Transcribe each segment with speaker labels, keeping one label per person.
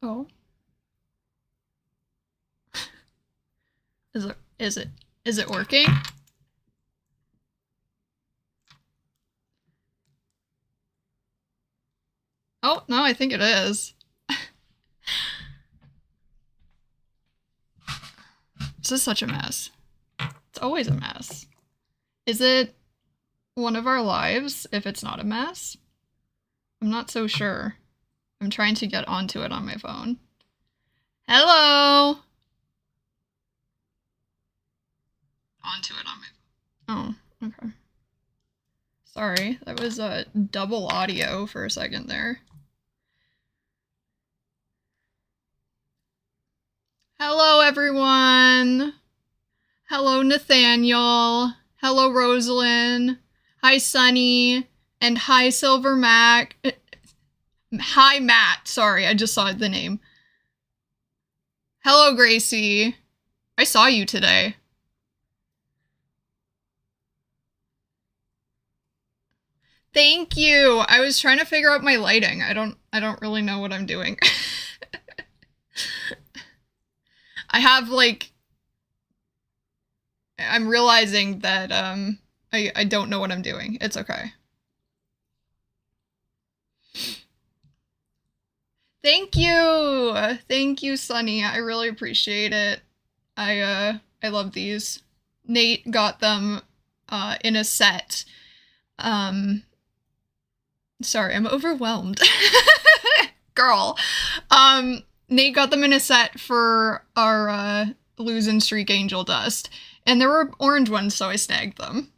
Speaker 1: Oh. Is it working? Oh, no, I think it is. This is such a mess. It's always a mess. Is it one of our lives if it's not a mess? I'm not so sure. I'm trying to get onto it on my phone. Hello! Onto it on my phone. Oh, okay. Sorry, that was a double audio for a second there. Hello, everyone! Hello, Nathaniel. Hello, Rosalind. Hi, Sunny. And hi, Silver Mac. Hi, Matt. Sorry, I just saw the name. Hello, Gracie. I saw you today. Thank you. I was trying to figure out my lighting. I don't really know what I'm doing. I have like I'm realizing that I don't know what I'm doing. It's okay. Thank you. Thank you, Sunny. I really appreciate it. I love these. Nate got them in a set. Sorry, I'm overwhelmed. Girl. Nate got them in a set for our Losing Streak Angel Dust. And there were orange ones, so I snagged them.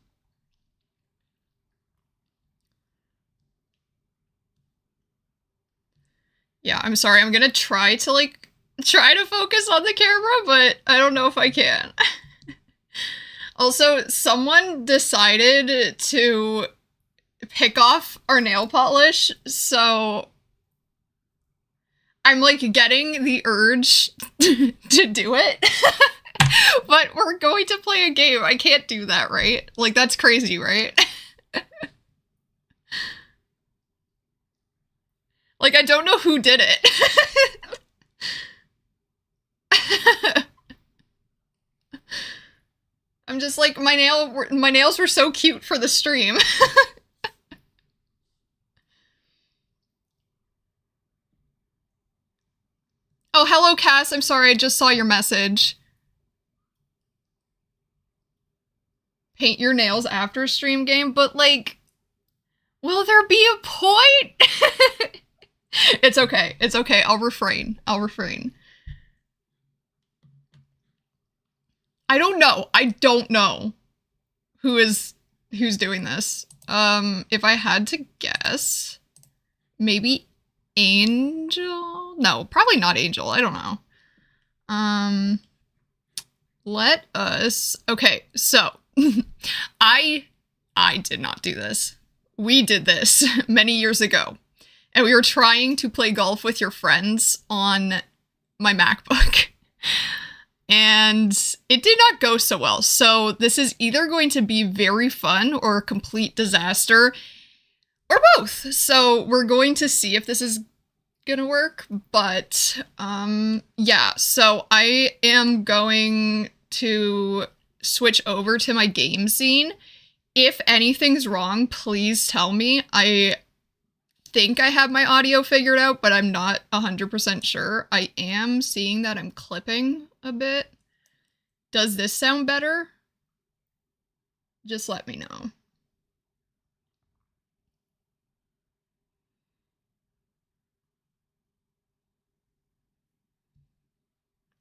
Speaker 1: Yeah, I'm sorry. I'm gonna try to focus on the camera, but I don't know if I can. Also, someone decided to pick off our nail polish, so I'm like getting the urge to do it. But we're going to play a game. I can't do that, right? Like, that's crazy, right? Like, I don't know who did it. I'm just like, my nails were so cute for the stream. Oh, hello, Cass. I'm sorry, I just saw your message. Paint your nails after stream game, but like, will there be a point? It's okay. It's okay. I'll refrain. I don't know. I don't know who's doing this. If I had to guess, maybe Angel? No, probably not Angel. I don't know. Let us. Okay, so I did not do this. We did this many years ago. And we were trying to play golf with your friends on my MacBook. And it did not go so well. So this is either going to be very fun or a complete disaster, or both. So we're going to see if this is gonna work. But yeah, so I am going to switch over to my game scene. If anything's wrong, please tell me. I think I have my audio figured out, but I'm not 100% sure. I am seeing that I'm clipping a bit. Does this sound better? Just let me know.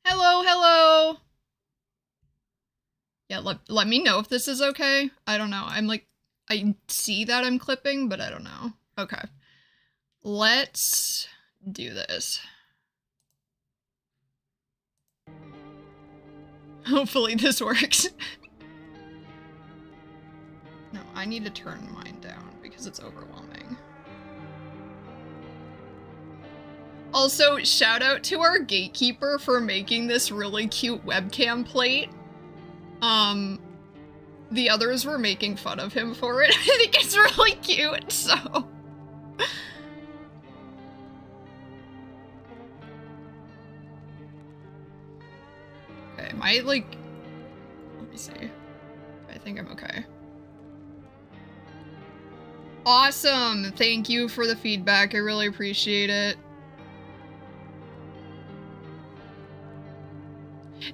Speaker 1: Hello, hello! Yeah, let me know if this is okay. I don't know. I'm like, I see that I'm clipping, but I don't know. Okay. Let's do this. Hopefully this works. No, I need to turn mine down because it's overwhelming. Also, shout out to our gatekeeper for making this really cute webcam plate. The others were making fun of him for it. I think it's really cute, so... Am I like... Let me see. I think I'm okay. Awesome! Thank you for the feedback. I really appreciate it.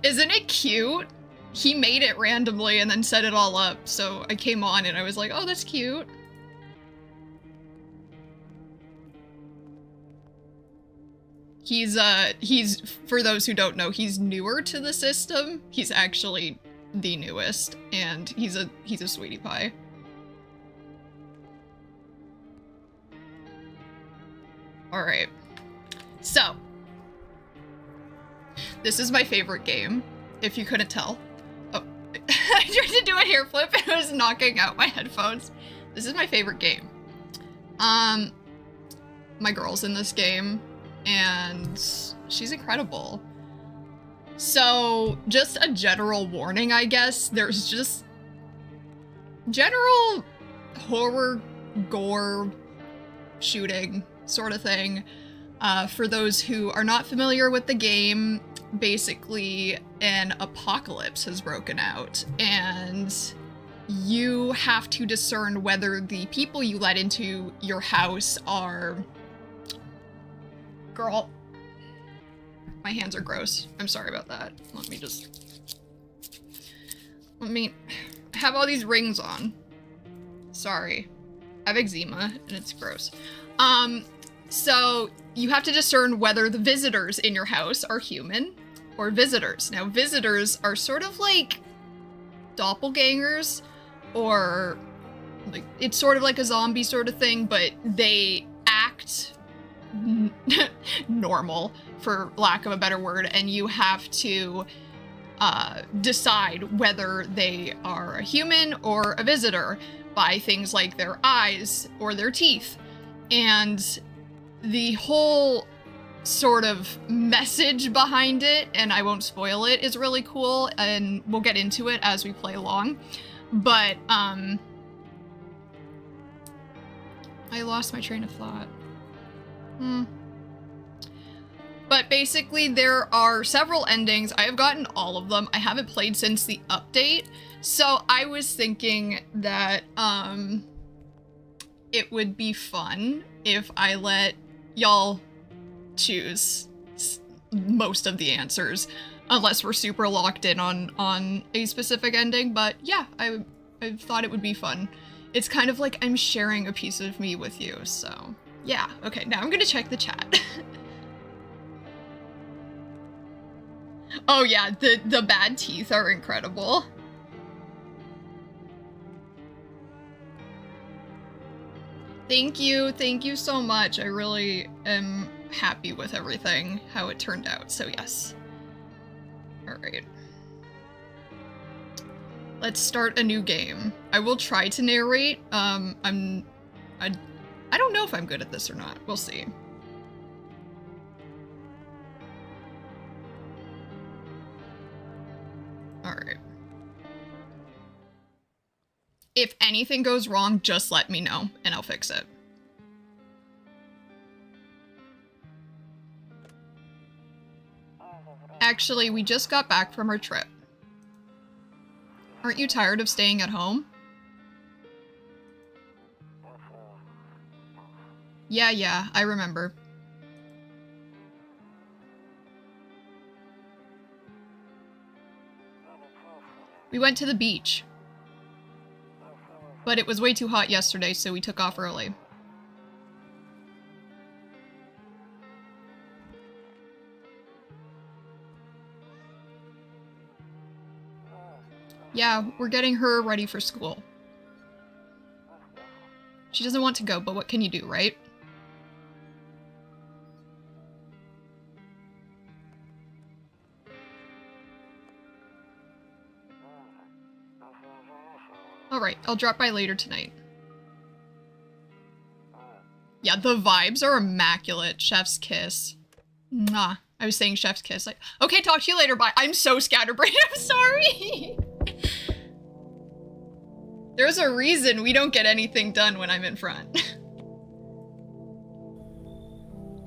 Speaker 1: Isn't it cute? He made it randomly and then set it all up, so I came on and I was like, oh, that's cute. He's, for those who don't know, he's newer to the system. He's actually the newest, and he's a sweetie pie. Alright. So. This is my favorite game, if you couldn't tell. Oh, I tried to do a hair flip and I was knocking out my headphones. This is my favorite game. My girl's in this game, and she's incredible. So, just a general warning, I guess. There's just general horror, gore, shooting sort of thing. For those who are not familiar with the game, basically an apocalypse has broken out, and you have to discern whether the people you let into your house are... Girl. My hands are gross. I'm sorry about that. Let me have all these rings on. Sorry. I have eczema, and it's gross. So you have to discern whether the visitors in your house are human or visitors. Now, visitors are sort of like doppelgangers, or like it's sort of like a zombie sort of thing, but they act normal, for lack of a better word, and you have to decide whether they are a human or a visitor by things like their eyes or their teeth. And the whole sort of message behind it, and I won't spoil it, is really cool, and we'll get into it as we play along. But, I lost my train of thought. But basically, there are several endings. I have gotten all of them. I haven't played since the update, so I was thinking that, it would be fun if I let y'all choose most of the answers, unless we're super locked in on a specific ending. But yeah, I thought it would be fun. It's kind of like I'm sharing a piece of me with you, so yeah. Okay, now I'm gonna check the chat. Oh yeah, the bad teeth are incredible. Thank you so much. I really am happy with everything, how it turned out, so yes. Alright. Let's start a new game. I will try to narrate. I don't know if I'm good at this or not. We'll see. Alright. If anything goes wrong, just let me know, and I'll fix it. Actually, we just got back from our trip. Aren't you tired of staying at home? Yeah, I remember. We went to the beach. But it was way too hot yesterday, so we took off early. Yeah, we're getting her ready for school. She doesn't want to go, but what can you do, right? Alright, I'll drop by later tonight. Yeah, the vibes are immaculate. Chef's kiss. Mwah. I was saying chef's kiss. Like, okay, talk to you later, bye. I'm so scatterbrained, I'm sorry! There's a reason we don't get anything done when I'm in front.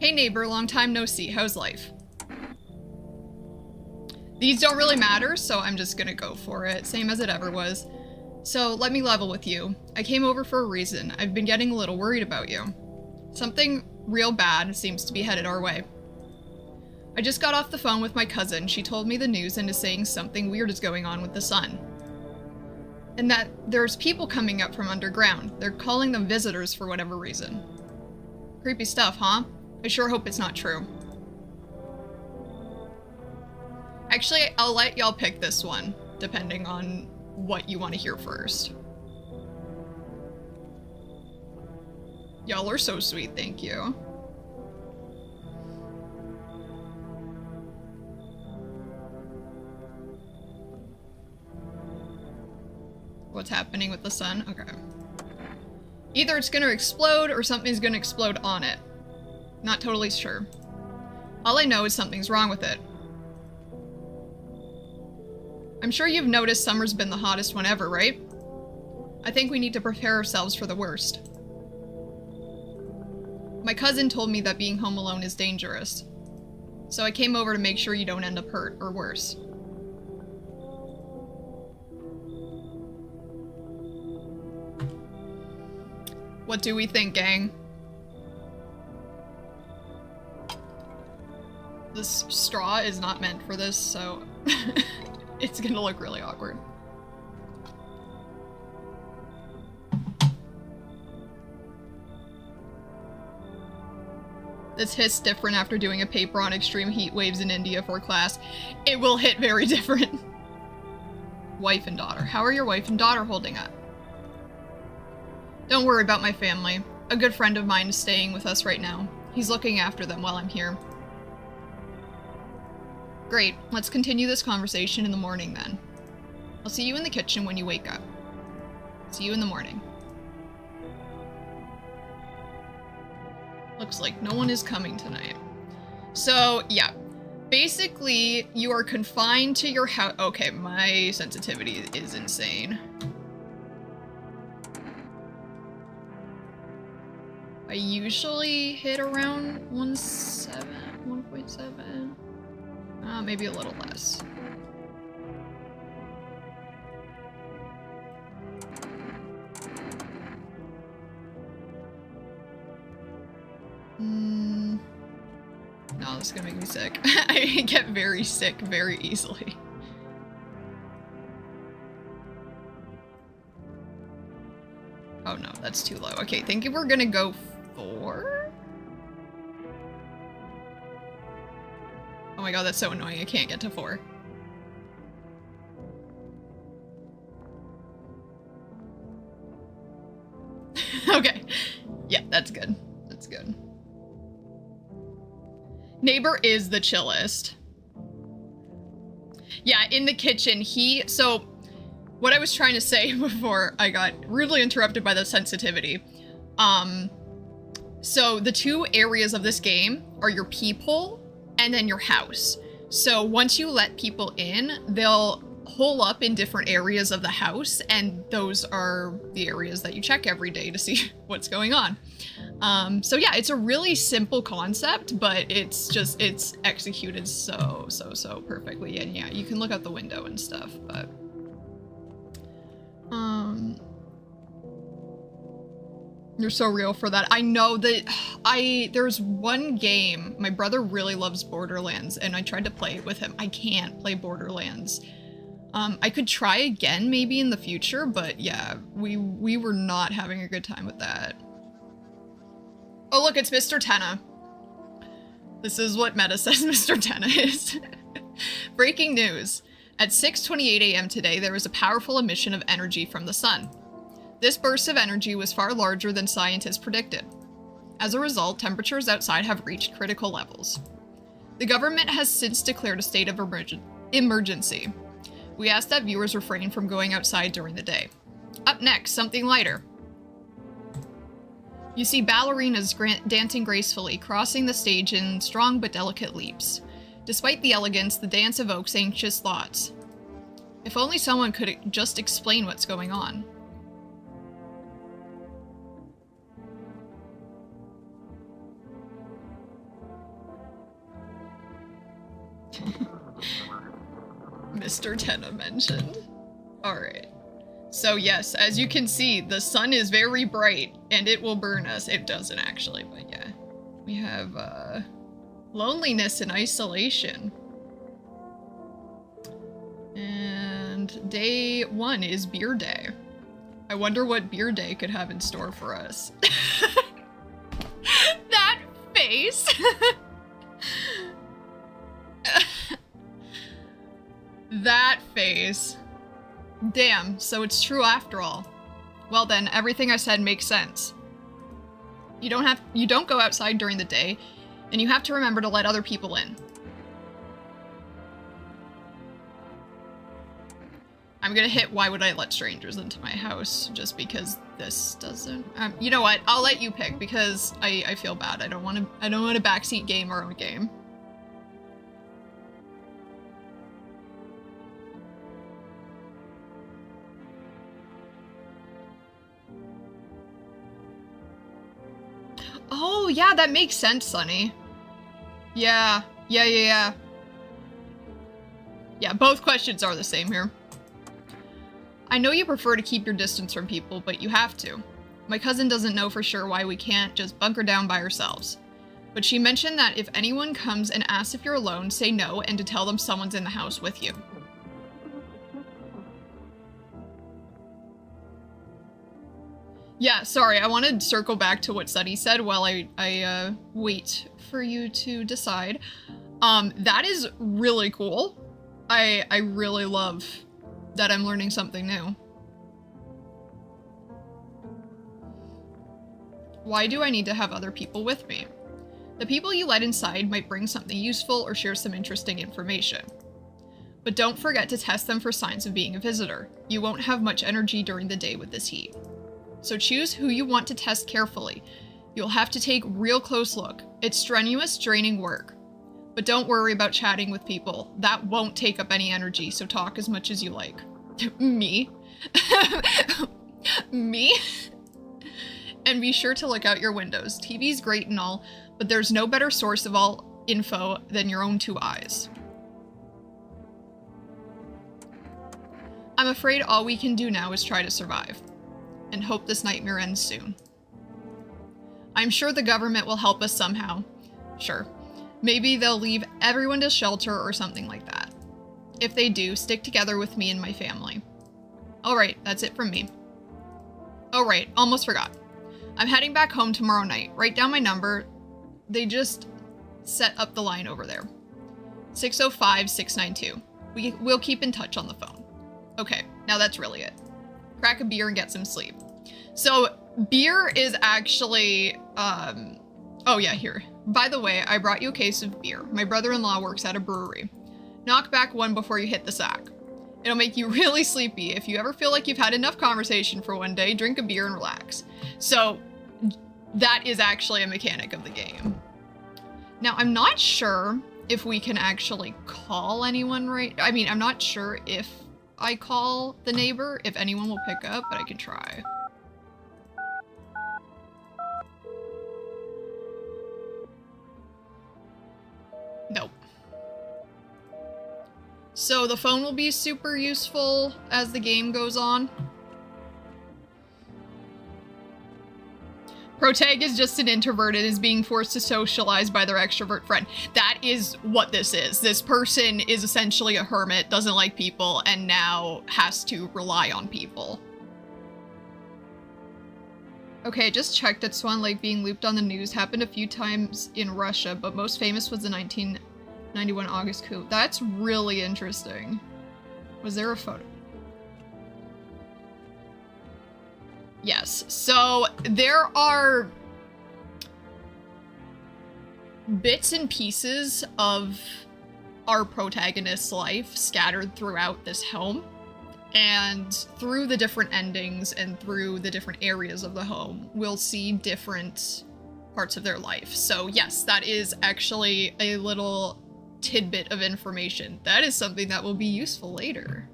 Speaker 1: Hey neighbor, long time no see. How's life? These don't really matter, so I'm just gonna go for it, same as it ever was. So, let me level with you. I came over for a reason. I've been getting a little worried about you. Something real bad seems to be headed our way. I just got off the phone with my cousin. She told me the news and is saying something weird is going on with the sun. And that there's people coming up from underground. They're calling them visitors for whatever reason. Creepy stuff, huh? I sure hope it's not true. Actually, I'll let y'all pick this one, depending on what you want to hear first. Y'all are so sweet, thank you. What's happening with the sun? Okay. Either it's gonna explode or something's gonna explode on it. Not totally sure. All I know is something's wrong with it. I'm sure you've noticed summer's been the hottest one ever, right? I think we need to prepare ourselves for the worst. My cousin told me that being home alone is dangerous. So I came over to make sure you don't end up hurt or worse. What do we think, gang? This straw is not meant for this, so it's gonna look really awkward. This hits different after doing a paper on extreme heat waves in India for class. It will hit very different. Wife and daughter. How are your wife and daughter holding up? Don't worry about my family. A good friend of mine is staying with us right now. He's looking after them while I'm here. Great. Let's continue this conversation in the morning then. I'll see you in the kitchen when you wake up. See you in the morning. Looks like no one is coming tonight. So, yeah. Basically, you are confined to your house. Okay, my sensitivity is insane. I usually hit around 1.7. Maybe a little less. No, this is gonna make me sick. I get very sick very easily. Oh no, that's too low. Okay, think we're gonna go 4? Oh my god, that's so annoying. I can't get to 4. Okay. Yeah, that's good. That's good. Neighbor is the chillest. Yeah, in the kitchen, so what I was trying to say before I got rudely interrupted by the sensitivity. So the two areas of this game are your peephole and then your house. So once you let people in, they'll hole up in different areas of the house, and those are the areas that you check every day to see what's going on. So yeah, it's a really simple concept, but it's executed so perfectly. And yeah, you can look out the window and stuff, but you're so real for that. I know that there's one game, my brother really loves Borderlands, and I tried to play it with him. I can't play Borderlands. I could try again maybe in the future, but yeah, we were not having a good time with that. Oh look, it's Mr. Tenna. This is what Meta says Mr. Tenna is. Breaking news. At 6:28 a.m. today, there was a powerful emission of energy from the sun. This burst of energy was far larger than scientists predicted. As a result, temperatures outside have reached critical levels. The government has since declared a state of emergency. We ask that viewers refrain from going outside during the day. Up next, something lighter. You see ballerinas dancing gracefully, crossing the stage in strong but delicate leaps. Despite the elegance, the dance evokes anxious thoughts. If only someone could just explain what's going on. Mr. Tenna mentioned. Alright. So yes, as you can see, the sun is very bright and it will burn us. It doesn't actually, but yeah. We have loneliness and isolation. And day 1 is beer day. I wonder what beer day could have in store for us. That face! That face. Damn, so it's true after all. Well then, everything I said makes sense. You don't go outside during the day, and you have to remember to let other people in. I'm gonna hit why would I let strangers into my house, just because this doesn't... you know what, I'll let you pick, because I feel bad. I don't want to backseat game our own game. Oh, yeah, that makes sense, Sunny. Yeah, yeah. Yeah, both questions are the same here. I know you prefer to keep your distance from people, but you have to. My cousin doesn't know for sure why we can't just bunker down by ourselves. But she mentioned that if anyone comes and asks if you're alone, say no and to tell them someone's in the house with you. Yeah, sorry, I want to circle back to what Sadie said while I wait for you to decide. That is really cool. I really love that I'm learning something new. Why do I need to have other people with me? The people you let inside might bring something useful or share some interesting information. But don't forget to test them for signs of being a visitor. You won't have much energy during the day with this heat. So choose who you want to test carefully. You'll have to take a real close look. It's strenuous, draining work. But don't worry about chatting with people. That won't take up any energy, so talk as much as you like. Me? Me? And be sure to look out your windows. TV's great and all, but there's no better source of all info than your own 2 eyes. I'm afraid all we can do now is try to survive. And hope this nightmare ends soon. I'm sure the government will help us somehow. Sure. Maybe they'll leave everyone to shelter or something like that. If they do, stick together with me and my family. Alright, that's it from me. Oh right, almost forgot. I'm heading back home tomorrow night. Write down my number. They just set up the line over there. 605-692. We'll keep in touch on the phone. Okay, now that's really it. Crack a beer and get some sleep. So, beer is actually, oh yeah, here. By the way, I brought you a case of beer. My brother-in-law works at a brewery. Knock back one before you hit the sack. It'll make you really sleepy. If you ever feel like you've had enough conversation for one day, drink a beer and relax. So, that is actually a mechanic of the game. Now, I'm not sure if we can actually call anyone I'm not sure if I call the neighbor, if anyone will pick up, but I can try. Nope. So the phone will be super useful as the game goes on. Protag is just an introvert and is being forced to socialize by their extrovert friend. That is what this is. This person is essentially a hermit, doesn't like people, and now has to rely on people. Okay, just checked that Swan Lake being looped on the news happened a few times in Russia, but most famous was the 1991 August coup. That's really interesting. Was there a photo? Yes, so there are bits and pieces of our protagonist's life scattered throughout this home, and through the different endings and through the different areas of the home, we'll see different parts of their life. So yes, that is actually a little tidbit of information. That is something that will be useful later.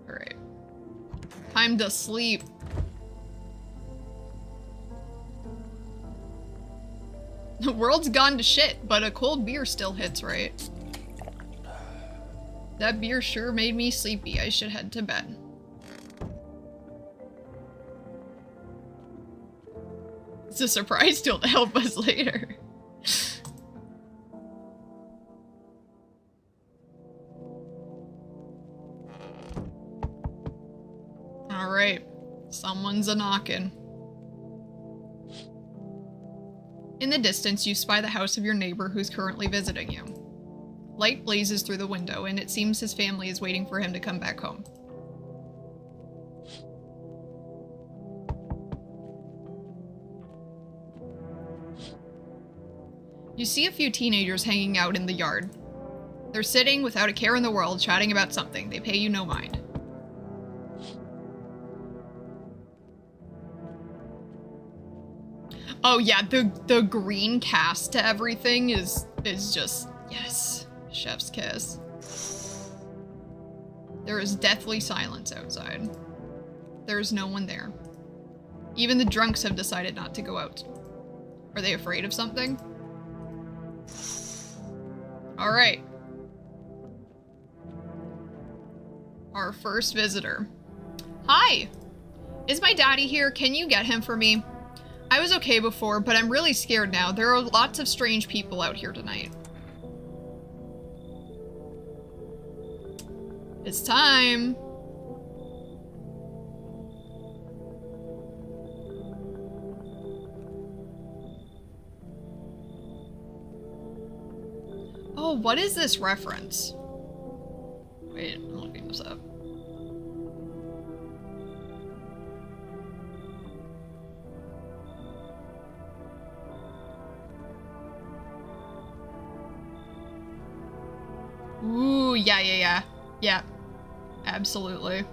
Speaker 1: All right. Time to sleep. The world's gone to shit, but a cold beer still hits, right? That beer sure made me sleepy. I should head to bed. It's a surprise tool to help us later. Alright. Someone's a-knocking. In the distance, you spy the house of your neighbor who's currently visiting you. Light blazes through the window, and it seems his family is waiting for him to come back home. You see a few teenagers hanging out in the yard. They're sitting without a care in the world, chatting about something. They pay you no mind. Oh yeah, the green cast to everything is just, yes, chef's kiss. There is deathly silence outside. There is no one there. Even the drunks have decided not to go out. Are they afraid of something? Alright. Our first visitor. Hi! Is my daddy here? Can you get him for me? I was okay before, but I'm really scared now. There are lots of strange people out here tonight. It's time! Oh, what is this reference? Wait, I'm looking this up. Ooh, yeah. Yeah, absolutely.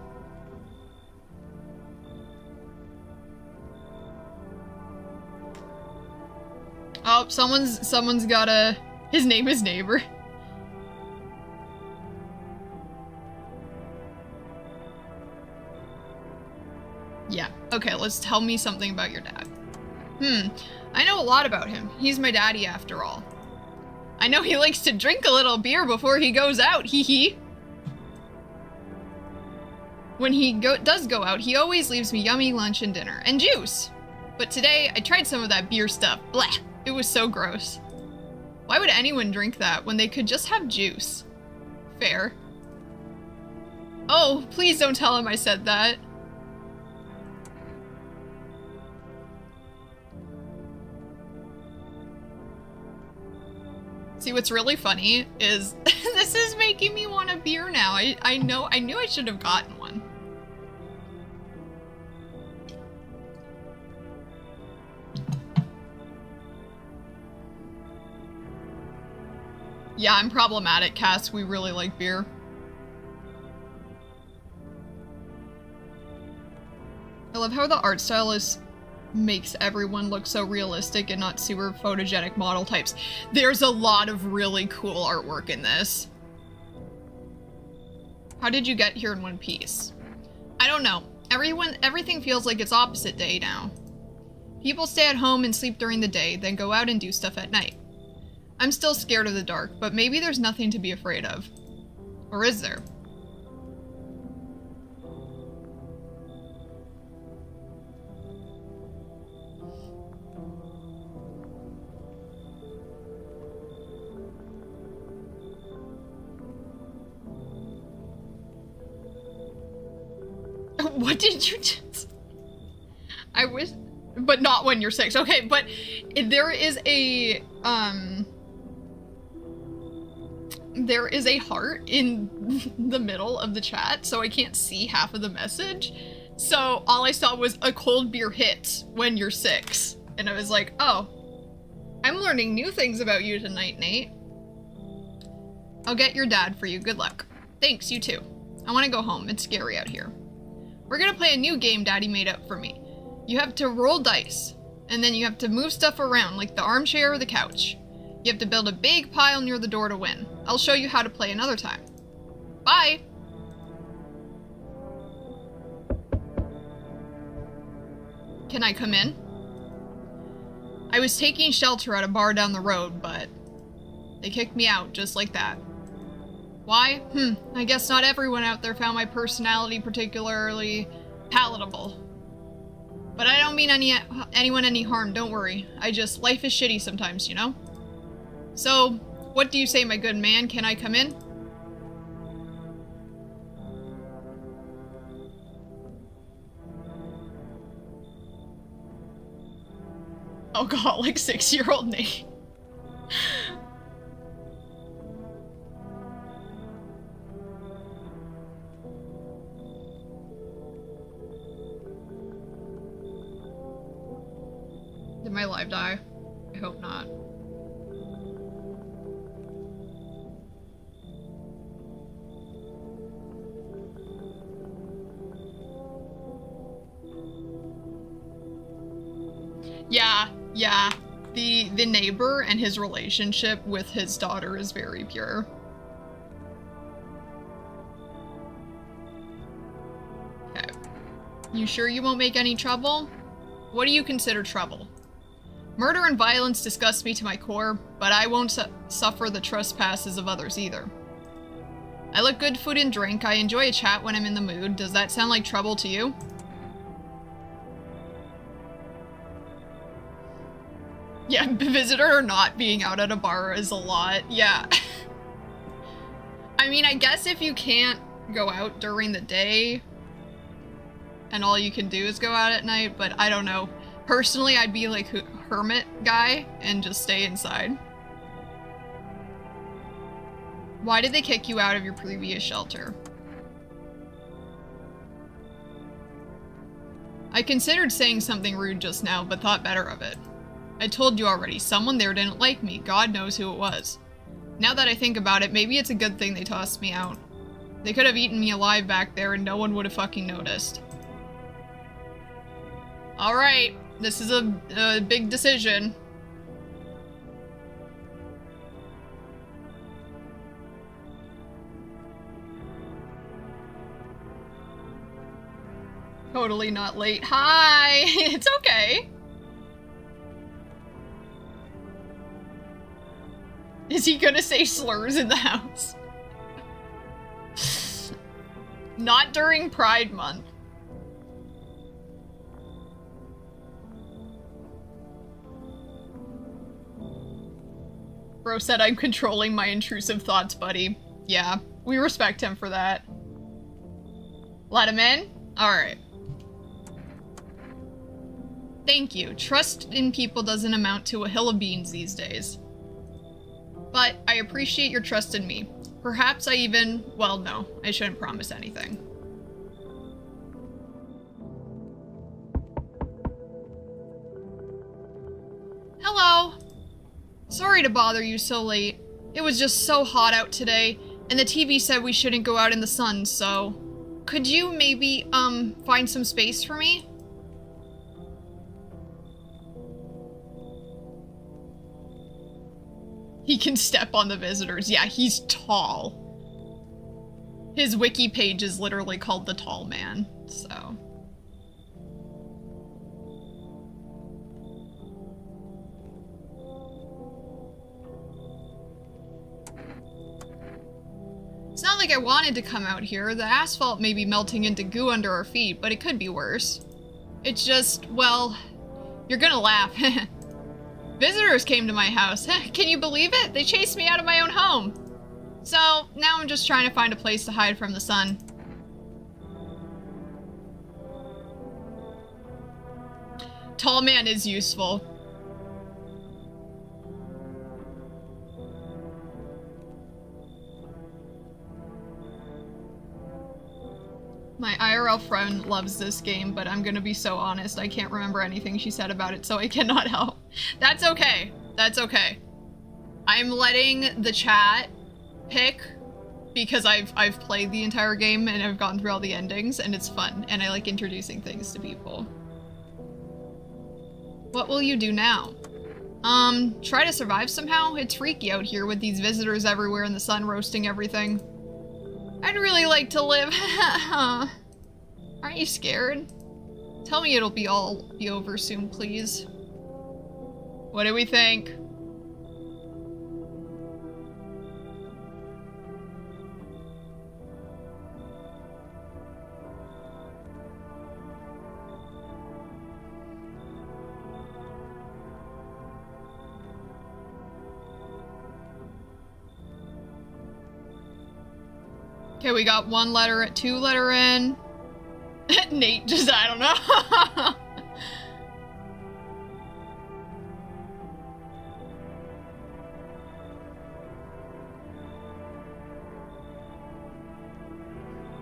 Speaker 1: Oh, someone's got a... His name is Neighbor. Yeah, okay, let's tell me something about your dad. I know a lot about him. He's my daddy after all. I know he likes to drink a little beer before he goes out, hee hee. When he does go out, he always leaves me yummy lunch and dinner, and juice. But today, I tried some of that beer stuff. Blah! It was so gross. Why would anyone drink that when they could just have juice? Fair. Oh, please don't tell him I said that. See, what's really funny is this is making me want a beer now. I knew I should have gotten one. Yeah, I'm problematic, Cass. We really like beer. I love how the art style makes everyone look so realistic and not super photogenic model types. There's a lot of really cool artwork in this. How did you get here in one piece? I don't know. Everything feels like it's opposite day now. People stay at home and sleep during the day, then go out and do stuff at night. I'm still scared of the dark, but maybe there's nothing to be afraid of. Or is there? What did you just... I wish... But not when you're 6. Okay, but there is a, there is a heart in the middle of the chat, so I can't see half of the message. So all I saw was a cold beer hit when you're 6. And I was like, oh, I'm learning new things about you tonight, Nate. I'll get your dad for you. Good luck. Thanks, you too. I want to go home. It's scary out here. We're gonna play a new game Daddy made up for me. You have to roll dice, and then you have to move stuff around, like the armchair or the couch. You have to build a big pile near the door to win. I'll show you how to play another time. Bye! Can I come in? I was taking shelter at a bar down the road, but they kicked me out just like that. Why? I guess not everyone out there found my personality particularly palatable. But I don't mean anyone any harm, don't worry. Life is shitty sometimes, you know? So, what do you say, my good man? Can I come in? Alcoholic 6-year-old Nate. Did my live die? I hope not. Yeah. The neighbor and his relationship with his daughter is very pure. Okay. You sure you won't make any trouble? What do you consider trouble? Murder and violence disgust me to my core, but I won't suffer the trespasses of others either. I like good food and drink. I enjoy a chat when I'm in the mood. Does that sound like trouble to you? Yeah, visitor not being out at a bar is a lot. Yeah. I mean, I guess if you can't go out during the day and all you can do is go out at night, but I don't know. Personally, I'd be like hermit guy and just stay inside. Why did they kick you out of your previous shelter? I considered saying something rude just now, but thought better of it. I told you already, someone there didn't like me. God knows who it was. Now that I think about it, maybe it's a good thing they tossed me out. They could have eaten me alive back there and no one would have fucking noticed. Alright, this is a big decision. Totally not late. Hi! It's okay. Is he gonna say slurs in the house? Not during Pride Month. Bro said I'm controlling my intrusive thoughts, buddy. Yeah, we respect him for that. Let him in? Alright. Thank you. Trust in people doesn't amount to a hill of beans these days. But I appreciate your trust in me. Perhaps I even... well, no. I shouldn't promise anything. Hello. Sorry to bother you so late. It was just so hot out today, and the TV said we shouldn't go out in the sun, so... could you maybe, find some space for me? He can step on the visitors. Yeah, he's tall. His wiki page is literally called The Tall Man, so... It's not like I wanted to come out here. The asphalt may be melting into goo under our feet, but it could be worse. It's just, well, you're gonna laugh. Visitors came to my house. Can you believe it? They chased me out of my own home. So, now I'm just trying to find a place to hide from the sun. Tall man is useful. My IRL friend loves this game, but I'm gonna be so honest, I can't remember anything she said about it, so I cannot help. That's okay. That's okay. I'm letting the chat pick because I've played the entire game and I've gone through all the endings and it's fun and I like introducing things to people. What will you do now? Try to survive somehow? It's freaky out here with these visitors everywhere and the sun roasting everything. I'd really like to live. Aren't you scared? Tell me it'll be over soon, please. What do we think? Okay, we got 1 letter, 2 letter in. Nate just, I don't know.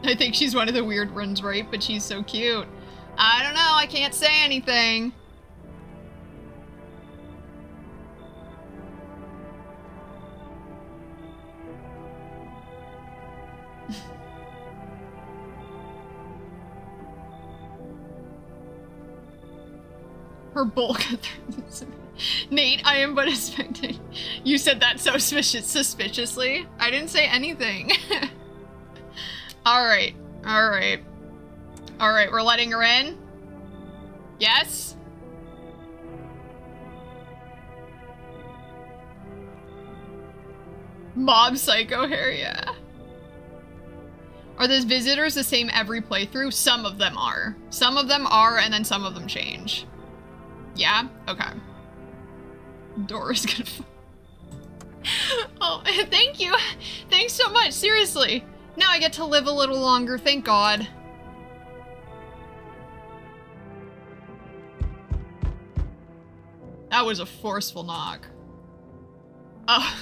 Speaker 1: I think she's one of the weird ones, right? But she's so cute. I don't know, I can't say anything. Her bulk. Nate, I am but a spectator. You said that so suspiciously. I didn't say anything. Alright, alright. Alright, we're letting her in? Yes? Mob Psycho hair, yeah. Are the visitors the same every playthrough? Some of them are. Some of them are, and then some of them change. Yeah? Okay. Dora's gonna... Oh, thank you! Thanks so much, seriously! Now I get to live a little longer, thank God. That was a forceful knock. Oh.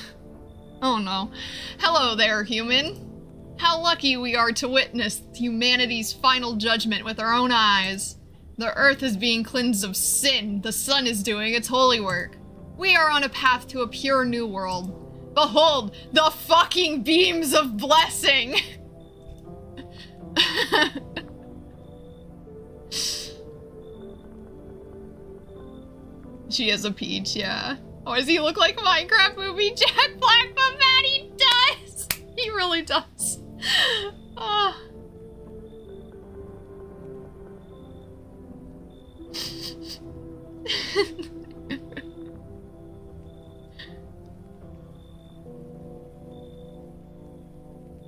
Speaker 1: Oh no. Hello there, human. How lucky we are to witness humanity's final judgment with our own eyes. The earth is being cleansed of sin. The sun is doing its holy work. We are on a path to a pure new world. Behold, the fucking beams of blessing! She is a peach, yeah. Oh, does he look like Minecraft movie Jack Black? But man, he does! He really does. Oh.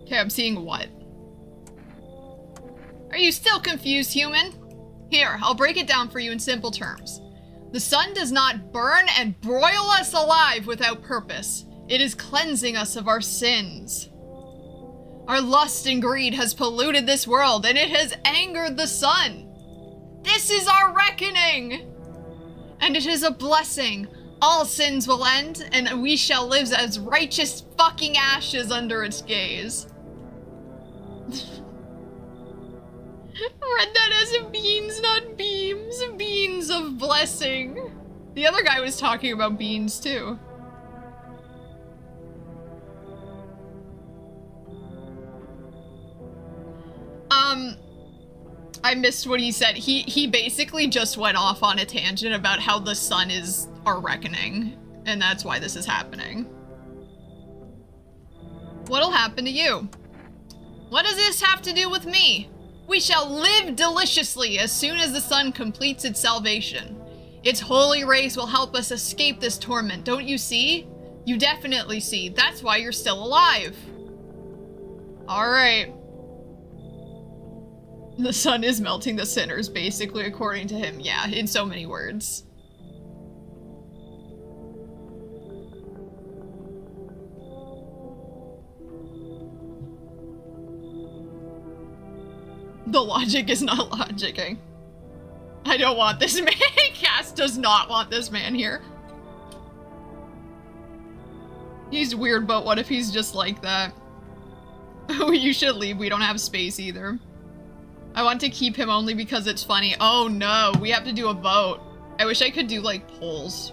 Speaker 1: Okay, I'm seeing what? Are you still confused, human? Here, I'll break it down for you in simple terms. The sun does not burn and broil us alive without purpose. It is cleansing us of our sins. Our lust and greed has polluted this world, and it has angered the sun. This is our reckoning! And it is a blessing. All sins will end, and we shall live as righteous fucking ashes under its gaze. Read that as beans, not beams. Beans of blessing. The other guy was talking about beans, too. I missed what he said. He basically just went off on a tangent about how the sun is our reckoning, and that's why this is happening. What'll happen to you? What does this have to do with me? We shall live deliciously as soon as the sun completes its salvation. Its holy rays will help us escape this torment, don't you see? You definitely see. That's why you're still alive. Alright. The sun is melting the sinners, basically, according to him. Yeah, in so many words. The logic is not logicking. I don't want this man. Cass does not want this man here. He's weird, but what if he's just like that? Oh, you should leave. We don't have space either. I want to keep him only because it's funny. Oh no, we have to do a vote. I wish I could do like polls.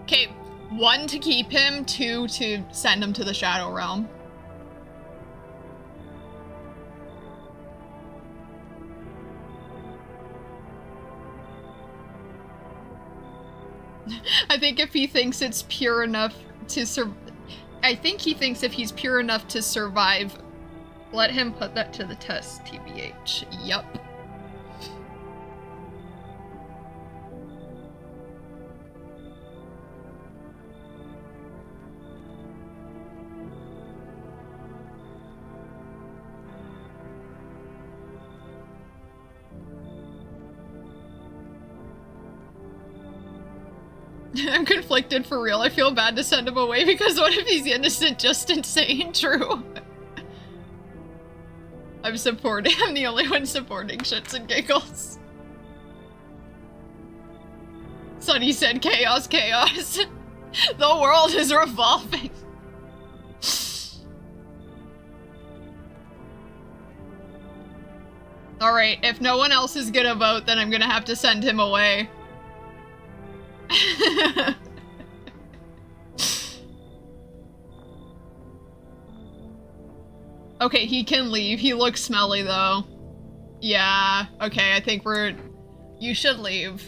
Speaker 1: Okay, 1 to keep him, 2 to send him to the Shadow Realm. I think if he thinks it's pure enough to I think he thinks if he's pure enough to survive, let him put that to the test, TBH. Yup. I'm conflicted for real. I feel bad to send him away because what if he's innocent, just insane? True. I'm the only one supporting shits and giggles. Sunny said chaos, chaos. The world is revolving. Alright, if no one else is gonna vote, then I'm gonna have to send him away. Okay, he can leave. He looks smelly, though. Yeah, okay, I think you should leave.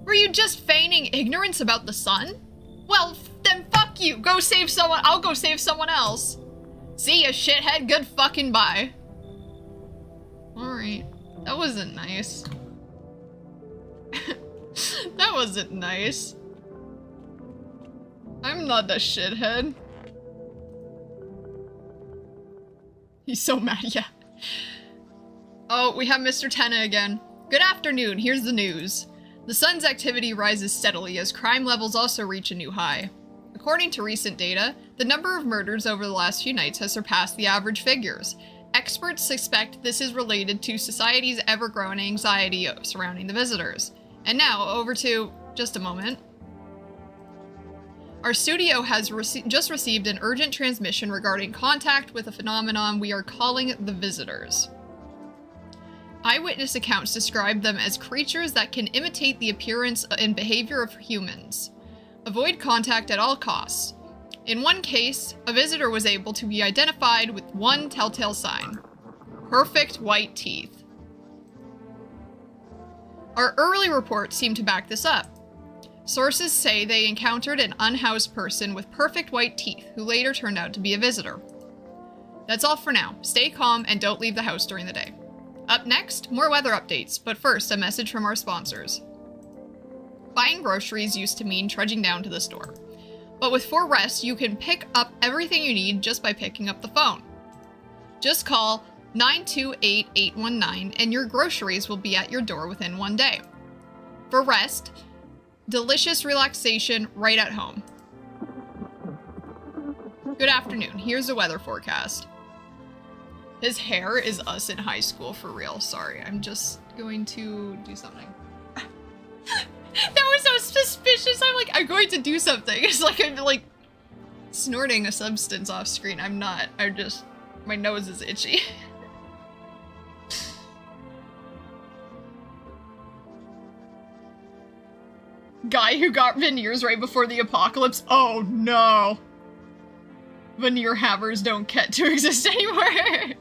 Speaker 1: Were you just feigning ignorance about the sun? Well, then fuck you. Go save someone. I'll go save someone else. See ya, shithead. Good fucking bye. Alright. That wasn't nice. That wasn't nice. I'm not a shithead. He's so mad, yeah. Oh, we have Mr. Tenna again. Good afternoon, here's the news. The sun's activity rises steadily as crime levels also reach a new high. According to recent data, the number of murders over the last few nights has surpassed the average figures. Experts suspect this is related to society's ever-growing anxiety surrounding the visitors. And now, over to... just a moment. Our studio has just received an urgent transmission regarding contact with a phenomenon we are calling the visitors. Eyewitness accounts describe them as creatures that can imitate the appearance and behavior of humans. Avoid contact at all costs. In one case, a visitor was able to be identified with one telltale sign: perfect white teeth. Our early reports seem to back this up. Sources say they encountered an unhoused person with perfect white teeth who later turned out to be a visitor. That's all for now. Stay calm and don't leave the house during the day. Up next, more weather updates, but first, a message from our sponsors. Buying groceries used to mean trudging down to the store. But with For Rest, you can pick up everything you need just by picking up the phone. Just call 928-819 and your groceries will be at your door within one day. For Rest, delicious relaxation right at home. Good afternoon, here's the weather forecast. His hair is us in high school for real. Sorry, I'm just going to do something. That was so suspicious. I'm going to do something. It's like I'm like snorting a substance off screen. I'm not. My nose is itchy. Guy who got veneers right before the apocalypse. Oh no. Veneer havers don't get to exist anymore.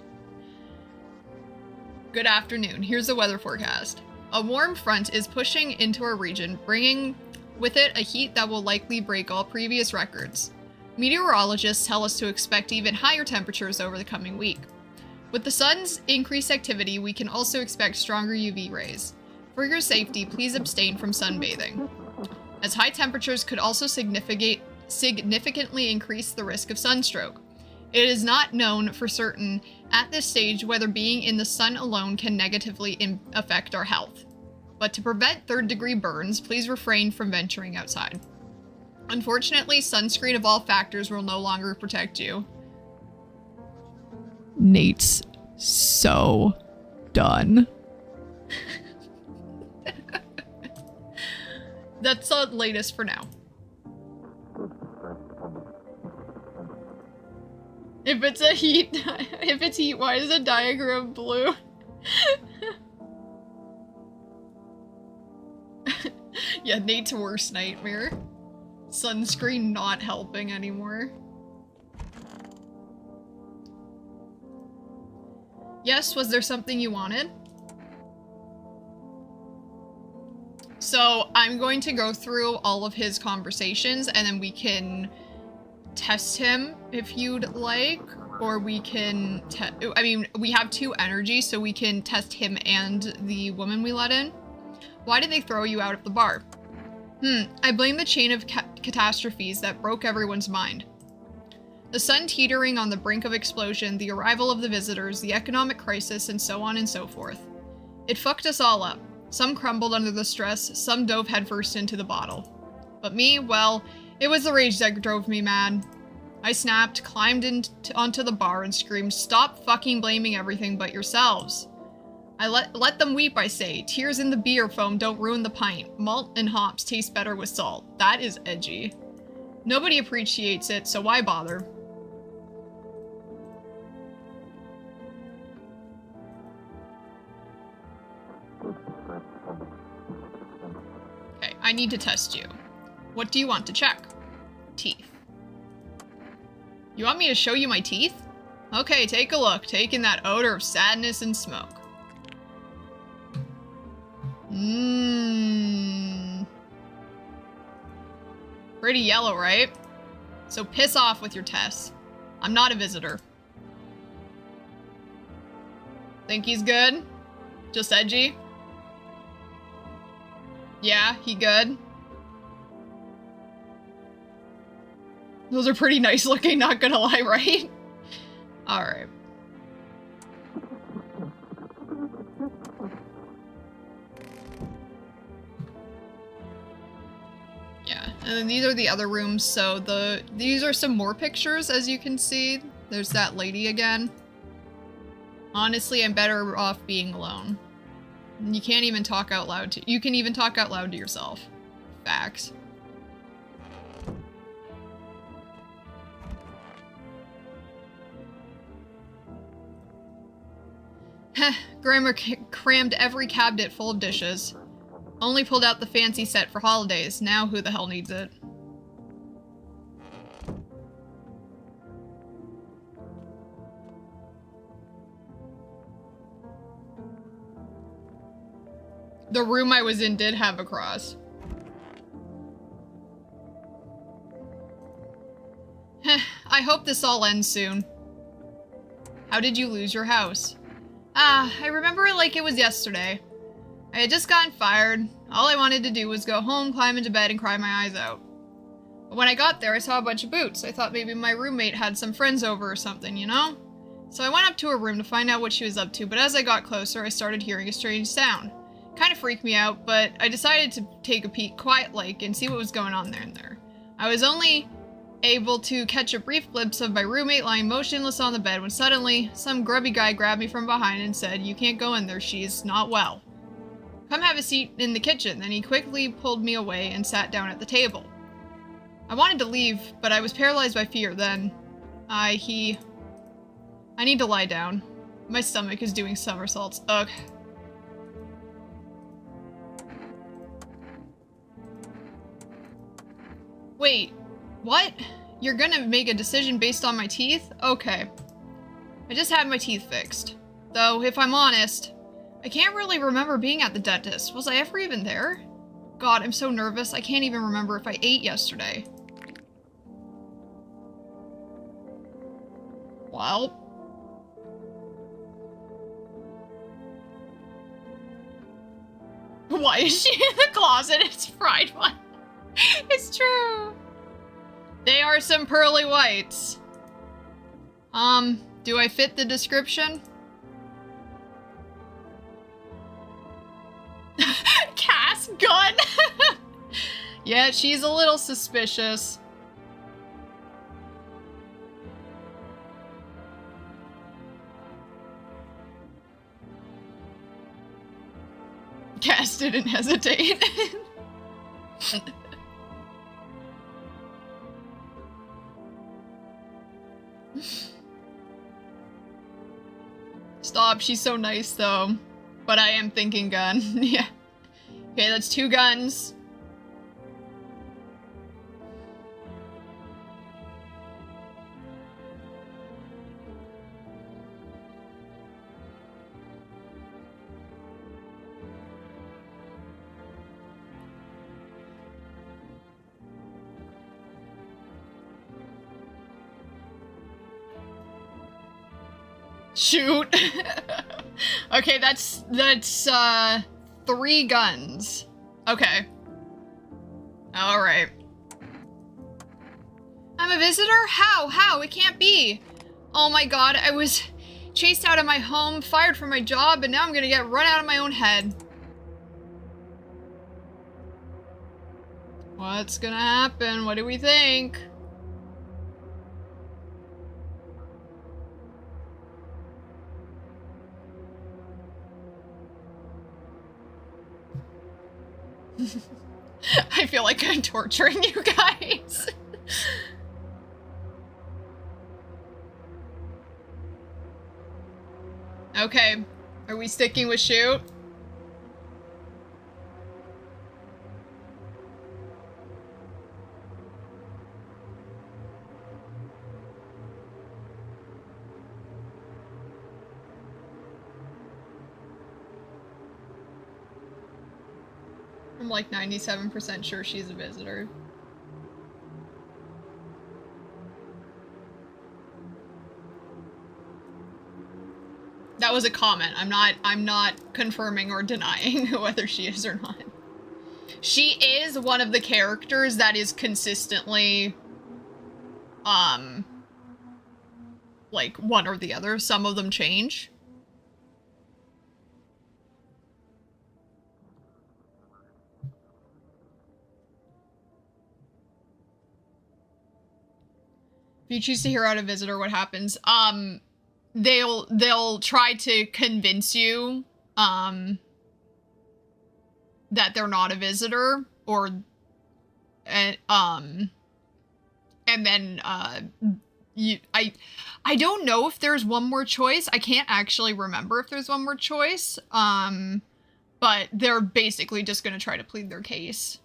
Speaker 1: Good afternoon. Here's the weather forecast. A warm front is pushing into our region, bringing with it a heat that will likely break all previous records. Meteorologists tell us to expect even higher temperatures over the coming week. With the sun's increased activity, we can also expect stronger UV rays. For your safety, please abstain from sunbathing, as high temperatures could also significantly increase the risk of sunstroke. It is not known for certain at this stage whether being in the sun alone can negatively affect our health. But to prevent third-degree burns, please refrain from venturing outside. Unfortunately, sunscreen of all factors will no longer protect you. Nate's so done. That's the latest for now. If it's heat, why is the diagram blue? Yeah, Nate's worst nightmare. Sunscreen not helping anymore. Yes, was there something you wanted? So I'm going to go through all of his conversations and then we can test him if you'd like, or we can we have two energies, so we can test him and the woman we let in. Why did they throw you out of the bar? I blame the chain of catastrophes that broke everyone's mind. The sun teetering on the brink of explosion, the arrival of the visitors, the economic crisis, and so on and so forth. It fucked us all up. Some crumbled under the stress, some dove headfirst into the bottle. But me, well, it was the rage that drove me mad. I snapped, climbed onto the bar and screamed, "Stop fucking blaming everything but yourselves." I let them weep, I say. Tears in the beer foam don't ruin the pint. Malt and hops taste better with salt. That is edgy. Nobody appreciates it, so why bother? Okay, I need to test you. What do you want to check? Teeth. You want me to show you my teeth? Okay, take a look. Take in that odor of sadness and smoke. Pretty yellow, right? So piss off with your tests. I'm not a visitor. Think he's good? Just edgy? Yeah, he good? Those are pretty nice looking, not gonna lie, right? Alright. Yeah, and then these are the other rooms, so these are some more pictures, as you can see. There's that lady again. Honestly, I'm better off being alone. You can't even talk out loud you can even talk out loud to yourself. Facts. Heh, Grandma crammed every cabinet full of dishes. Only pulled out the fancy set for holidays. Now who the hell needs it? The room I was in did have a cross. Heh, I hope this all ends soon. How did you lose your house? Ah, I remember it like it was yesterday. I had just gotten fired. All I wanted to do was go home, climb into bed, and cry my eyes out. But when I got there, I saw a bunch of boots. I thought maybe my roommate had some friends over or something, you know? So I went up to her room to find out what she was up to, but as I got closer, I started hearing a strange sound. Kind of freaked me out, but I decided to take a peek quiet-like and see what was going on there. I was only able to catch a brief glimpse of my roommate lying motionless on the bed when suddenly some grubby guy grabbed me from behind and said, "You can't go in there, she's not well. Come have a seat in the kitchen." Then he quickly pulled me away and sat down at the table. I wanted to leave, but I was paralyzed by fear. Then, I need to lie down. My stomach is doing somersaults. Ugh. Wait, what? You're gonna make a decision based on my teeth? Okay. I just had my teeth fixed. Though, if I'm honest, I can't really remember being at the dentist. Was I ever even there? God, I'm so nervous. I can't even remember if I ate yesterday. Well. Why is she in the closet? It's fried one. It's true. They are some pearly whites. Do I fit the description? Cass gun. Yeah, she's a little suspicious. Cass didn't hesitate. Stop, she's so nice though. But I am thinking gun. Yeah. Okay, that's 2 guns. Shoot. Okay, that's 3 guns. Okay. Alright. I'm a visitor? How? It can't be. Oh my god, I was chased out of my home, fired from my job, and now I'm gonna get run out of my own head. What's gonna happen? What do we think? I feel like I'm torturing you guys. Okay, are we sticking with shoot? I'm like 97% sure she's a visitor. That was a comment. I'm not confirming or denying whether she is or not. She is one of the characters that is consistently like one or the other. Some of them change. If you choose to hear out a visitor, what happens? They'll try to convince you, that they're not a visitor, or, and then, I don't know if there's one more choice. I can't actually remember if there's one more choice, but they're basically just gonna try to plead their case.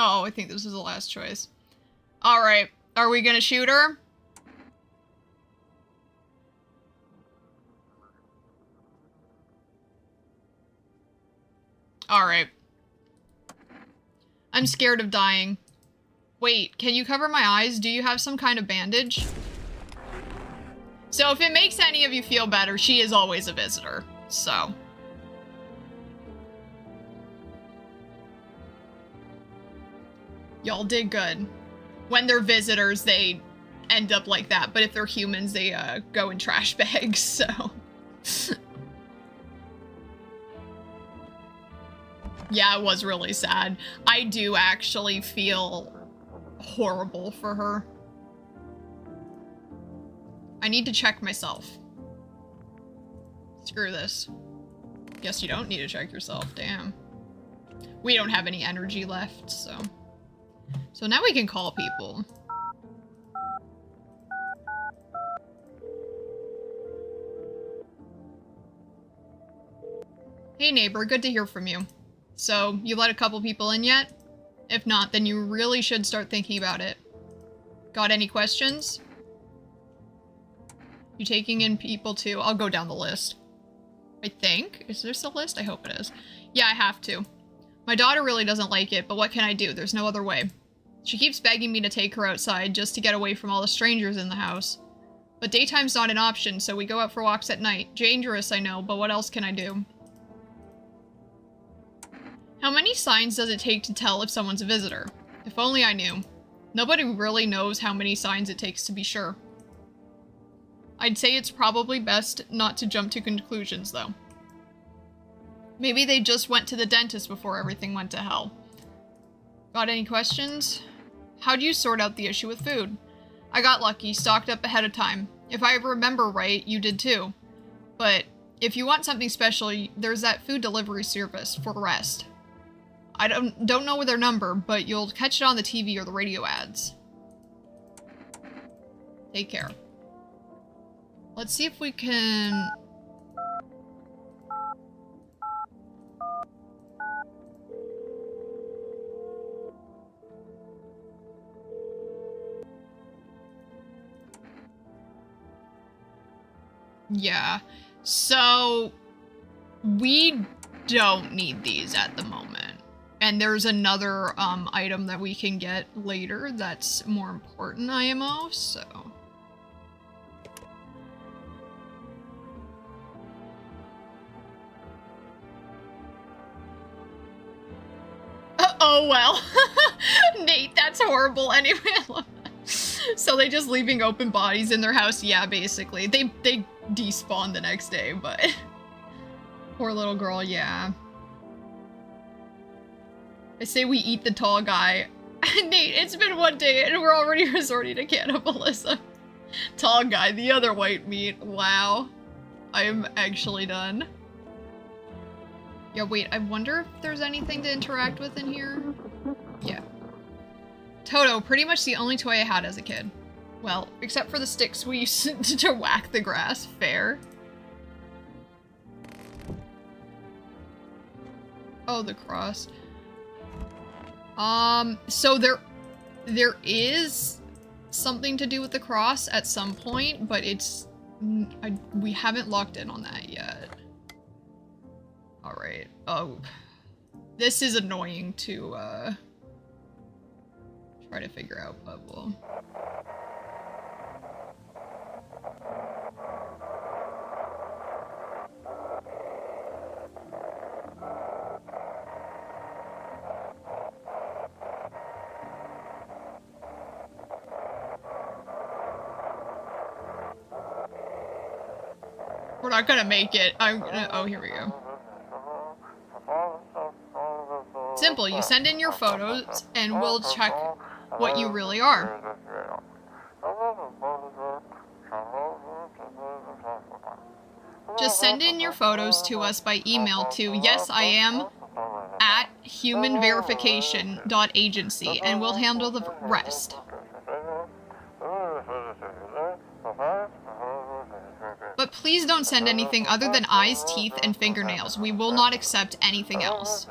Speaker 1: Oh, I think this is the last choice. Alright, are we gonna shoot her? Alright. I'm scared of dying. Wait, can you cover my eyes? Do you have some kind of bandage? So if it makes any of you feel better, she is always a visitor, so... Y'all did good. When they're visitors, they end up like that, but if they're humans, they go in trash bags, so... Yeah, it was really sad. I do actually feel horrible for her. I need to check myself. Screw this. Guess you don't need to check yourself, damn. We don't have any energy left, so... So now we can call people. Hey neighbor, good to hear from you. So, you let a couple people in yet? If not, then you really should start thinking about it. Got any questions? You taking in people too? I'll go down the list. I think. Is this a list? I hope it is. Yeah, I have to. My daughter really doesn't like it, but what can I do? There's no other way. She keeps begging me to take her outside just to get away from all the strangers in the house. But daytime's not an option, so we go out for walks at night. Dangerous, I know, but what else can I do? How many signs does it take to tell if someone's a visitor? If only I knew. Nobody really knows how many signs it takes to be sure. I'd say it's probably best not to jump to conclusions, though. Maybe they just went to the dentist before everything went to hell. Got any questions? How do you sort out the issue with food? I got lucky, stocked up ahead of time. If I remember right, you did too. But if you want something special, there's that food delivery service for rest. I don't know their number, but you'll catch it on the TV or the radio ads. Take care. Let's see if we can... Yeah, so we don't need these at the moment. And there's another item that we can get later that's more important, IMO, so... Oh well. Nate, that's horrible anyway. I love that. So they just leaving open bodies in their house? Yeah, basically. They despawn the next day, but... Poor little girl, yeah. I say we eat the tall guy. Nate, it's been one day and we're already resorting to cannibalism. Tall guy, the other white meat. Wow. I am actually done. Yeah, wait, I wonder if there's anything to interact with in here? Yeah. Toto, pretty much the only toy I had as a kid. Well, except for the sticks we used to whack the grass. Fair. Oh, the cross. So there is something to do with the cross at some point, but it's... we haven't locked in on that yet. Alright. Oh. This is annoying to, try to figure out, but we'll... We're not gonna make it. I'm gonna... Oh, here we go. Simple. You send in your photos, and we'll check what you really are. Just send in your photos to us by email to yesiam@humanverification.agency, and we'll handle the rest. But please don't send anything other than eyes, teeth, and fingernails. We will not accept anything else.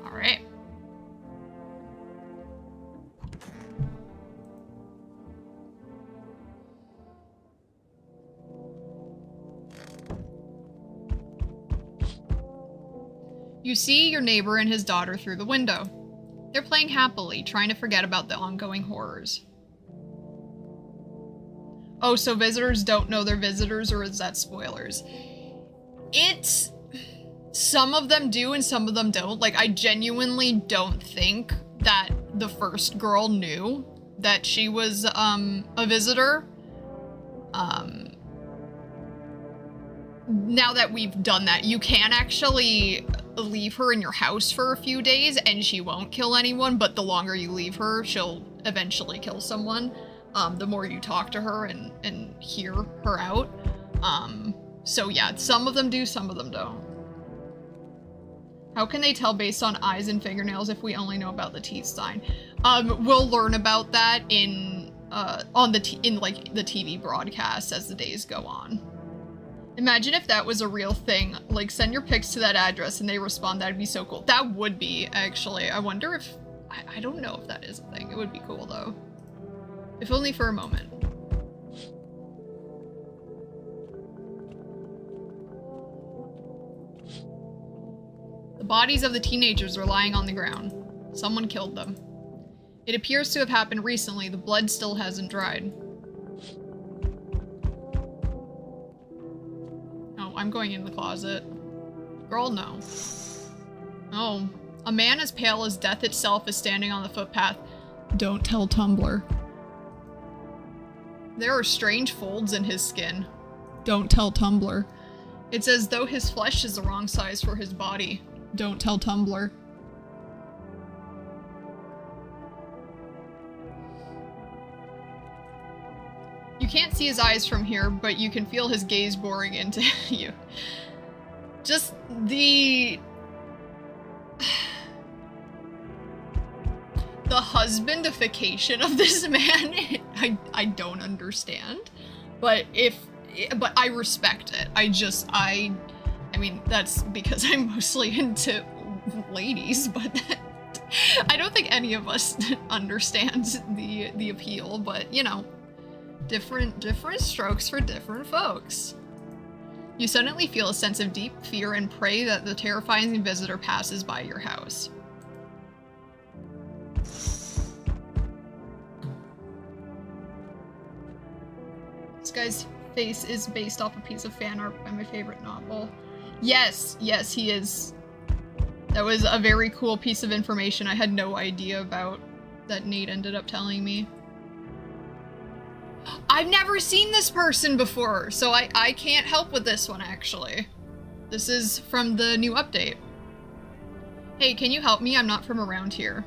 Speaker 1: Alright. You see your neighbor and his daughter through the window. They're playing happily, trying to forget about the ongoing horrors. Oh, so visitors don't know they're visitors, or is that spoilers? It's... Some of them do and some of them don't. Like, I genuinely don't think that the first girl knew that she was, a visitor. Now that we've done that, you can actually leave her in your house for a few days and she won't kill anyone, but the longer you leave her, she'll eventually kill someone. The more you talk to her and hear her out. So yeah, some of them do, some of them don't. How can they tell based on eyes and fingernails if we only know about the teeth sign? We'll learn about that in the TV broadcast as the days go on. Imagine if that was a real thing. Like, send your pics to that address and they respond. That'd be so cool. That would be, actually. I wonder if... I don't know if that is a thing. It would be cool, though. If only for a moment. The bodies of the teenagers are lying on the ground. Someone killed them. It appears to have happened recently. The blood still hasn't dried. Oh, I'm going in the closet. Girl, no. Oh, a man as pale as death itself is standing on the footpath. Don't tell Tumblr. There are strange folds in his skin. Don't tell Tumblr. It's as though his flesh is the wrong size for his body. Don't tell Tumblr. You can't see his eyes from here, but you can feel his gaze boring into you. Just the husbandification of this man, I don't understand. But I respect it. I mean, that's because I'm mostly into ladies, but I don't think any of us understands the appeal, but you know, different strokes for different folks. You suddenly feel a sense of deep fear and pray that the terrifying visitor passes by your house. This guy's face is based off a piece of fan art by my favorite novel. Yes, yes, he is. That was a very cool piece of information I had no idea about that Nate ended up telling me. I've never seen this person before, so I can't help with this one, actually. This is from the new update. Hey, can you help me? I'm not from around here.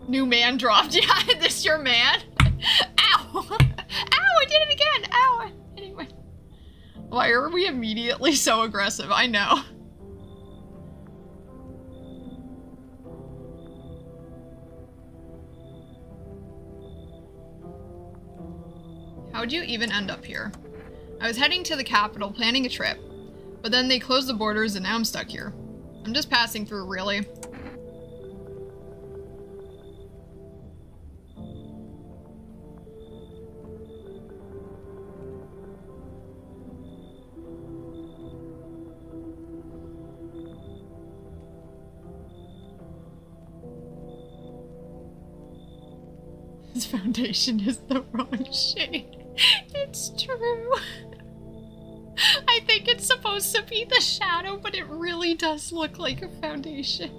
Speaker 1: New man dropped. Yeah, this your man? Ow! Ow, I did it again! Ow! Anyway. Why are we immediately so aggressive? I know. How'd you even end up here? I was heading to the capital, planning a trip. But then they closed the borders and now I'm stuck here. I'm just passing through, really. This foundation is the wrong shade. It's true. I think it's supposed to be the shadow, but it really does look like a foundation.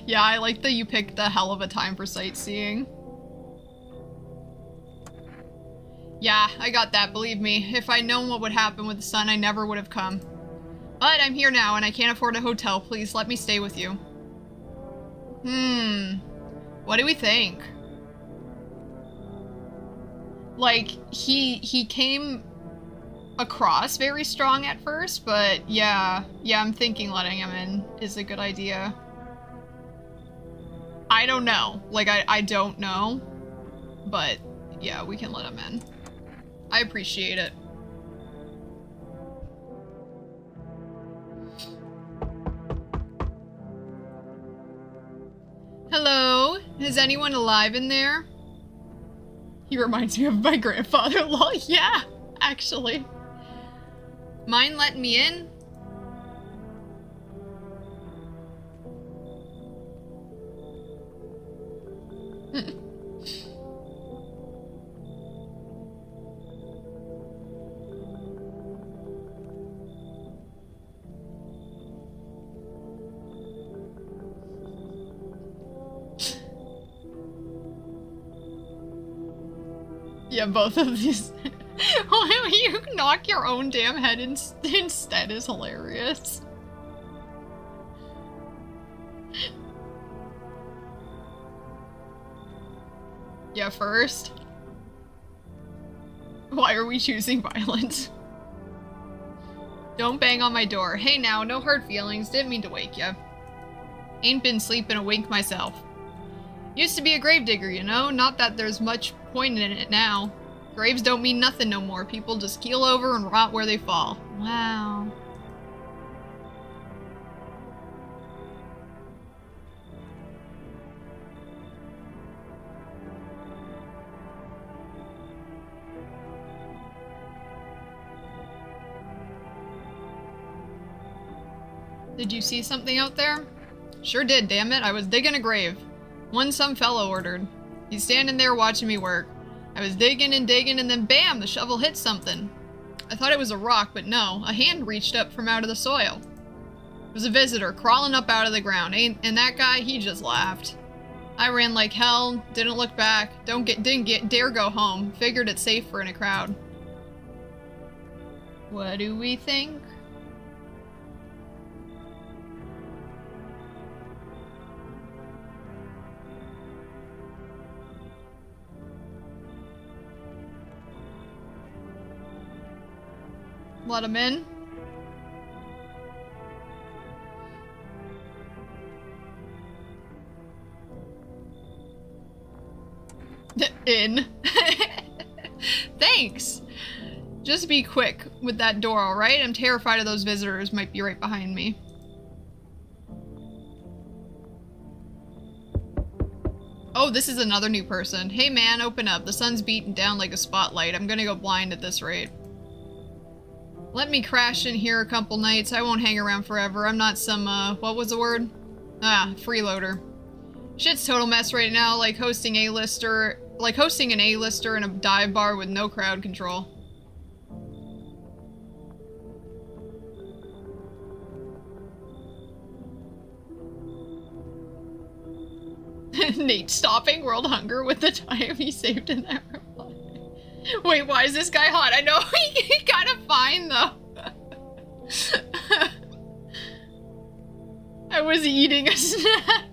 Speaker 1: Yeah, I like that you picked the hell of a time for sightseeing. Yeah, I got that, believe me. If I'd known what would happen with the sun, I never would have come. But I'm here now, and I can't afford a hotel. Please let me stay with you. What do we think? Like, he came across very strong at first, but yeah, I'm thinking letting him in is a good idea. I don't know. Like, I don't know. But, yeah, we can let him in. I appreciate it. Hello? Is anyone alive in there? He reminds me of my grandfather-in-law. Yeah, actually. Mind letting me in? Yeah, both of these. You knock your own damn head instead is hilarious. Yeah, first. Why are we choosing violence? Don't bang on my door. Hey now, no hard feelings. Didn't mean to wake ya. Ain't been sleeping a wink myself. Used to be a gravedigger, you know? Not that there's much point in it now. Graves don't mean nothing no more. People just keel over and rot where they fall. Wow. Did you see something out there? Sure did, damn it. I was digging a grave. One some fellow ordered. He's standing there watching me work. I was digging and then bam, the shovel hit something. I thought it was a rock, but no, a hand reached up from out of the soil. It was a visitor crawling up out of the ground, and that guy, he just laughed. I ran like hell, didn't look back, didn't dare go home, figured it's safer in a crowd. What do we think? Let him in. In. Thanks. Just be quick with that door, alright? I'm terrified of those visitors might be right behind me. Oh, this is another new person. Hey man, open up. The sun's beating down like a spotlight. I'm gonna go blind at this rate. Let me crash in here a couple nights. I won't hang around forever. I'm not some, what was the word? Ah, freeloader. Shit's total mess right now, like hosting an A-lister in a dive bar with no crowd control. Nate stopping world hunger with the time he saved in that reply. Wait, why is this guy hot? I know he kind of fine though. I was eating a snack.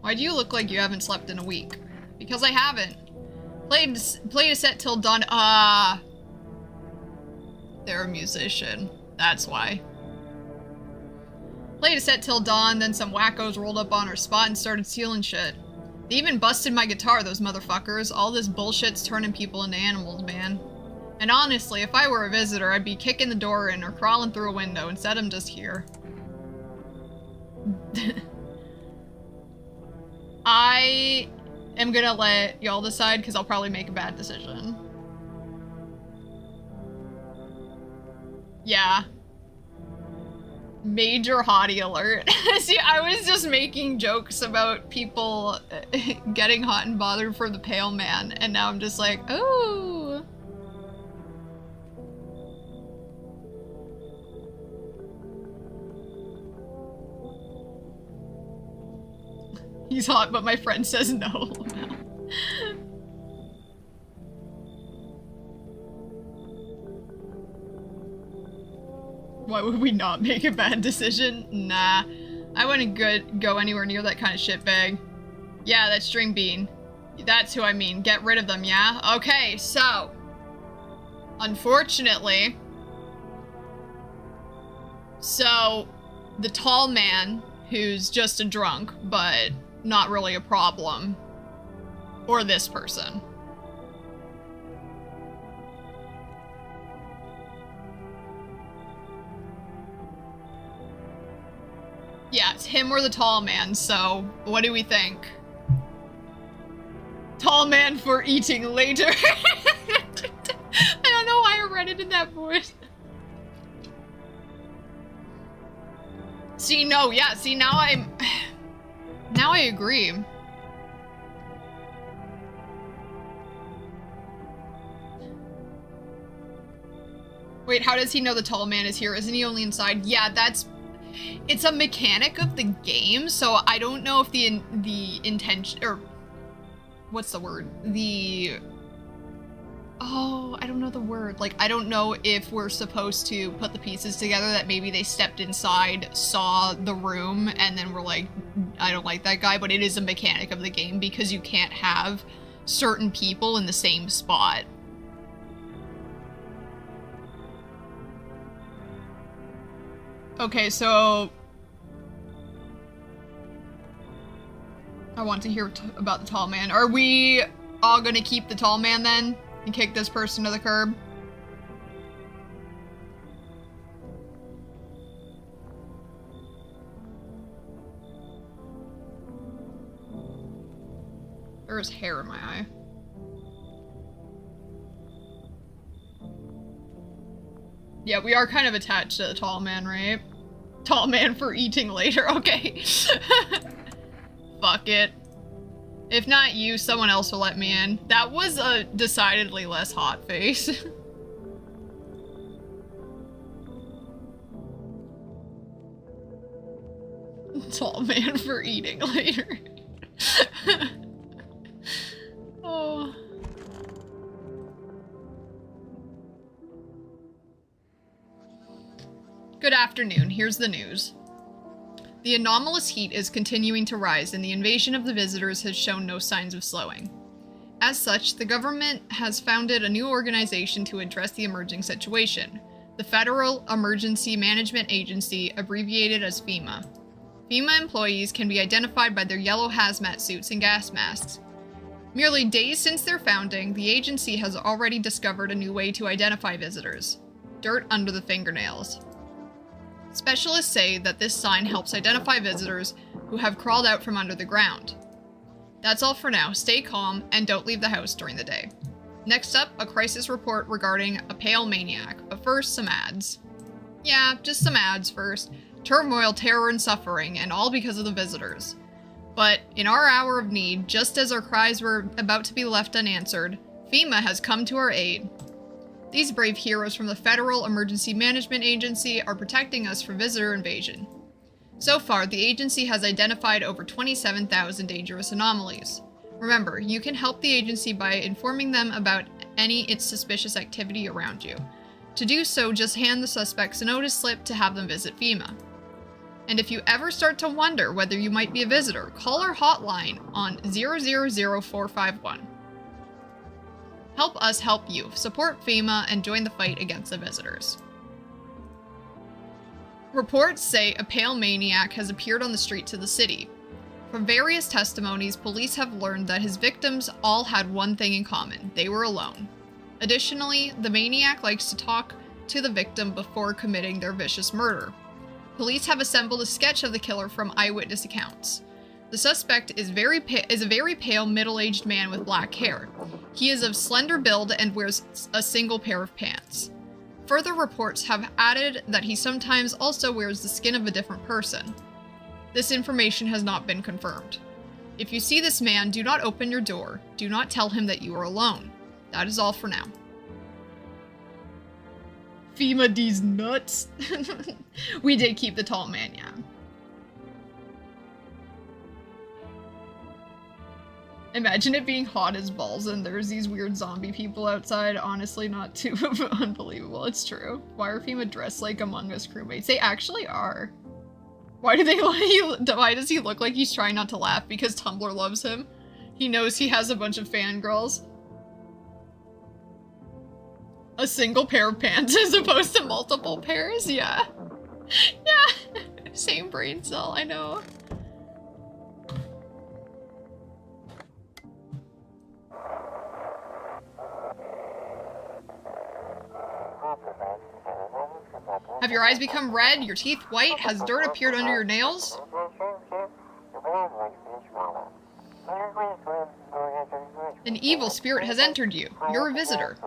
Speaker 1: Why do you look like you haven't slept in a week? Because I haven't. Played a set till dawn. Ah. They're a musician. That's why. Played a set till dawn, then some wackos rolled up on our spot and started stealing shit. They even busted my guitar, those motherfuckers. All this bullshit's turning people into animals, man. And honestly, if I were a visitor, I'd be kicking the door in or crawling through a window. Instead, I'm just here. I am gonna let y'all decide because I'll probably make a bad decision. Yeah. Major hottie alert. See, I was just making jokes about people getting hot and bothered for the pale man, and now I'm just like, oh. He's hot, but my friend says no. Why would we not make a bad decision? Nah. I wouldn't go anywhere near that kind of shitbag. Yeah, that's string bean. That's who I mean. Get rid of them, yeah? Okay, so. Unfortunately. So, the tall man, who's just a drunk, but not really a problem. Or this person. Yeah, it's him or the tall man, so what do we think? Tall man for eating later. I don't know why I read it in that voice. See, no, yeah, see, now I agree. Wait, how does he know the tall man is here? Isn't he only inside? Yeah, it's a mechanic of the game, so I don't know if the intention, or what's the word? Oh, I don't know the word. Like, I don't know if we're supposed to put the pieces together that maybe they stepped inside, saw the room, and then were like, I don't like that guy, but it is a mechanic of the game because you can't have certain people in the same spot. Okay, so I want to hear about the tall man. Are we all gonna keep the tall man then and kick this person to the curb? There is hair in my eye. Yeah, we are kind of attached to the tall man, right? Tall man for eating later, okay. Fuck it. If not you, someone else will let me in. That was a decidedly less hot face. Tall man for eating later. Oh. Good afternoon, here's the news. The anomalous heat is continuing to rise and the invasion of the visitors has shown no signs of slowing. As such, the government has founded a new organization to address the emerging situation, the Federal Emergency Management Agency, abbreviated as FEMA. FEMA employees can be identified by their yellow hazmat suits and gas masks. Merely days since their founding, the agency has already discovered a new way to identify visitors: dirt under the fingernails. Specialists say that this sign helps identify visitors who have crawled out from under the ground. That's all for now. Stay calm and don't leave the house during the day. Next up, a crisis report regarding a pale maniac, but first, some ads. Yeah, just some ads first. Turmoil, terror, and suffering, and all because of the visitors. But in our hour of need, just as our cries were about to be left unanswered, FEMA has come to our aid. These brave heroes from the Federal Emergency Management Agency are protecting us from visitor invasion. So far, the agency has identified over 27,000 dangerous anomalies. Remember, you can help the agency by informing them about any suspicious activity around you. To do so, just hand the suspects a notice slip to have them visit FEMA. And if you ever start to wonder whether you might be a visitor, call our hotline on 000451. Help us help you. Support FEMA and join the fight against the visitors. Reports say a pale maniac has appeared on the streets of the city. From various testimonies, police have learned that his victims all had one thing in common: they were alone. Additionally, the maniac likes to talk to the victim before committing their vicious murder. Police have assembled a sketch of the killer from eyewitness accounts. The suspect is a very pale, middle-aged man with black hair. He is of slender build and wears a single pair of pants. Further reports have added that he sometimes also wears the skin of a different person. This information has not been confirmed. If you see this man, do not open your door. Do not tell him that you are alone. That is all for now. FEMA D's nuts. We did keep the tall man, yeah. Imagine it being hot as balls and there's these weird zombie people outside. Honestly, not too unbelievable. It's true. Why are FEMA dressed like Among Us crewmates? They actually are. Why does he look like he's trying not to laugh? Because Tumblr loves him. He knows he has a bunch of fangirls. A single pair of pants as opposed to multiple pairs? Yeah. Yeah. Same brain cell, I know. Have your eyes become red? Your teeth white? Has dirt appeared under your nails? An evil spirit has entered you. You're a visitor.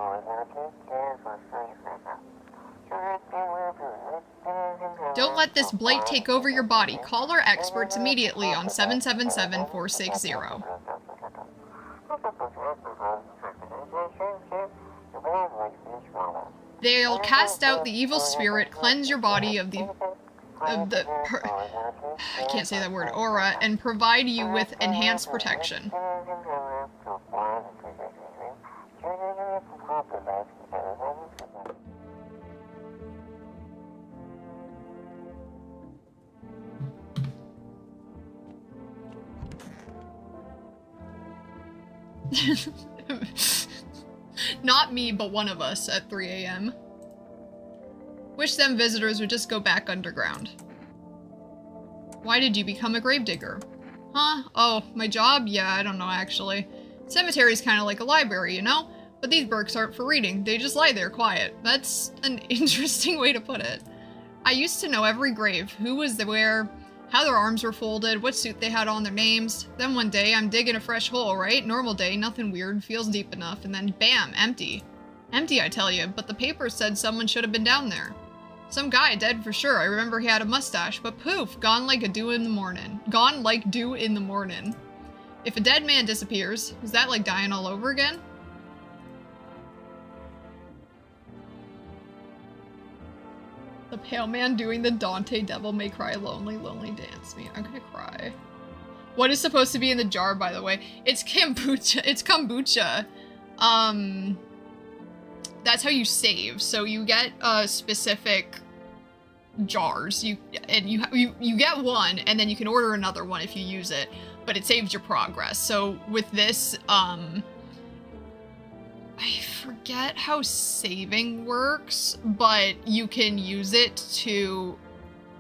Speaker 1: Don't let this blight take over your body. Call our experts immediately on 777-460. They'll cast out the evil spirit, cleanse your body of the I can't say that word, aura, and provide you with enhanced protection. Not me, but one of us at 3 a.m. Wish them visitors would just go back underground. Why did you become a gravedigger? Huh? Oh, my job? Yeah, I don't know actually. Cemetery's kind of like a library, you know? But these books aren't for reading, they just lie there quiet. That's an interesting way to put it. I used to know every grave, who was where, how their arms were folded, what suit they had on, their names. Then one day, I'm digging a fresh hole, right? Normal day, nothing weird, feels deep enough, and then bam, empty. Empty, I tell you, but the paper said someone should have been down there. Some guy, dead for sure. I remember he had a mustache, but poof, gone like dew in the morning. Gone like dew in the morning. If a dead man disappears, is that like dying all over again? The pale man doing the Dante Devil May Cry lonely, lonely dance. Me, I'm gonna cry. What is supposed to be in the jar, by the way? It's kombucha. It's kombucha. That's how you save. So you get specific jars. You get one, and then you can order another one if you use it. But it saves your progress. So with this, I forget how saving works, but you can use it to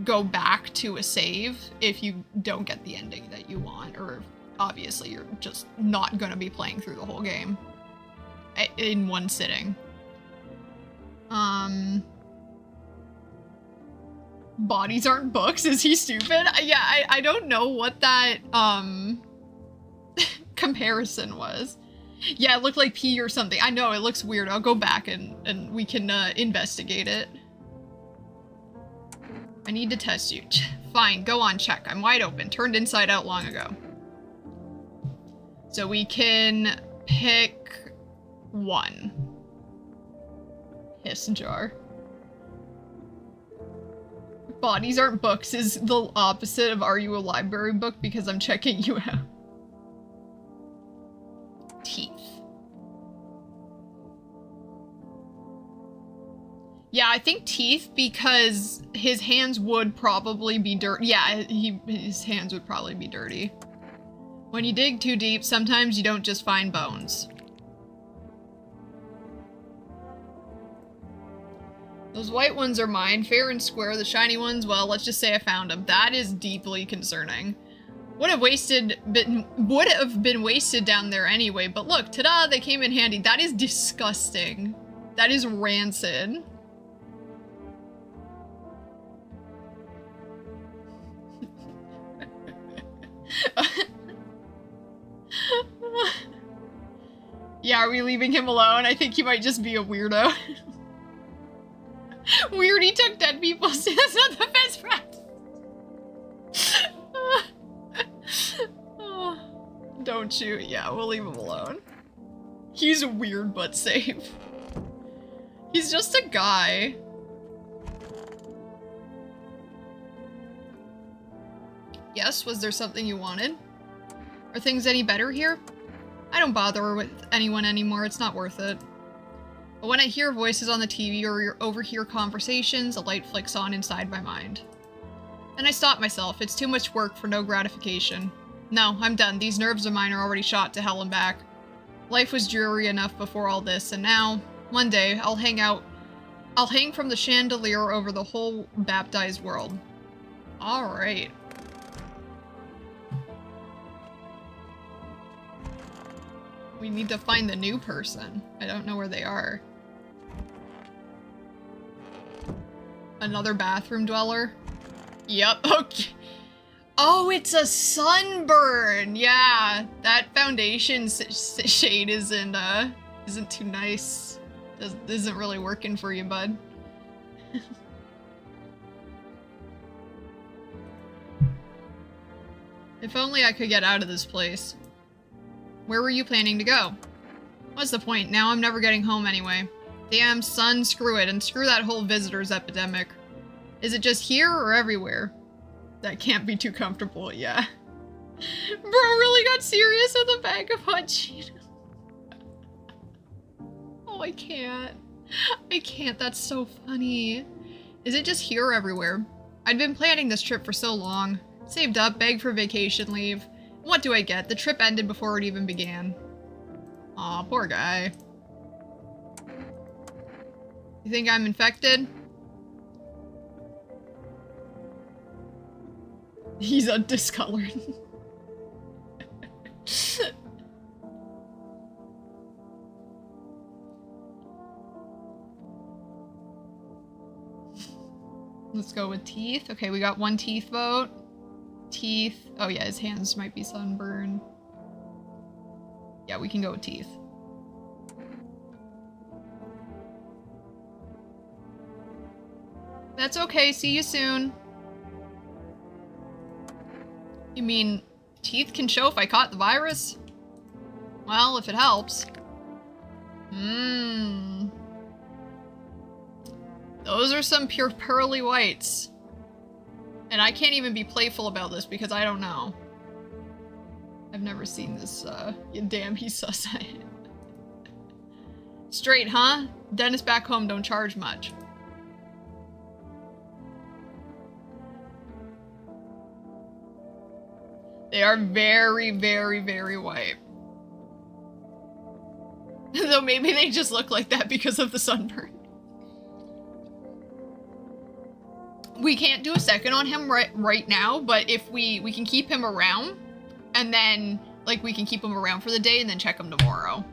Speaker 1: go back to a save if you don't get the ending that you want, or obviously you're just not gonna be playing through the whole game in one sitting. Bodies aren't books? Is he stupid? Yeah, I don't know what that, comparison was. Yeah, it looked like pee or something. I know, it looks weird. I'll go back and we can investigate it. I need to test you. Fine, go on, check. I'm wide open. Turned inside out long ago. So we can pick one. Hiss jar. Bodies aren't books is the opposite of are you a library book because I'm checking you out. Teeth. Yeah, I think teeth because his hands would probably be dirty. Yeah, his hands would probably be dirty. When you dig too deep, sometimes you don't just find bones. Those white ones are mine, fair and square. The shiny ones, well, let's just say I found them. That is deeply concerning. Would have been wasted down there anyway, but look, ta-da, they came in handy. That is disgusting. That is rancid. Yeah, are we leaving him alone? I think he might just be a weirdo. Weird, he took dead people. That's not the best friend. Don't shoot. Yeah, we'll leave him alone. He's weird but safe. He's just a guy. Yes, was there something you wanted? Are things any better here? I don't bother with anyone anymore, it's not worth it. But when I hear voices on the TV or overhear conversations, a light flicks on inside my mind. Then I stop myself, it's too much work for no gratification. No, I'm done, these nerves of mine are already shot to hell and back. Life was dreary enough before all this, and now, one day, I'll hang from the chandelier over the whole baptized world. Alright. We need to find the new person. I don't know where they are. Another bathroom dweller? Yep, okay. Oh, it's a sunburn! Yeah, that foundation shade isn't too nice. Isn't really working for you, bud. If only I could get out of this place. Where were you planning to go? What's the point? Now I'm never getting home anyway. Damn, son, screw it, and screw that whole visitors epidemic. Is it just here or everywhere? That can't be too comfortable, yeah. Bro really got serious with a bag of hot Cheetos. Oh, I can't. I can't, that's so funny. Is it just here or everywhere? I'd been planning this trip for so long. Saved up, begged for vacation leave. What do I get? The trip ended before it even began. Aw, poor guy. You think I'm infected? He's discolored. Let's go with teeth. Okay, we got one teeth vote. Teeth. Oh yeah, his hands might be sunburned. Yeah, we can go with teeth. That's okay, see you soon. You mean teeth can show if I caught the virus? Well, if it helps. Those are some pure pearly whites. And I can't even be playful about this because I don't know. I've never seen this, damn, he's sus. Straight, huh? Dentists back home don't charge much. They are very, very, very white. Though maybe they just look like that because of the sunburn. We can't do a second on him right now, but if we can keep him around, and then, like, we can keep him around for the day and then check him tomorrow.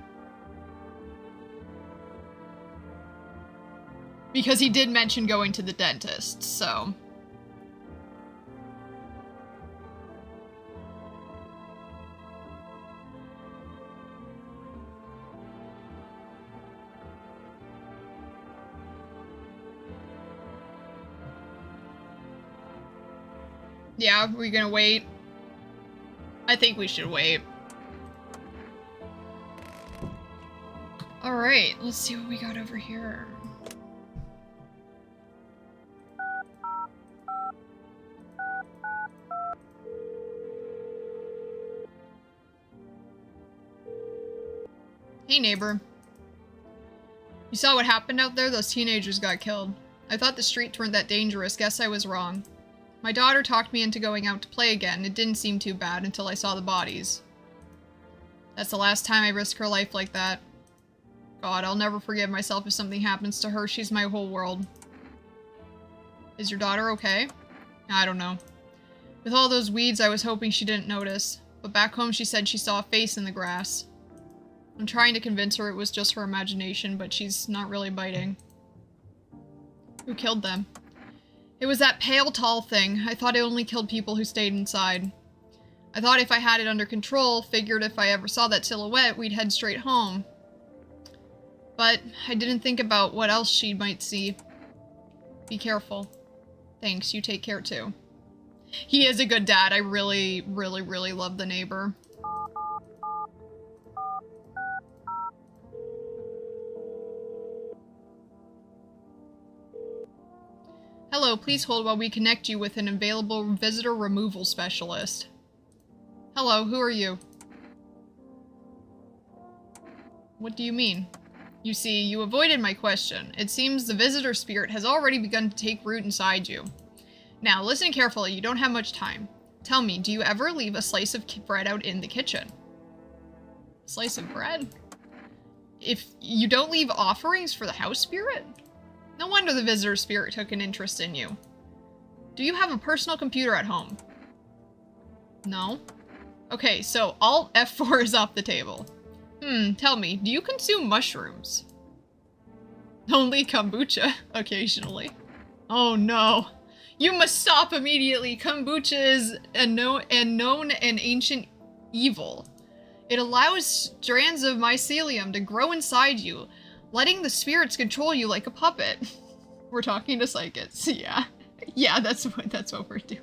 Speaker 1: Because he did mention going to the dentist, so... Yeah, we're gonna wait. I think we should wait. Alright, let's see what we got over here. Hey neighbor. You saw what happened out there? Those teenagers got killed. I thought the streets weren't that dangerous. Guess I was wrong. My daughter talked me into going out to play again. It didn't seem too bad until I saw the bodies. That's the last time I risked her life like that. God, I'll never forgive myself if something happens to her. She's my whole world. Is your daughter okay? I don't know. With all those weeds, I was hoping she didn't notice. But back home she said she saw a face in the grass. I'm trying to convince her it was just her imagination, but she's not really biting. Who killed them? It was that pale, tall thing. I thought it only killed people who stayed inside. I thought if I had it under control, figured if I ever saw that silhouette, we'd head straight home. But I didn't think about what else she might see. Be careful. Thanks, you take care too. He is a good dad. I really, really, really love the neighbor. Hello, please hold while we connect you with an available visitor removal specialist. Hello, who are you? What do you mean? You see, you avoided my question. It seems the visitor spirit has already begun to take root inside you. Now, listen carefully, you don't have much time. Tell me, do you ever leave a slice of bread out in the kitchen? Slice of bread? If you don't leave offerings for the house spirit? No wonder the visitor spirit took an interest in you. Do you have a personal computer at home? No? Okay, so Alt F4 is off the table. Tell me, do you consume mushrooms? Only kombucha, occasionally. Oh no. You must stop immediately. Kombucha is a known and ancient evil. It allows strands of mycelium to grow inside you, letting the spirits control you like a puppet. We're talking to psychics, yeah. Yeah, that's what we're doing.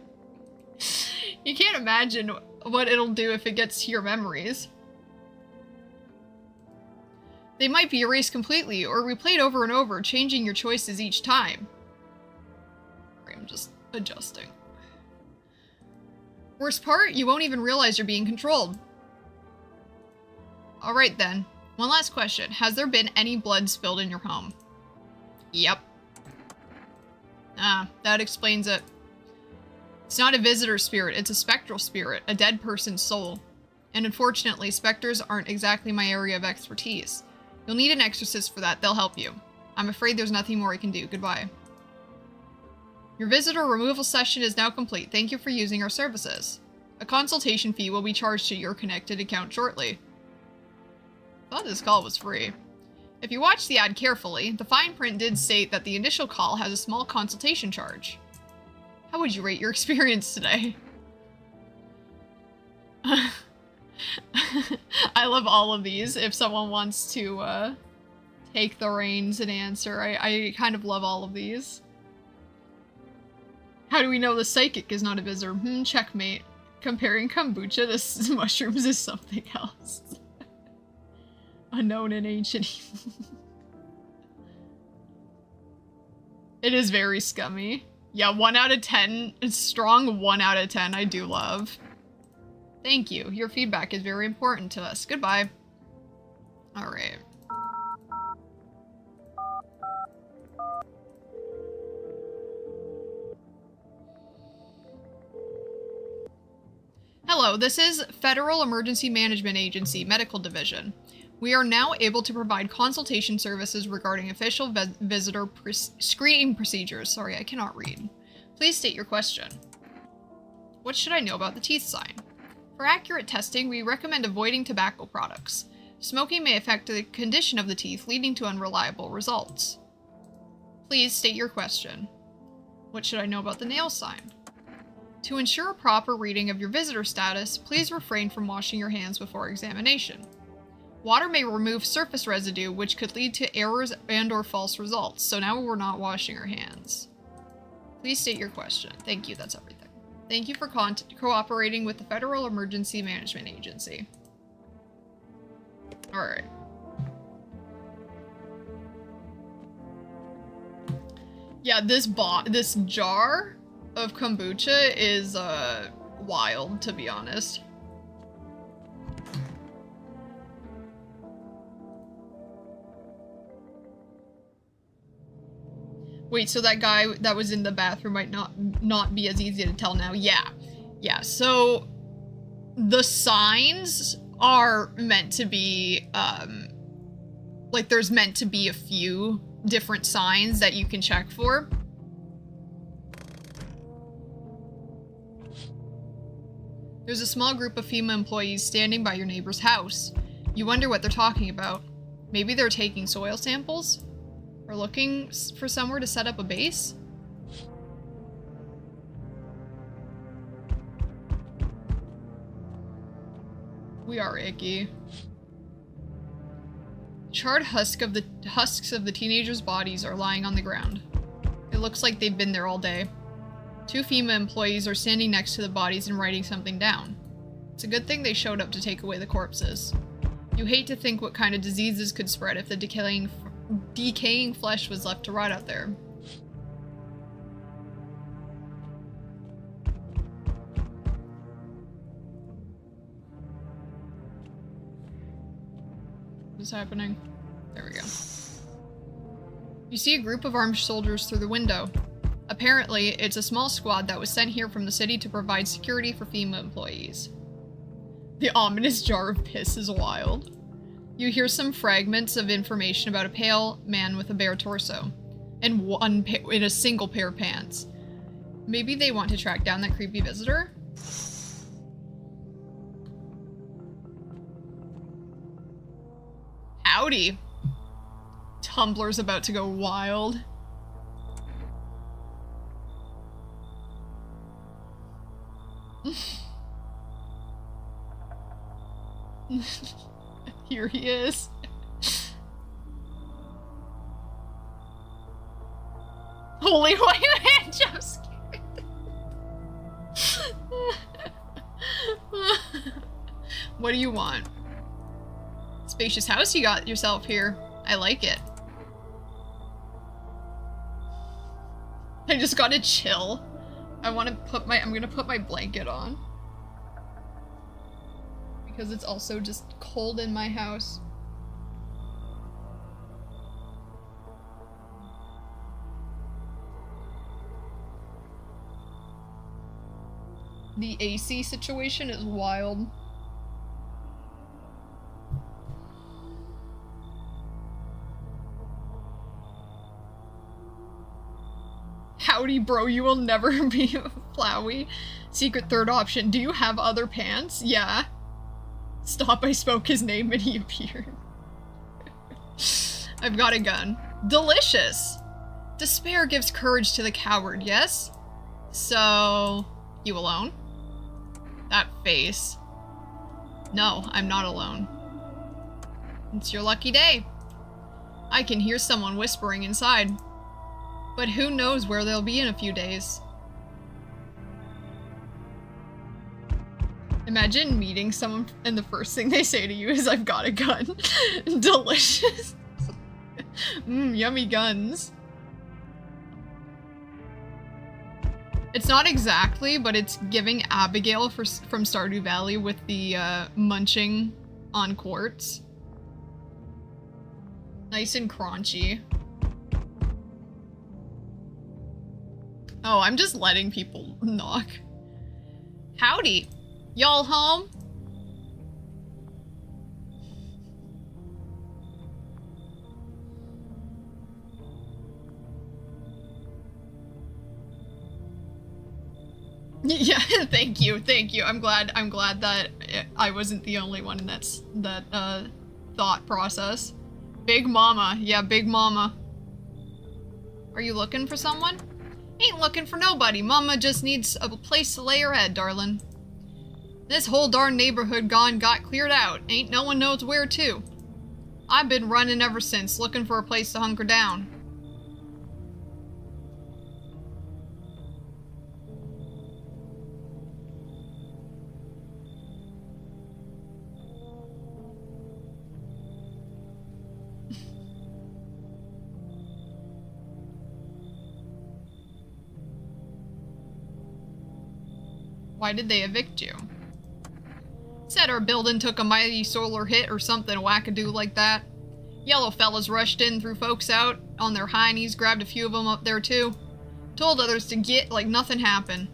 Speaker 1: You can't imagine what it'll do if it gets to your memories. They might be erased completely, or replayed over and over, changing your choices each time. I'm just adjusting. Worst part, you won't even realize you're being controlled. Alright then. One last question. Has there been any blood spilled in your home? Yep. Ah, that explains it. It's not a visitor spirit, it's a spectral spirit, a dead person's soul. And unfortunately, specters aren't exactly my area of expertise. You'll need an exorcist for that, they'll help you. I'm afraid there's nothing more I can do. Goodbye. Your visitor removal session is now complete. Thank you for using our services. A consultation fee will be charged to your connected account shortly. I thought this call was free. If you watch the ad carefully, the fine print did state that the initial call has a small consultation charge. How would you rate your experience today? I love all of these. If someone wants to take the reins and answer, I kind of love all of these. How do we know the psychic is not a visitor? Checkmate. Comparing kombucha to mushrooms is something else. Unknown and ancient. It is very scummy. Yeah, 1 out of 10. It's strong 1 out of 10. I do love. Thank you. Your feedback is very important to us. Goodbye. Alright. Hello, this is Federal Emergency Management Agency, Medical Division. We are now able to provide consultation services regarding official visitor screening procedures. Sorry, I cannot read. Please state your question. What should I know about the teeth sign? For accurate testing, we recommend avoiding tobacco products. Smoking may affect the condition of the teeth, leading to unreliable results. Please state your question. What should I know about the nail sign? To ensure a proper reading of your visitor status, please refrain from washing your hands before examination. Water may remove surface residue, which could lead to errors and/or false results, so now we're not washing our hands. Please state your question. Thank you, that's everything. Thank you for cooperating with the Federal Emergency Management Agency. Alright. Yeah, this jar of kombucha is, wild, to be honest. Wait, so that guy that was in the bathroom might not be as easy to tell now. Yeah, so the signs are meant to be, like there's meant to be a few different signs that you can check for. There's a small group of FEMA employees standing by your neighbor's house. You wonder what they're talking about. Maybe they're taking soil samples? Or looking for somewhere to set up a base? We are icky. Charred husks of the teenagers' bodies are lying on the ground. It looks like they've been there all day. 2 FEMA employees are standing next to the bodies and writing something down. It's a good thing they showed up to take away the corpses. You hate to think what kind of diseases could spread if the decaying flesh was left to rot out there. What's happening? There we go. You see a group of armed soldiers through the window. Apparently, it's a small squad that was sent here from the city to provide security for FEMA employees. The ominous jar of piss is wild. You hear some fragments of information about a pale man with a bare torso, and in a single pair of pants. Maybe they want to track down that creepy visitor? Howdy. Tumblr's about to go wild. Here he is. Holy white man jump scared. What do you want? Spacious house you got yourself here. I like it. I just gotta chill. I'm gonna put my blanket on. Because it's also just cold in my house. The AC situation is wild. Howdy, bro, you will never be Flowey. Secret third option. Do you have other pants? Yeah. Stop, I spoke his name and he appeared. I've got a gun. Delicious! Despair gives courage to the coward, yes? So, you alone? That face. No, I'm not alone. It's your lucky day. I can hear someone whispering inside. But who knows where they'll be in a few days. Imagine meeting someone and the first thing they say to you is, I've got a gun. Delicious. Yummy guns. It's not exactly, but it's giving Abigail from Stardew Valley with the munching on quartz. Nice and crunchy. Oh, I'm just letting people knock. Howdy. Y'all home? Yeah, thank you. I'm glad that I wasn't the only one in that thought process. Big Mama. Yeah, Big Mama. Are you looking for someone? Ain't looking for nobody. Mama just needs a place to lay her head, darling. This whole darn neighborhood got cleared out. Ain't no one knows where to. I've been running ever since, looking for a place to hunker down. Why did they evict you? Said our building took a mighty solar hit or something wackadoo like that. Yellow fellas rushed in, threw folks out on their high knees, grabbed a few of them up there too. Told others to get like nothing happened.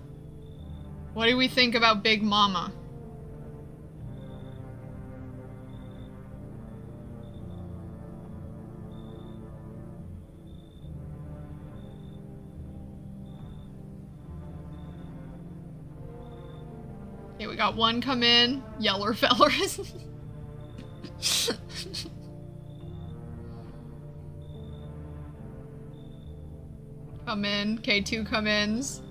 Speaker 1: What do we think about Big Mama? Okay, we got one come in. Yeller fellers. Come in. Okay, two come-ins.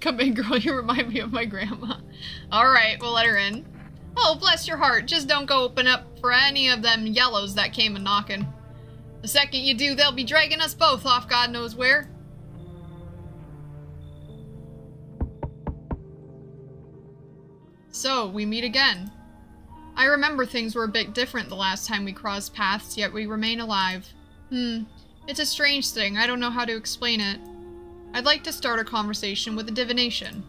Speaker 1: Come in, girl. You remind me of my grandma. Alright, we'll let her in. Oh, bless your heart. Just don't go open up for any of them yellows that came a-knocking. The second you do, they'll be dragging us both off God knows where. So, we meet again. I remember things were a bit different the last time we crossed paths, yet we remain alive. It's a strange thing. I don't know how to explain it. I'd like to start a conversation with a divination.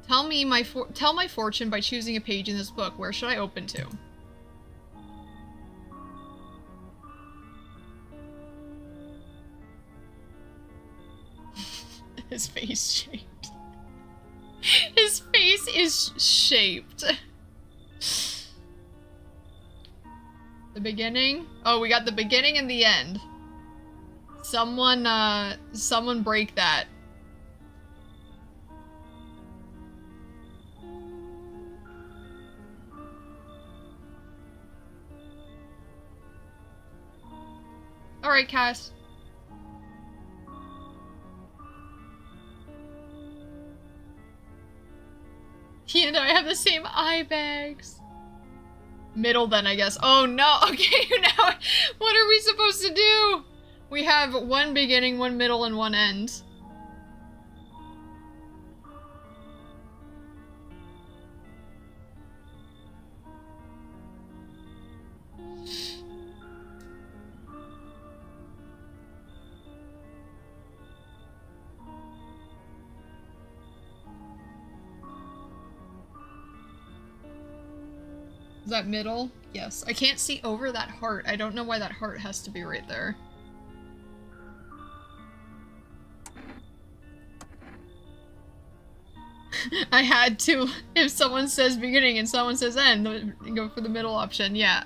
Speaker 1: Tell my fortune by choosing a page in this book. Where should I open to? His face shaped. His face is shaped. The beginning? Oh, we got the beginning and the end. Someone break that. Alright, Cass. He and I have the same eye bags. Middle then, I guess. Oh no, okay, now what are we supposed to do? We have one beginning, one middle, and one end. Is that middle? Yes. I can't see over that heart. I don't know why that heart has to be right there. I had to. If someone says beginning and someone says end, go for the middle option. Yeah.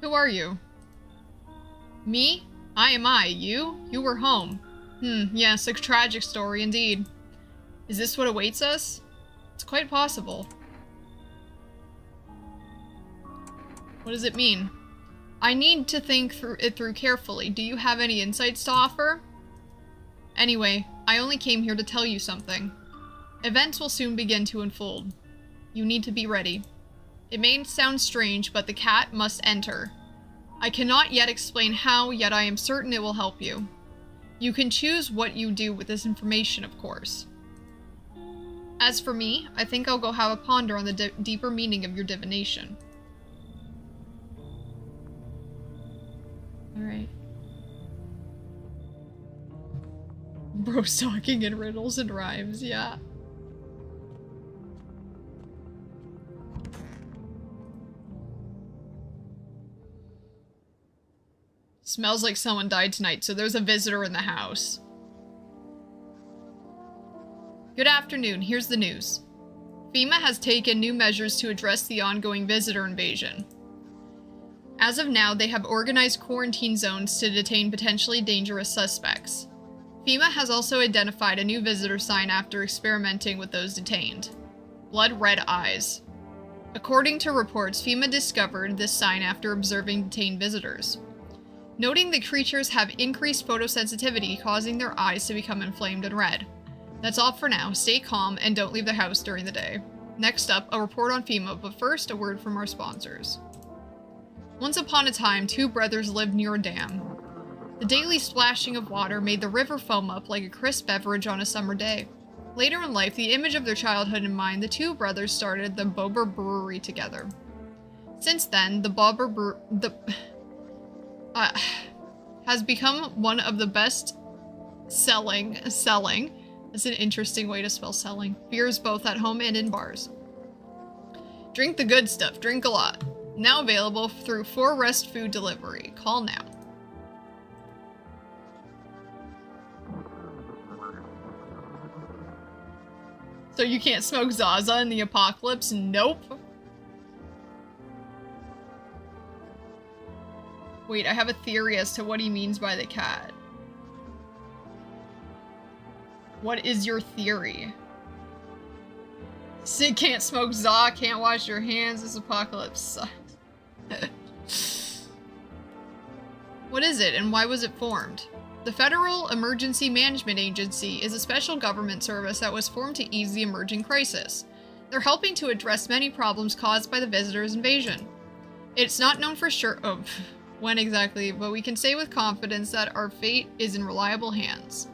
Speaker 1: Who are you? Me? I am I. You? You were home. Yes, a tragic story indeed. Is this what awaits us? It's quite possible. What does it mean? I need to think it through carefully. Do you have any insights to offer? Anyway, I only came here to tell you something. Events will soon begin to unfold. You need to be ready. It may sound strange, but the cat must enter. I cannot yet explain how, yet I am certain it will help you. You can choose what you do with this information, of course. As for me, I think I'll go have a ponder on the deeper meaning of your divination. Alright. Bro's talking in riddles and rhymes, yeah. Smells like someone died tonight, so there's a visitor in the house. Good afternoon, here's the news. FEMA has taken new measures to address the ongoing visitor invasion. As of now, they have organized quarantine zones to detain potentially dangerous suspects. FEMA has also identified a new visitor sign after experimenting with those detained. Blood red eyes. According to reports, FEMA discovered this sign after observing detained visitors. Noting the creatures have increased photosensitivity, causing their eyes to become inflamed and red. That's all for now. Stay calm and don't leave the house during the day. Next up, a report on FEMA, but first, a word from our sponsors. Once upon a time, two brothers lived near a dam. The daily splashing of water made the river foam up like a crisp beverage on a summer day. Later in life, the image of their childhood in mind, the two brothers started the Bobber Brewery together. Since then, the has become one of the best selling, that's an interesting way to spell selling, beers both at home and in bars. Drink the good stuff, drink a lot. Now available through 4 Rest Food Delivery. Call now. So you can't smoke Zaza in the apocalypse? Nope. Wait, I have a theory as to what he means by the cat. What is your theory? Sid can't smoke Za, can't wash your hands, this apocalypse sucks. What is it, and why was it formed? The Federal Emergency Management Agency is a special government service that was formed to ease the emerging crisis. They're helping to address many problems caused by the visitors' invasion. It's not known for sure when exactly, but we can say with confidence that our fate is in reliable hands.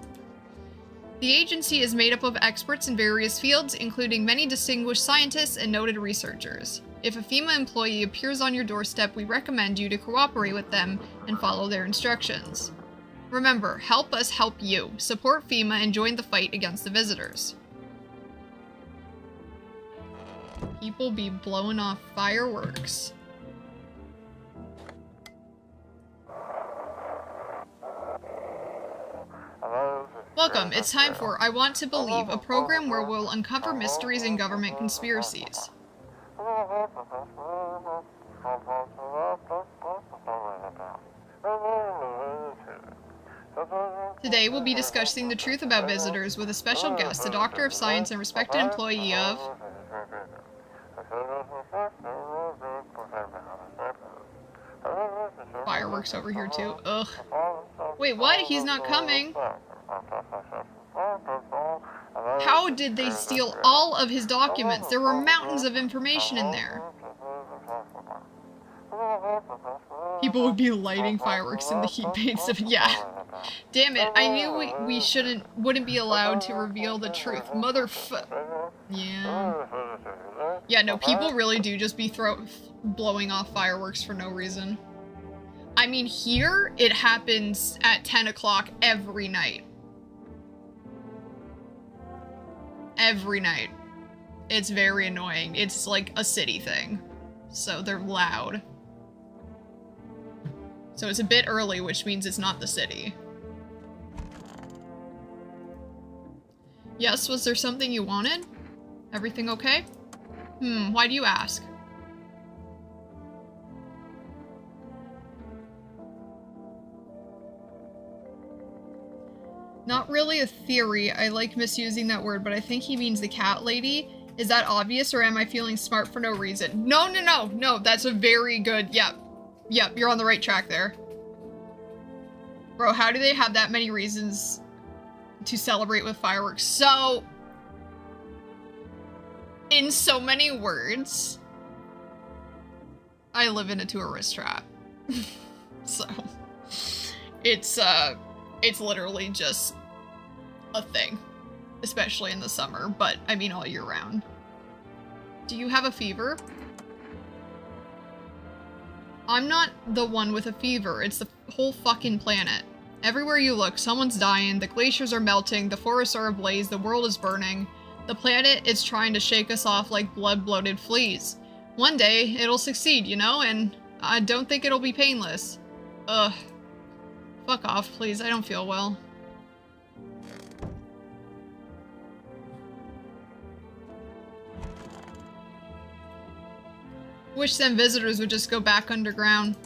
Speaker 1: The agency is made up of experts in various fields, including many distinguished scientists and noted researchers. If a FEMA employee appears on your doorstep, we recommend you to cooperate with them and follow their instructions. Remember, help us help you. Support FEMA and join the fight against the visitors. People be blowing off fireworks. Welcome, it's time for I Want to Believe, a program where we'll uncover mysteries in government conspiracies. Today we'll be discussing the truth about visitors with a special guest, a doctor of science and respected employee of... Fireworks over here too. Ugh. Wait, what? He's not coming. How did they steal all of his documents? There were mountains of information in there. People would be lighting fireworks in the heat paints of... Yeah. Damn it, I knew we wouldn't be allowed to reveal the truth. Yeah. Yeah, no, people really do just be blowing off fireworks for no reason. I mean, here, it happens at 10 o'clock every night. Every night. It's very annoying. It's like a city thing. So they're loud. So it's a bit early, which means it's not the city. Yes, was there something you wanted? Everything okay? Why do you ask? Not really a theory, I like misusing that word, but I think he means the cat lady. Is that obvious, or am I feeling smart for no reason? No, that's a very good, yep, you're on the right track there. Bro, how do they have that many reasons to celebrate with fireworks? So, in so many words, I live in a tourist trap. So, it's literally just a thing, especially in the summer, but I mean all year round. Do you have a fever? I'm not the one with a fever, it's the whole fucking planet. Everywhere you look, someone's dying, the glaciers are melting, the forests are ablaze, the world is burning. The planet is trying to shake us off like blood-bloated fleas. One day, it'll succeed, you know, and I don't think it'll be painless. Ugh. Fuck off, please, I don't feel well. Wish them visitors would just go back underground.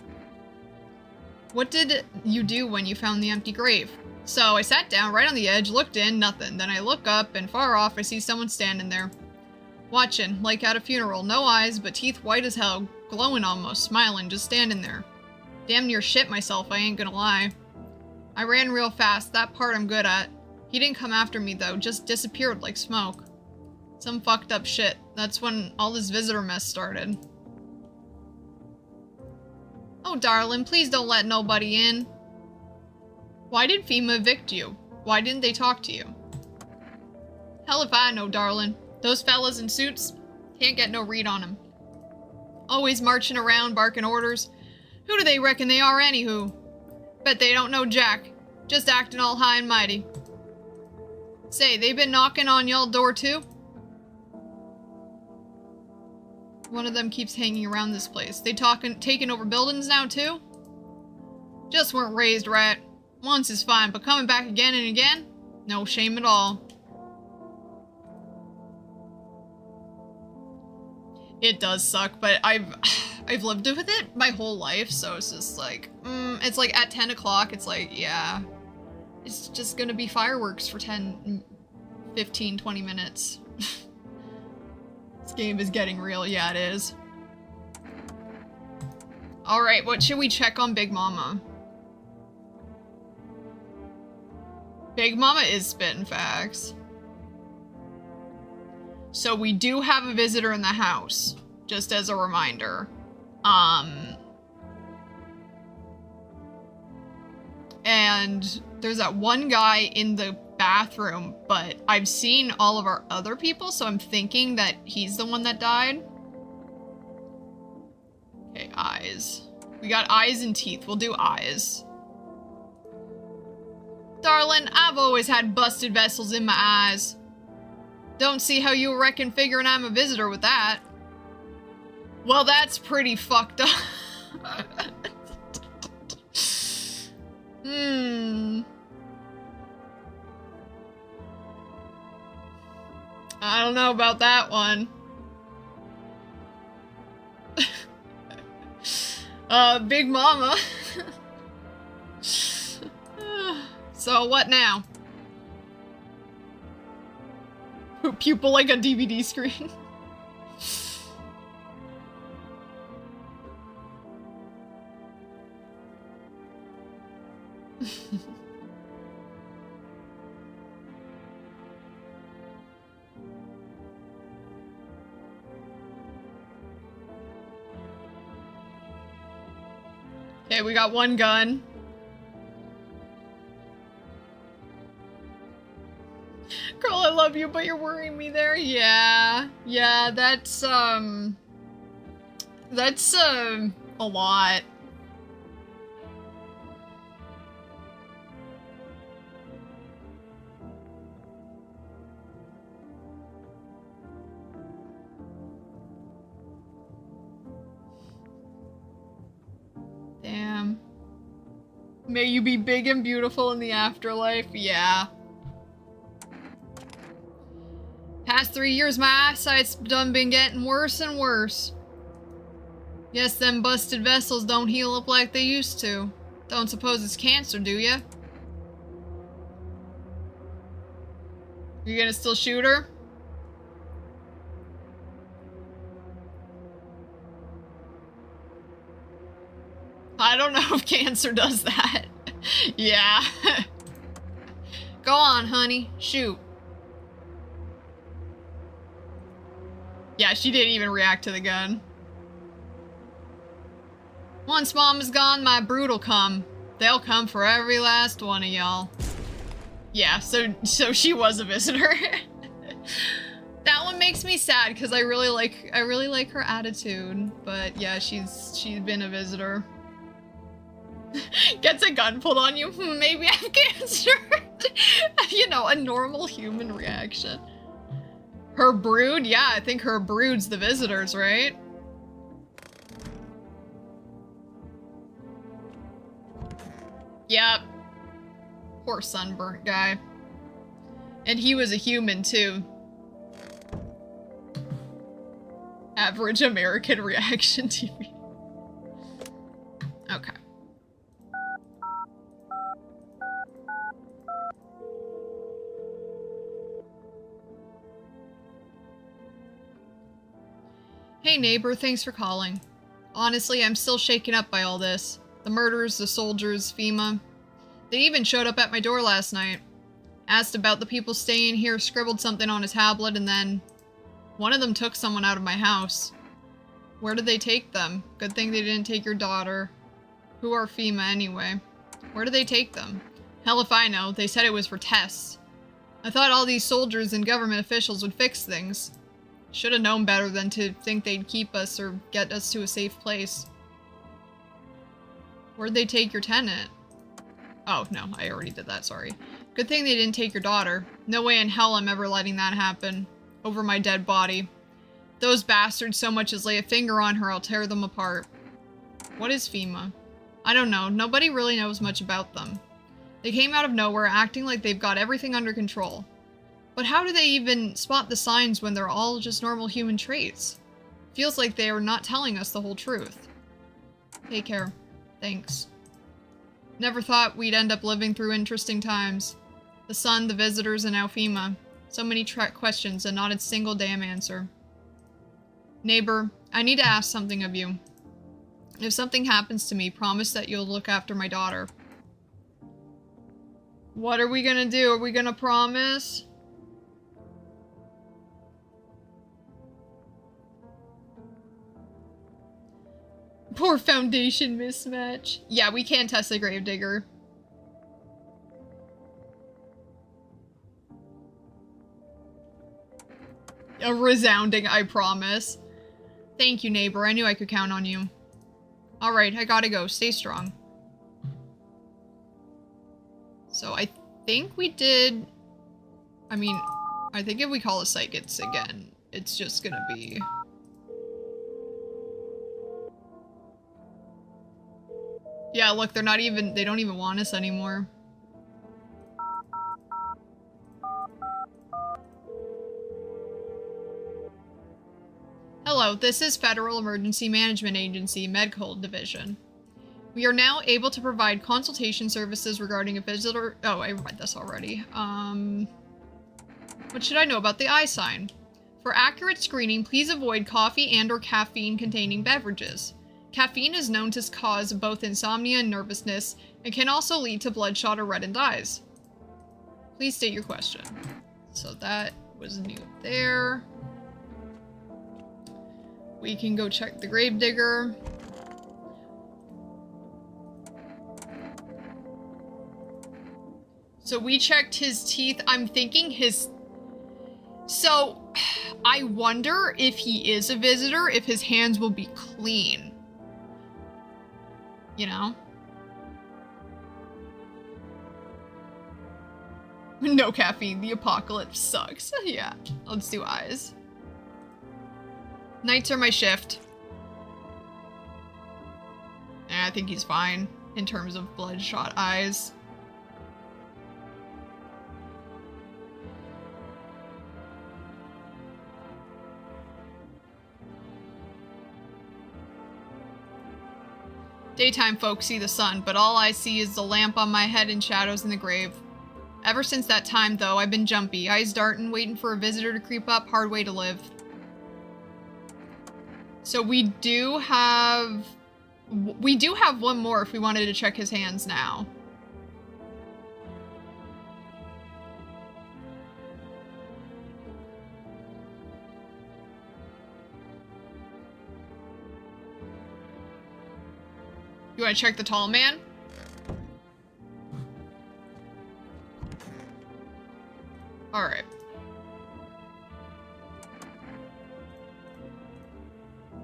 Speaker 1: What did you do when you found the empty grave? So I sat down right on the edge, looked in, nothing. Then I look up, and far off I see someone standing there. Watching, like at a funeral. No eyes, but teeth white as hell, glowing almost, smiling, just standing there. Damn near shit myself, I ain't gonna lie. I ran real fast, that part I'm good at. He didn't come after me though, just disappeared like smoke. Some fucked up shit. That's when all this visitor mess started. Oh darling, please don't let nobody in. Why did FEMA evict you? Why didn't they talk to you? Hell if I know, darling. Those fellas in suits, can't get no read on them. Always marching around, barking orders. Who do they reckon they are, anywho? Bet they don't know jack. Just acting all high and mighty. Say, they been knocking on y'all door too? One of them keeps hanging around this place. They taking over buildings now too? Just weren't raised right. Once is fine, but coming back again and again? No shame at all. It does suck, but I've lived with it my whole life, so it's just like, it's like at 10 o'clock, it's like, yeah, it's just gonna be fireworks for 10, 15, 20 minutes. This game is getting real, yeah, it is. Alright, what should we check on Big Mama? Big Mama is spitting facts. So we do have a visitor in the house, just as a reminder. And there's that one guy in the bathroom, but I've seen all of our other people, so I'm thinking that he's the one that died. Okay, eyes. We got eyes and teeth. We'll do eyes. Darling, I've always had busted vessels in my eyes. Don't see how you reckon figuring I'm a visitor with that. Well, that's pretty fucked up. I don't know about that one. Big Mama. So what now? Pupil like a DVD screen. Okay, we got one gun. Girl, I love you, but you're worrying me there. Yeah, that's a lot. Damn. May you be big and beautiful in the afterlife. Yeah. Past 3 years, my eyesight's done been getting worse and worse. Guess them busted vessels don't heal up like they used to. Don't suppose it's cancer, do ya? You gonna still shoot her? I don't know if cancer does that. Yeah. Go on, honey. Shoot. Yeah, she didn't even react to the gun. Once Mom is gone, my brood'll come. They'll come for every last one of y'all. Yeah, so she was a visitor. That one makes me sad because I really like her attitude. But yeah, she's been a visitor. Gets a gun pulled on you. Maybe I have cancer. You know, a normal human reaction. Her brood? Yeah, I think her brood's the visitors, right? Yep. Poor sunburnt guy. And he was a human, too. Average American reaction TV. Okay. Hey neighbor, thanks for calling. Honestly, I'm still shaken up by all this. The murders, the soldiers, FEMA. They even showed up at my door last night. Asked about the people staying here, scribbled something on a tablet, and then one of them took someone out of my house. Where did they take them? Good thing they didn't take your daughter. Who are FEMA anyway? Where did they take them? Hell if I know. They said it was for tests. I thought all these soldiers and government officials would fix things. Should have known better than to think they'd keep us or get us to a safe place. Where'd they take your tenant? Oh, no, I already did that, sorry. Good thing they didn't take your daughter. No way in hell I'm ever letting that happen. Over my dead body. Those bastards so much as lay a finger on her, I'll tear them apart. What is FEMA? I don't know. Nobody really knows much about them. They came out of nowhere, acting like they've got everything under control. But how do they even spot the signs when they're all just normal human traits? Feels like they are not telling us the whole truth. Take care. Thanks. Never thought we'd end up living through interesting times. The sun, the visitors, and now FEMA. So many questions and not a single damn answer. Neighbor, I need to ask something of you. If something happens to me, promise that you'll look after my daughter. What are we gonna do? Are we gonna promise? Poor foundation mismatch. Yeah, we can't test the gravedigger. A resounding I promise. Thank you, neighbor. I knew I could count on you. Alright, I gotta go. Stay strong. So I think we did... I mean, I think if we call the psychics again, it's just gonna be... Yeah, look, they're not even... They don't even want us anymore. Hello, this is Federal Emergency Management Agency, Medical Division. We are now able to provide consultation services regarding a visitor... Oh, I read this already. What should I know about the eye sign? For accurate screening, please avoid coffee and/or caffeine-containing beverages. Caffeine is known to cause both insomnia and nervousness, and can also lead to bloodshot or reddened eyes. Please state your question. So that was new there. We can go check the gravedigger. So we checked his teeth. I'm thinking his... So, I wonder if he is a visitor, if his hands will be clean. You know? No caffeine. The apocalypse sucks. Yeah. Let's do eyes. Nights are my shift. I think he's fine in terms of bloodshot eyes. Daytime folks see the sun, but all I see is the lamp on my head and shadows in the grave. Ever since that time, though, I've been jumpy, eyes darting, waiting for a visitor to creep up, hard way to live. So we do have one more if we wanted to check his hands now. You want to check the tall man? Alright.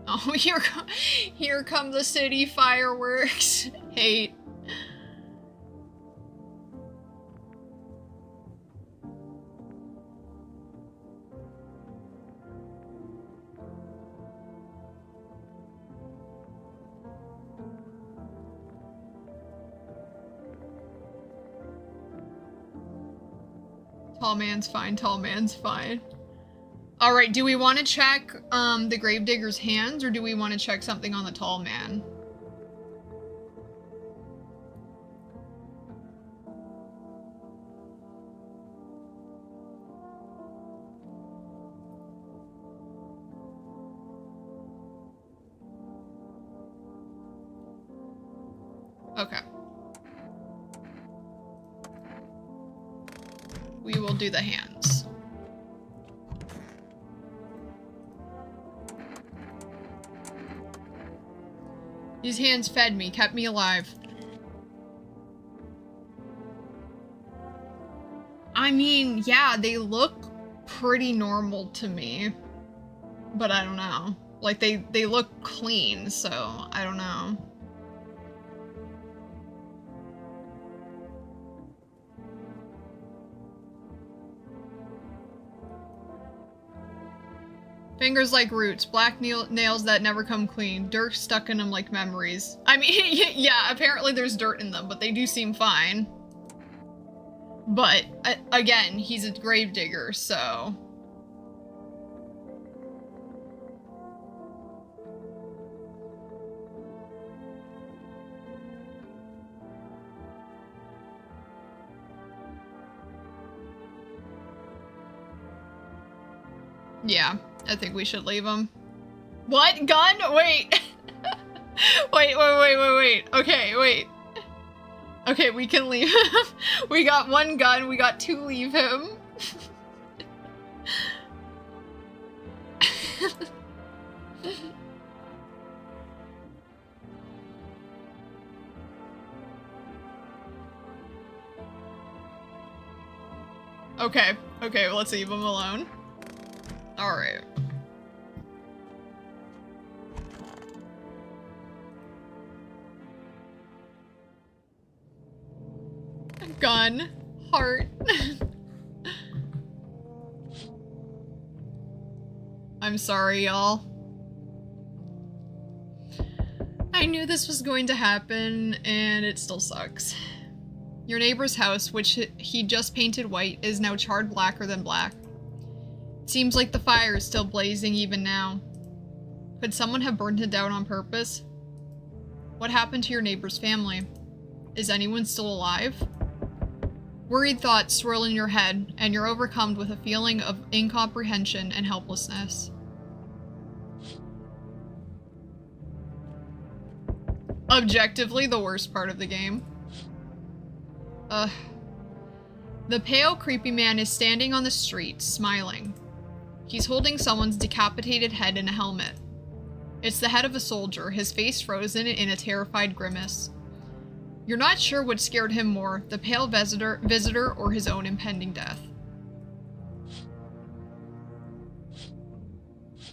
Speaker 1: Oh, here come the city fireworks. Hate. Tall man's fine, tall man's fine. Alright, do we want to check the gravedigger's hands, or do we want to check something on the tall man? Okay. We will do the hands. These hands fed me, kept me alive. I mean, yeah, they look pretty normal to me. But I don't know. Like, they look clean, so I don't know. Fingers like roots, black nails that never come clean, dirt stuck in them like memories. I mean, yeah, apparently there's dirt in them, but they do seem fine. But, again, he's a gravedigger, so... Yeah, I think we should leave him. What? Gun? Wait. wait. Okay, wait. Okay, we can leave him. We got one gun, we got two leave him. Okay, well, let's leave him alone. Alright. Gun. Heart. I'm sorry, y'all. I knew this was going to happen, and it still sucks. Your neighbor's house, which he just painted white, is now charred blacker than black. It seems like the fire is still blazing even now. Could someone have burned it down on purpose? What happened to your neighbor's family? Is anyone still alive? Worried thoughts swirl in your head, and you're overcome with a feeling of incomprehension and helplessness. Objectively, the worst part of the game. The pale, creepy man is standing on the street, smiling. He's holding someone's decapitated head in a helmet. It's the head of a soldier, his face frozen in a terrified grimace. You're not sure what scared him more, the pale visitor or his own impending death.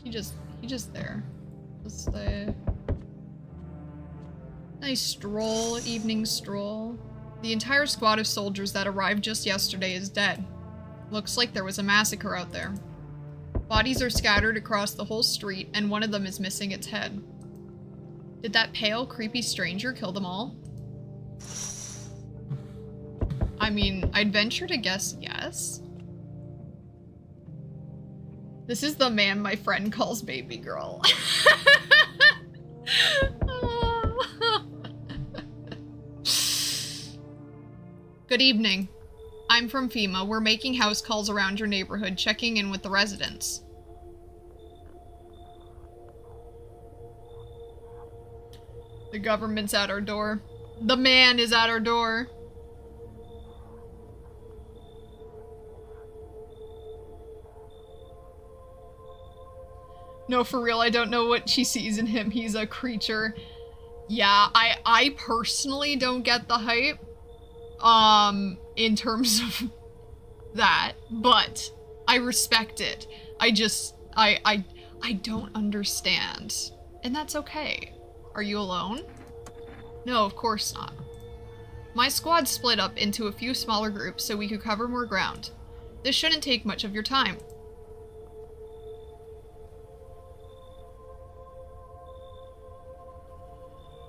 Speaker 1: He just there. Just a nice stroll, evening stroll. The entire squad of soldiers that arrived just yesterday is dead. Looks like there was a massacre out there. Bodies are scattered across the whole street, and one of them is missing its head. Did that pale, creepy stranger kill them all? I mean, I'd venture to guess yes. This is the man my friend calls baby girl. Good evening. I'm from FEMA. We're making house calls around your neighborhood, checking in with the residents. The government's at our door. The man is at our door. No, for real, I don't know what she sees in him. He's a creature. Yeah, I personally don't get the hype. In terms of that, but I respect it. I don't understand. And that's okay. Are you alone? No, of course not. My squad split up into a few smaller groups so we could cover more ground. This shouldn't take much of your time.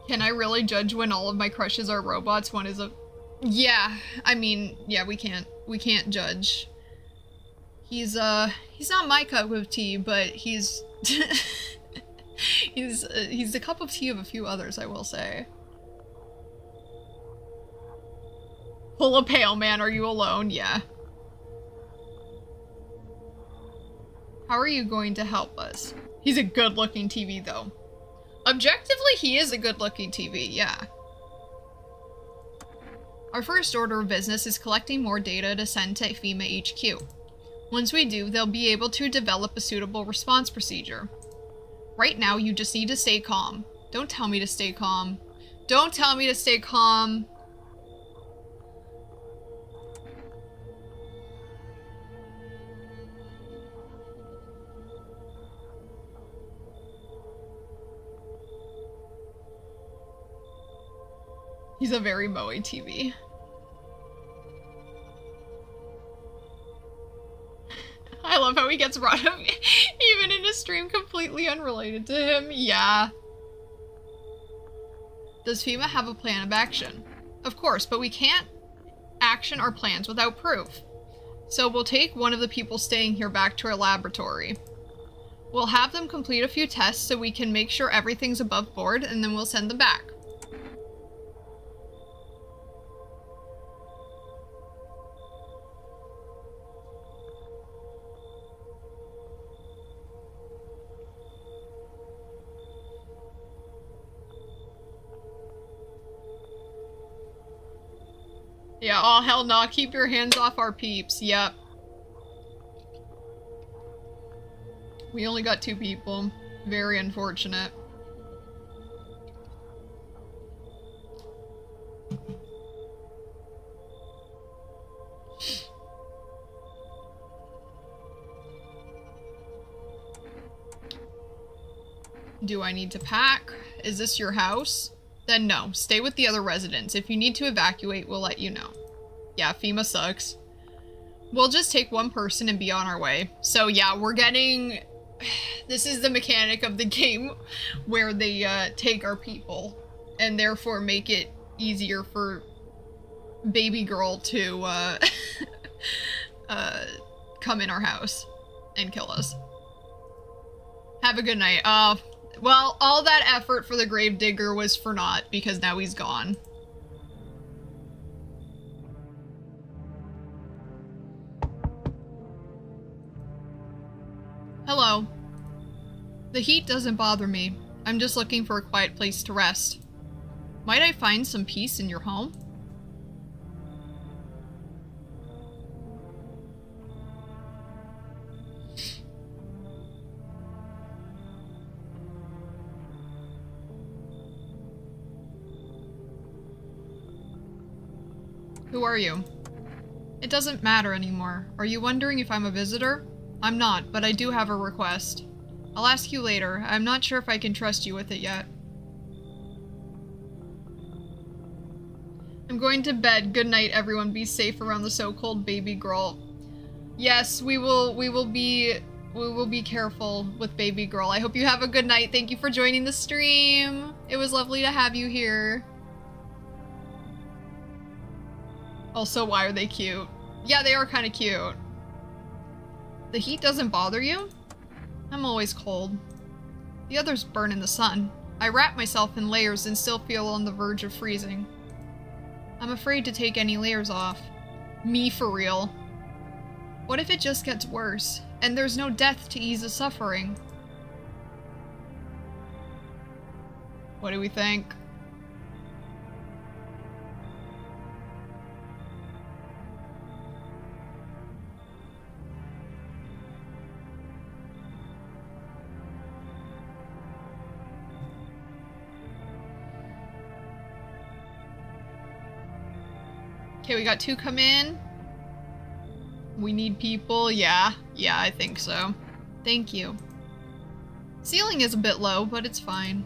Speaker 1: Can I really judge when all of my crushes are robots? One is a... Yeah, I mean, yeah, we can't judge. He's not my cup of tea, but he's he's the cup of tea of a few others, I will say. Pull a pale man, are you alone? Yeah. How are you going to help us? He's a good-looking TV, though. Objectively, he is a good-looking TV, yeah. Our first order of business is collecting more data to send to FEMA HQ. Once we do, they'll be able to develop a suitable response procedure. Right now, you just need to stay calm. Don't tell me to stay calm. Don't tell me to stay calm. He's a very Moe TV. I love how he gets brought up even in a stream. stream completely unrelated to him. Yeah. Does FEMA have a plan of action? Of course, but we can't action our plans without proof. So we'll take one of the people staying here back to our laboratory. We'll have them complete a few tests so we can make sure everything's above board, and then we'll send them back. Yeah, oh hell no, keep your hands off our peeps, yep. We only got 2 people. Very unfortunate. Do I need to pack? Is this your house? Then no, stay with the other residents. If you need to evacuate, we'll let you know. Yeah, FEMA sucks. We'll just take one person and be on our way. So yeah, we're getting... This is the mechanic of the game where they take our people and therefore make it easier for baby girl to come in our house and kill us. Have a good night. Well, all that effort for the gravedigger was for naught because now he's gone. Hello. The heat doesn't bother me. I'm just looking for a quiet place to rest. Might I find some peace in your home? Who are you? It doesn't matter anymore. Are you wondering if I'm a visitor? I'm not, but I do have a request. I'll ask you later. I'm not sure if I can trust you with it yet. I'm going to bed. Good night, everyone. Be safe around the so-called baby girl. Yes, we will be careful with baby girl. I hope you have a good night. Thank you for joining the stream. It was lovely to have you here. Also, why are they cute? Yeah, they are kind of cute. The heat doesn't bother you? I'm always cold. The others burn in the sun. I wrap myself in layers and still feel on the verge of freezing. I'm afraid to take any layers off. Me for real. What if it just gets worse, and there's no death to ease the suffering? What do we think? Okay, we got 2 come in. We need people. Yeah, I think so. Thank you. Ceiling is a bit low, but it's fine.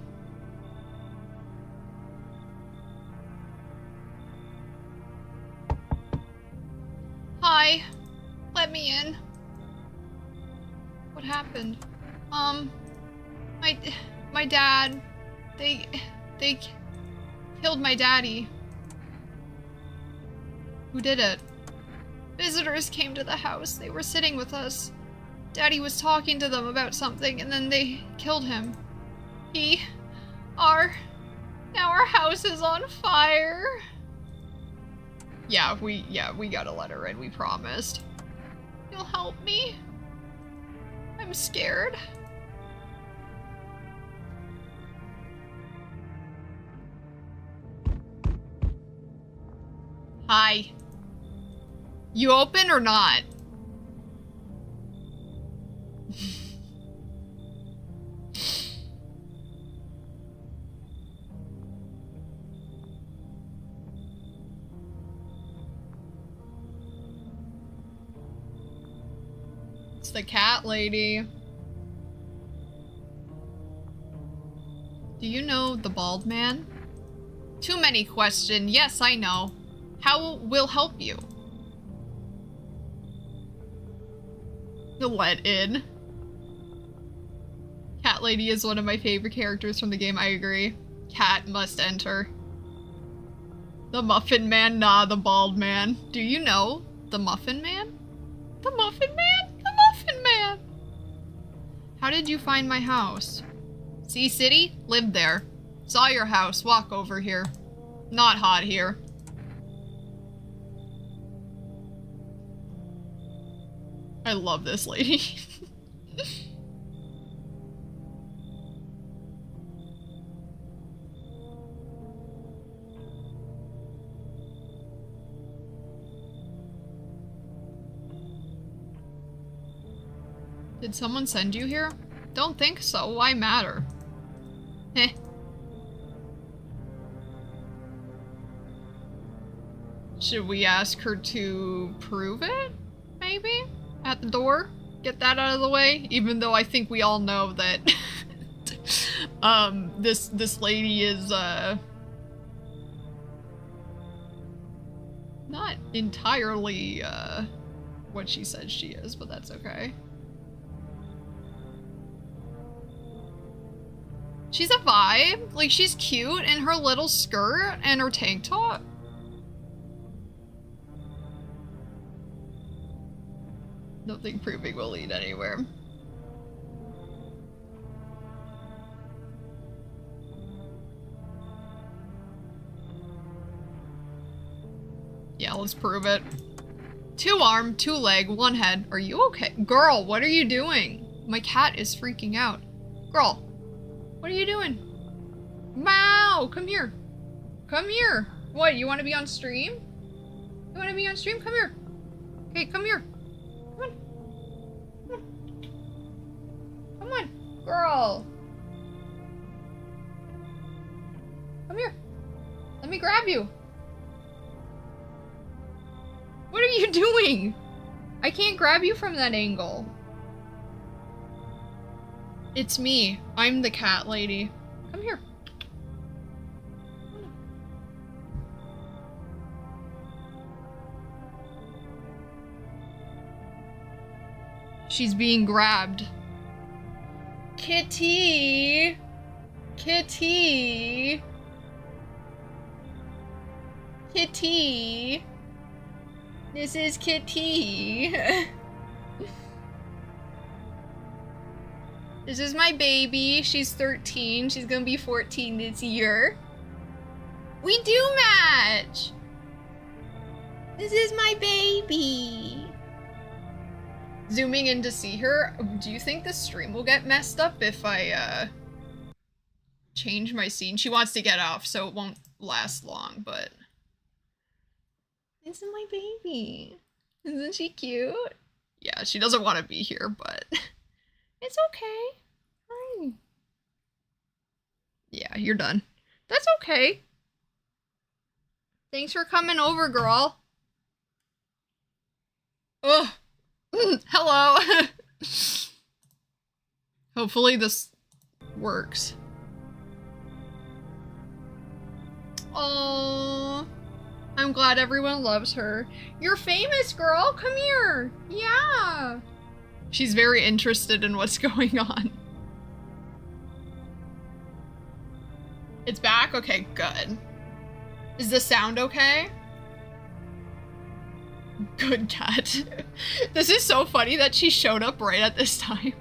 Speaker 1: Hi. Let me in. What happened? My dad. They killed my daddy. Who did it? Visitors came to the house. They were sitting with us. Daddy was talking to them about something, and then they killed him. Now our house is on fire. Yeah, we gotta let her in, we promised. You'll help me? I'm scared. Hi. You open or not? It's the cat lady. Do you know the bald man? Too many questions. Yes, I know. How will help you? Let in. cat lady is one of my favorite characters from the game, I agree. Cat must enter. The Muffin Man? Nah, the Bald Man. Do you know the Muffin Man? The Muffin Man? The Muffin Man! How did you find my house? Sea City? Lived there. Saw your house. Walk over here. Not hot here. I love this lady. Did someone send you here? Don't think so. Why matter? Heh. Should we ask her to prove it? Maybe? At the door? Get that out of the way? Even though I think we all know that this lady is not entirely what she says she is, but that's okay. She's a vibe. Like, she's cute in her little skirt and her tank top. Don't think proving will lead anywhere. Yeah, let's prove it. 2 arm, 2 leg, 1 head. Are you okay? Girl, what are you doing? My cat is freaking out. Girl, what are you doing? Wow, come here. Come here. What, you want to be on stream? You want to be on stream? Come here. Okay, come here. Come on. Come on. Come on, girl. Come here. Let me grab you. What are you doing? I can't grab you from that angle. It's me. I'm the cat lady. Come here. She's being grabbed. Kitty! Kitty! Kitty! This is Kitty. This is my baby. She's 13. She's gonna be 14 this year. We do match! This is my baby. Zooming in to see her. Do you think the stream will get messed up if I change my scene? She wants to get off, so it won't last long, but... This is my baby. Isn't she cute? Yeah, she doesn't want to be here, but it's okay. Hi. Yeah, you're done. That's okay. Thanks for coming over, girl. Ugh. Hello. Hopefully this works. Oh, I'm glad everyone loves her. You're famous, girl. Come here. Yeah. She's very interested in what's going on. It's back? Okay, good. Is the sound okay? Good cat. This is so funny that she showed up right at this time.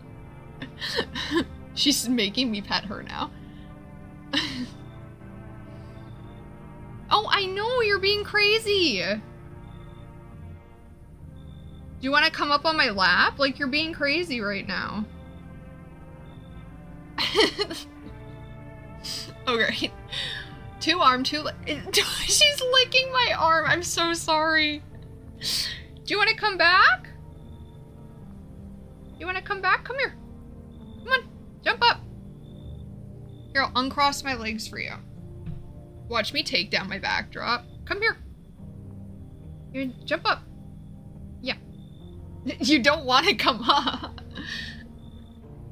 Speaker 1: She's making me pet her now. Oh, I know, you're being crazy. Do you want to come up on my lap? Like, you're being crazy right now. Okay. 2 arm, 2 leg. She's licking my arm. I'm so sorry. Do you want to come back? You want to come back? Come here. Come on. Jump up. Here, I'll uncross my legs for you. Watch me take down my backdrop. Come here. Here, jump up. Yeah. You don't want to come up.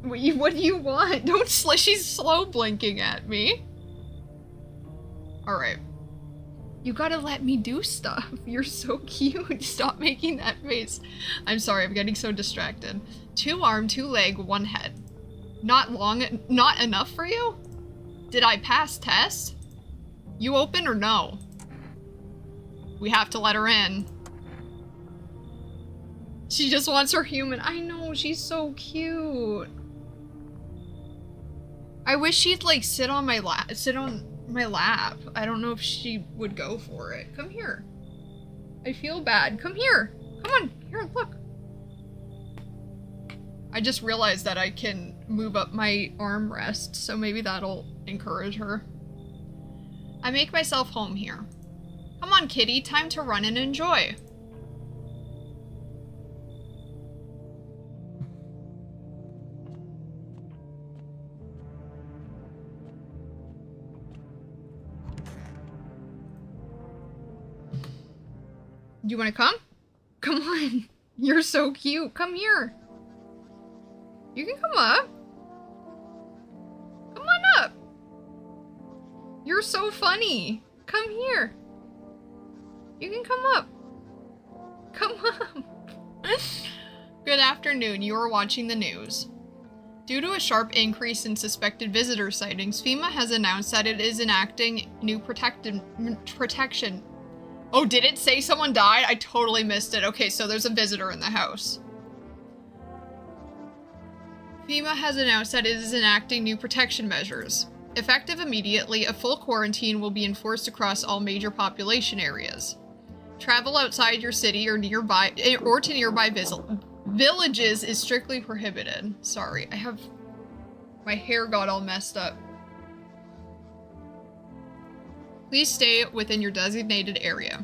Speaker 1: What do you want? Don't she's slow blinking at me. Alright. You gotta let me do stuff. You're so cute. Stop making that face. I'm sorry, I'm getting so distracted. 2 arm, 2 leg, 1 head. Not enough for you? Did I pass test? You open or no? We have to let her in. She just wants her human. I know, she's so cute. I wish she'd like sit on my lap. I don't know if she would go for it. Come here. I feel bad. Come here. Come on. Here, look. I just realized that I can move up my armrest, so maybe that'll encourage her. I make myself home here. Come on, kitty. Time to run and enjoy. You want to come? Come on. You're so cute. Come here. You can come up. Come on up. You're so funny. Come here. You can come up. Come up. Good afternoon. You are watching the news. Due to a sharp increase in suspected visitor sightings, FEMA has announced that it is enacting new protection. Oh, did it say someone died? I totally missed it. Okay, so there's a visitor in the house. FEMA has announced that it is enacting new protection measures. Effective immediately, a full quarantine will be enforced across all major population areas. Travel outside your city or to nearby villages is strictly prohibited. Sorry, my hair got all messed up. Please stay within your designated area.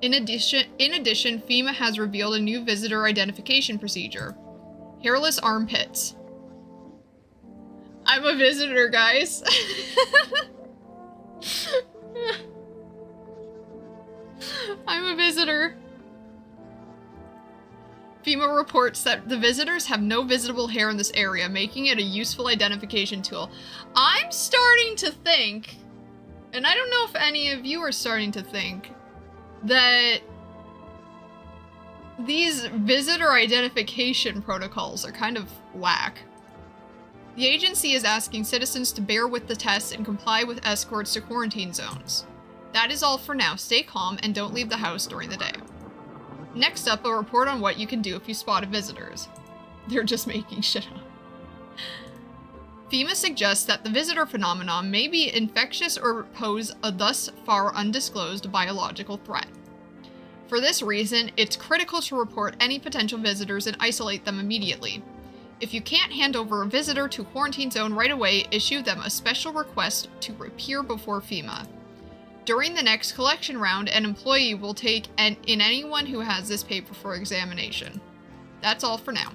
Speaker 1: In addition, FEMA has revealed a new visitor identification procedure. Hairless armpits. I'm a visitor, guys. I'm a visitor. FEMA reports that the visitors have no visible hair in this area, making it a useful identification tool. I'm starting to think, and I don't know if any of you are starting to think, that these visitor identification protocols are kind of whack. The agency is asking citizens to bear with the tests and comply with escorts to quarantine zones. That is all for now. Stay calm and don't leave the house during the day. Next up, a report on what you can do if you spot visitors. They're just making shit up. FEMA suggests that the visitor phenomenon may be infectious or pose a thus far undisclosed biological threat. For this reason, it's critical to report any potential visitors and isolate them immediately. If you can't hand over a visitor to a quarantine zone right away, issue them a special request to appear before FEMA. During the next collection round, an employee will take in anyone who has this paper for examination. That's all for now.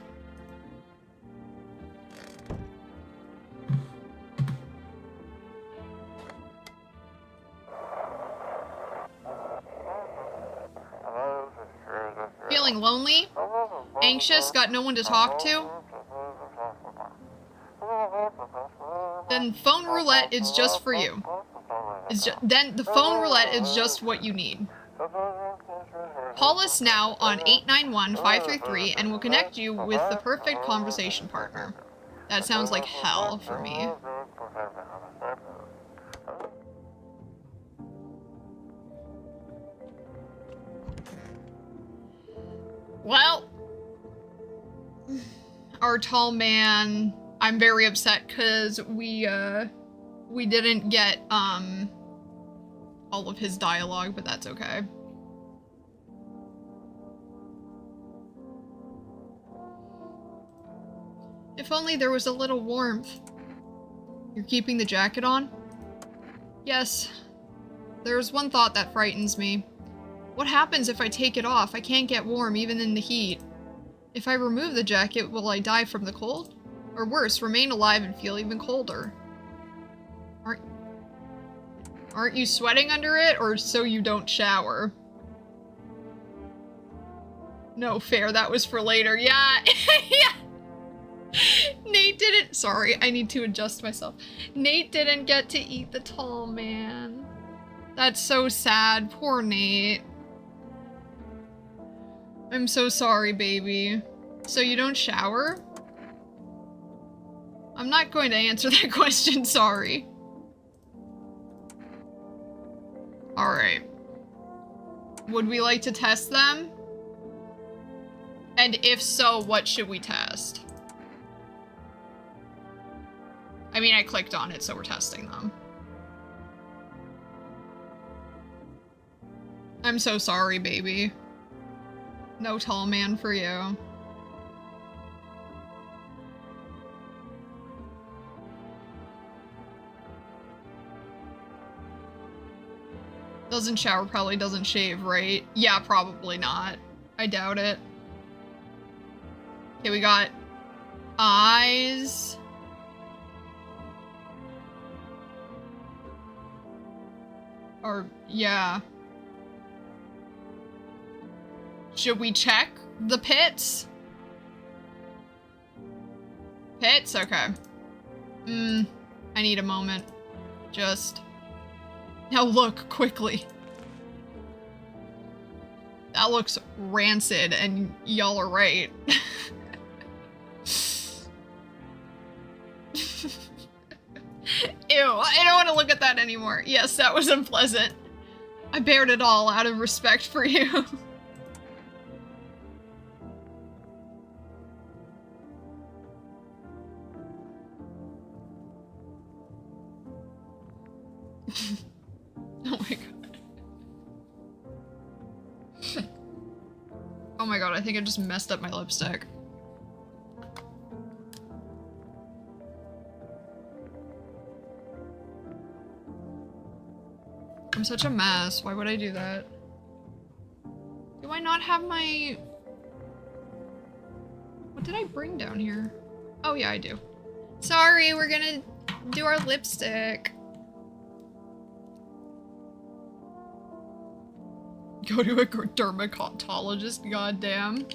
Speaker 1: Feeling lonely? Anxious? Got no one to talk to? Then phone roulette is just for you. Then the phone roulette is just what you need. Call us now on 891-533 and we'll connect you with the perfect conversation partner. That sounds like hell for me. Well, our tall man, I'm very upset because we didn't get, all of his dialogue, but that's okay. If only there was a little warmth. You're keeping the jacket on? Yes. There's one thought that frightens me. What happens if I take it off? I can't get warm even in the heat. If I remove the jacket, will I die from the cold? Or worse, remain alive and feel even colder? Aren't you sweating under it, or so you don't shower? No, fair, that was for later. Yeah, yeah. Nate didn't- sorry, I need to adjust myself. Nate didn't get to eat the tall man. That's so sad, poor Nate. I'm so sorry, baby. So you don't shower? I'm not going to answer that question, sorry. Alright. Would we like to test them? And if so, what should we test? I mean, I clicked on it, so we're testing them. I'm so sorry, baby. No tall man for you. Doesn't shower, probably doesn't shave, right? Yeah, probably not. I doubt it. Okay, we got eyes. Or, yeah. Should we check the pits? Pits? Okay. I need a moment. Just... Now look, quickly. That looks rancid, and y'all are right. Ew, I don't want to look at that anymore. Yes, that was unpleasant. I bared it all out of respect for you. Oh my god. Oh my god, I think I just messed up my lipstick. I'm such a mess. Why would I do that? Do I not have my... What did I bring down here? Oh yeah, I do. Sorry, we're gonna do our lipstick. Go to a dermatologist, goddamn.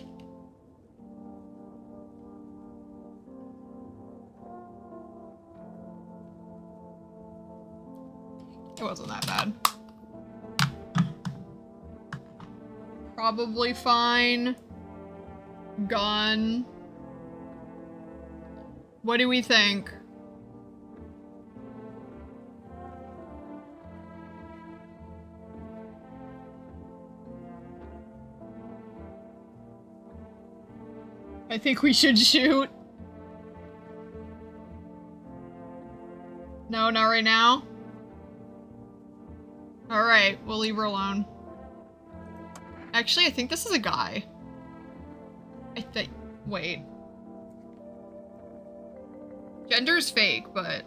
Speaker 1: It wasn't that bad. Probably fine. Gun. What do we think? I think we should shoot. No, not right now. Alright, we'll leave her alone. Actually, I think this is a guy. I think... Wait. Gender's fake, but...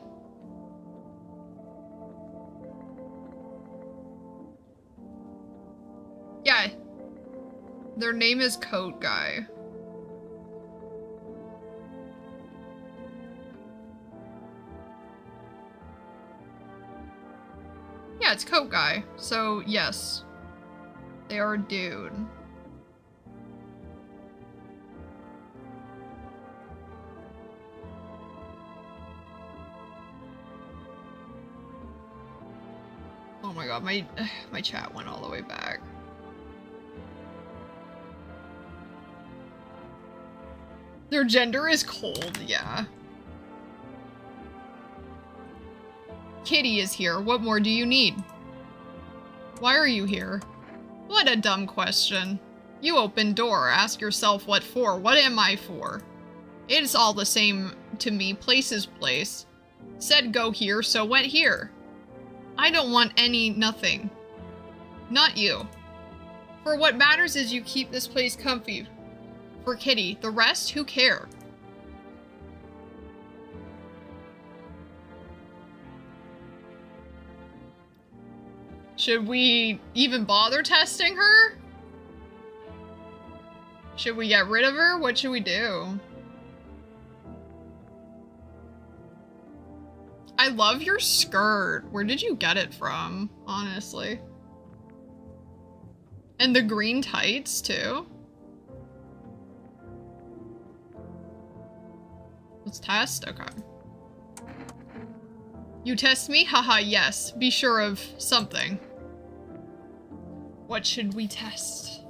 Speaker 1: Yeah. Their name is Coat Guy. Yeah, it's Coat Guy. So, yes. They are a dude. Oh my god, my chat went all the way back. Their gender is cold, yeah. Kitty is here. What more do you need? Why are you here? What a dumb question. You open door, ask yourself what for. What am I for? It's all the same to me. Place is place. Said go here, so went here. I don't want any nothing. Not you. For what matters is you keep this place comfy. For Kitty. The rest, who care? Should we even bother testing her? Should we get rid of her? What should we do? I love your skirt. Where did you get it from, honestly? And the green tights, too? Let's test? Okay. You test me? Haha, yes. Be sure of something. What should we test?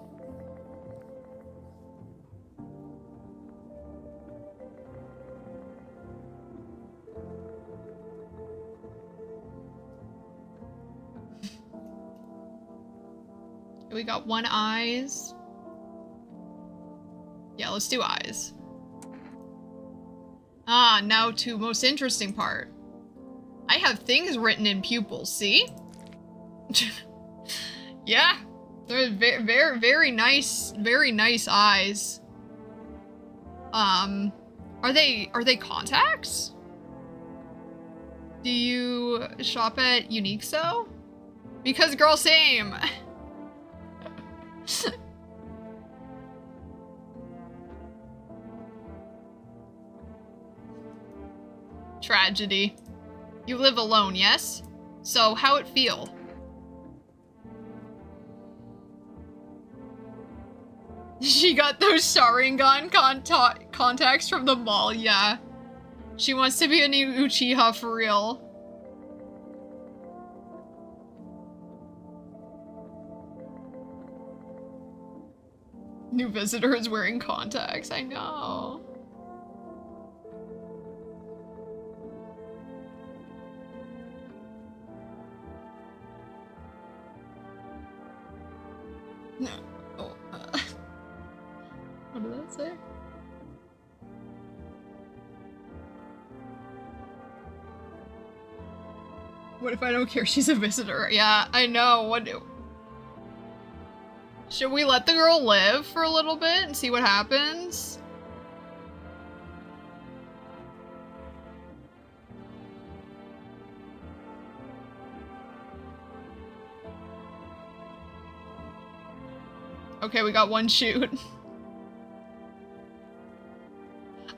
Speaker 1: We got one eyes. Yeah, let's do eyes. Ah, now to most interesting part. I have things written in pupils, see? Yeah, they're very nice eyes. Are they contacts? Do you shop at Uniqso? Because girl, same. Tragedy. You live alone, yes? So, how it feel? She got those Sharingan contacts from the mall, yeah. She wants to be a new Uchiha for real. New visitor is wearing contacts, I know. No. Oh, what did that say? What if I don't care she's a visitor? Yeah, I know. What do? Should we let the girl live for a little bit and see what happens? Okay, we got one shoot.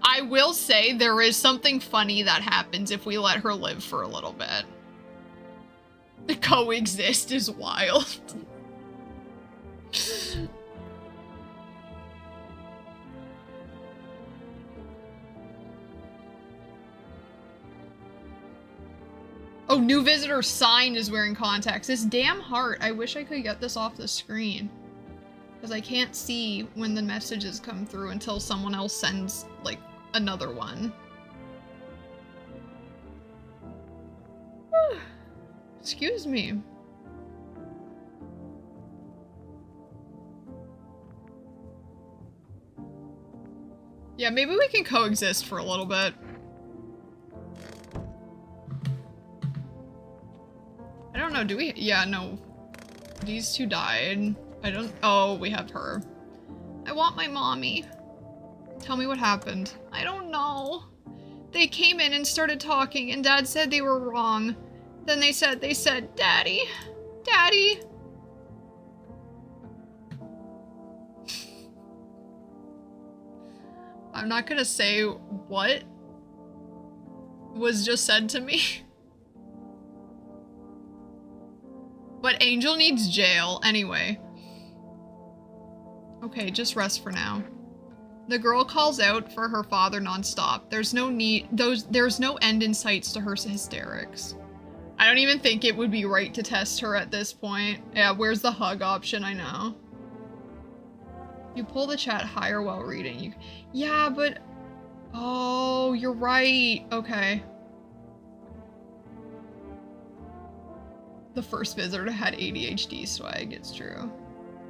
Speaker 1: I will say there is something funny that happens if we let her live for a little bit. The coexist is wild. Oh, new visitor sign is wearing contacts. This damn heart. I wish I could get this off the screen. Because I can't see when the messages come through until someone else sends, like, another one. Excuse me. Yeah, maybe we can coexist for a little bit. I don't know, do we? Yeah, no. These two died. I don't- oh, we have her. I want my mommy. Tell me what happened. I don't know. They came in and started talking and Dad said they were wrong. Then they said, Daddy, Daddy. I'm not gonna say what was just said to me. But Angel needs jail anyway. Okay, just rest for now. The girl calls out for her father nonstop. There's no end in sights to her hysterics. I don't even think it would be right to test her at this point. Yeah, where's the hug option? I know. You pull the chat higher while reading. Yeah, but... oh, you're right. Okay. The first visitor had ADHD swag, it's true.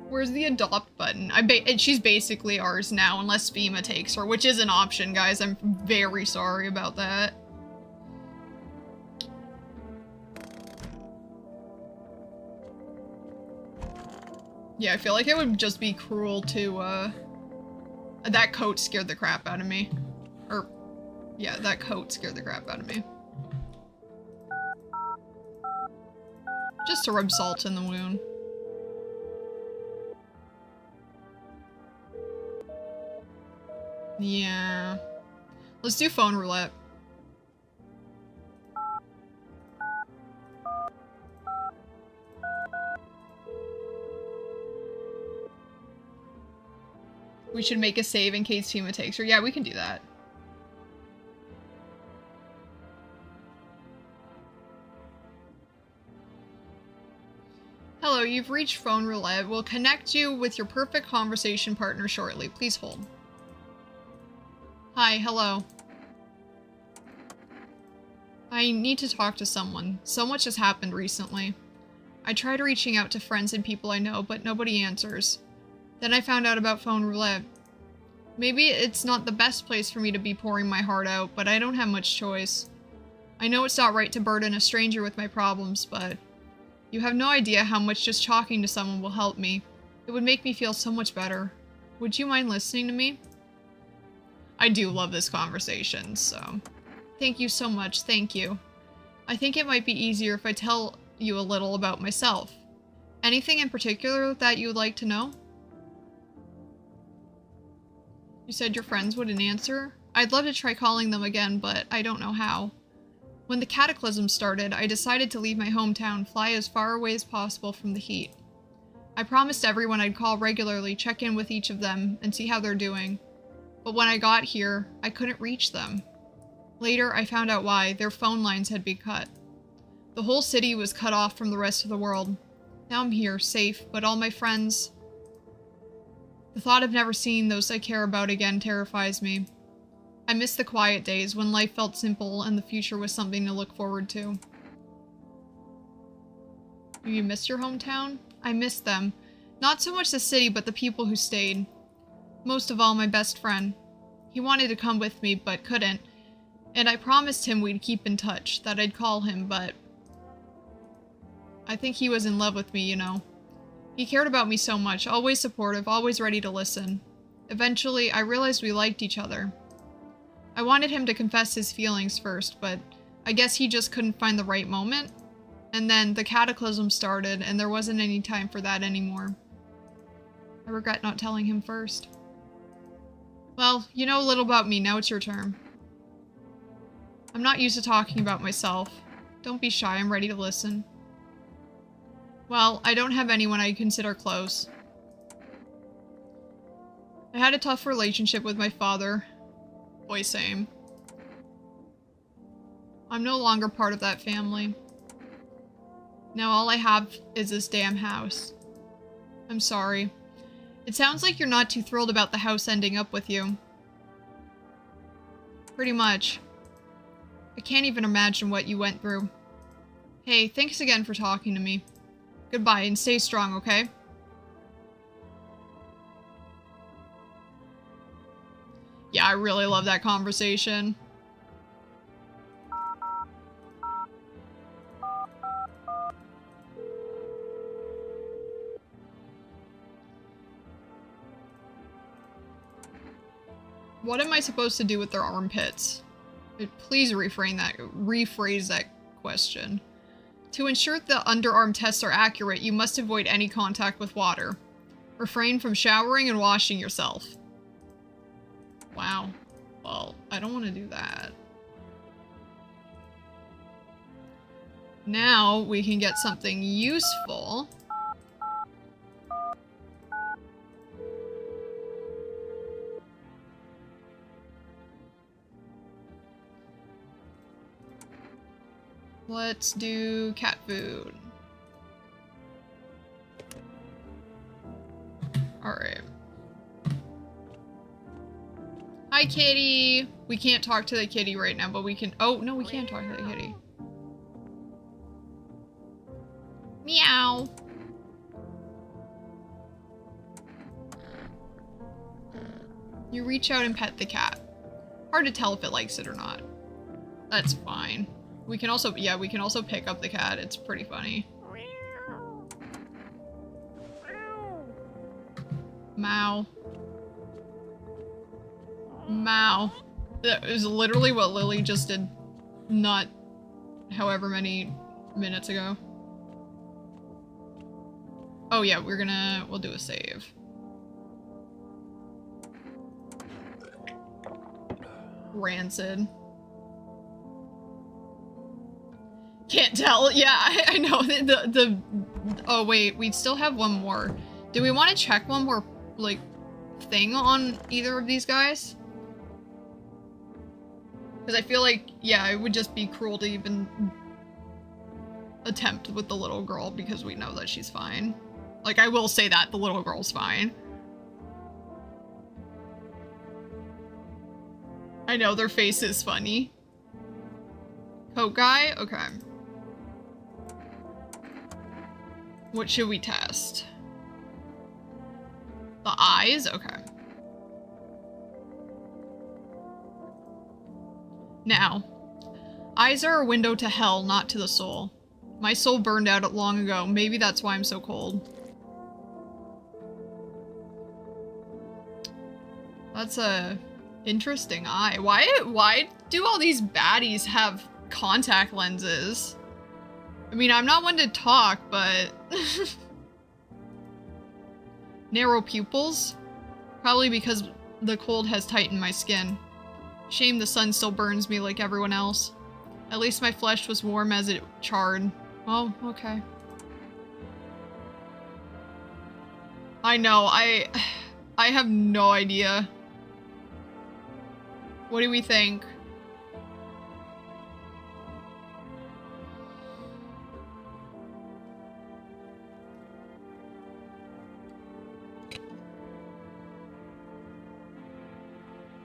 Speaker 1: Where's the adopt button? She's basically ours now, unless FEMA takes her, which is an option, guys. I'm very sorry about that. Yeah, I feel like it would just be cruel to, that coat scared the crap out of me. Or, yeah, that coat scared the crap out of me. Just to rub salt in the wound. Yeah. Let's do phone roulette. We should make a save in case FEMA takes her. Yeah, we can do that. Hello, you've reached phone roulette. We'll connect you with your perfect conversation partner shortly. Please hold. Hi, hello. I need to talk to someone. So much has happened recently. I tried reaching out to friends and people I know, but nobody answers. Then I found out about phone roulette. Maybe it's not the best place for me to be pouring my heart out, but I don't have much choice. I know it's not right to burden a stranger with my problems, but you have no idea how much just talking to someone will help me. It would make me feel so much better. Would you mind listening to me? I do love this conversation, so... Thank you so much, thank you. I think it might be easier if I tell you a little about myself. Anything in particular that you would like to know? You said your friends wouldn't answer? I'd love to try calling them again, but I don't know how. When the cataclysm started, I decided to leave my hometown, fly as far away as possible from the heat. I promised everyone I'd call regularly, check in with each of them, and see how they're doing. But when I got here, I couldn't reach them. Later, I found out why. Their phone lines had been cut. The whole city was cut off from the rest of the world. Now I'm here, safe, but all my friends... The thought of never seeing those I care about again terrifies me. I miss the quiet days when life felt simple and the future was something to look forward to. Do you miss your hometown? I miss them. Not so much the city, but the people who stayed. Most of all, my best friend. He wanted to come with me, but couldn't. And I promised him we'd keep in touch, that I'd call him, but... I think he was in love with me, you know. He cared about me so much, always supportive, always ready to listen. Eventually, I realized we liked each other. I wanted him to confess his feelings first, but I guess he just couldn't find the right moment. And then the cataclysm started, and there wasn't any time for that anymore. I regret not telling him first. Well, you know a little about me, now it's your turn. I'm not used to talking about myself. Don't be shy, I'm ready to listen. Well, I don't have anyone I consider close. I had a tough relationship with my father. Boy, same. I'm no longer part of that family. Now all I have is this damn house. I'm sorry. It sounds like you're not too thrilled about the house ending up with you. Pretty much. I can't even imagine what you went through. Hey, thanks again for talking to me. Goodbye, and stay strong, okay? Yeah, I really love that conversation. What am I supposed to do with their armpits? Please rephrase that question. To ensure the underarm tests are accurate, you must avoid any contact with water. Refrain from showering and washing yourself. Wow. Well, I don't want to do that. Now we can get something useful. Let's do cat food. Alright. Hi, kitty! We can't talk to the kitty right now, but we can- oh, no, we can't talk to the kitty. Meow! You reach out and pet the cat. Hard to tell if it likes it or not. That's fine. We can also, yeah, we can also pick up the cat. It's pretty funny. Meow. Meow. That is literally what Lily just did not however many minutes ago. Oh yeah, we'll do a save. Rancid. Can't tell. Yeah, I know. Oh wait, we still have one more. Do we want to check one more, like, thing on either of these guys? Because I feel like, yeah, it would just be cruel to even attempt with the little girl because we know that she's fine. Like, I will say that the little girl's fine. I know, their face is funny. Coat guy? Okay. What should we test? The eyes? Okay. Now, eyes are a window to hell, not to the soul. My soul burned out long ago. Maybe that's why I'm so cold. That's a interesting eye. Why do all these baddies have contact lenses? I mean, I'm not one to talk, but... Narrow pupils? Probably because the cold has tightened my skin. Shame the sun still burns me like everyone else. At least my flesh was warm as it charred. Oh, okay. I know, I have no idea. What do we think?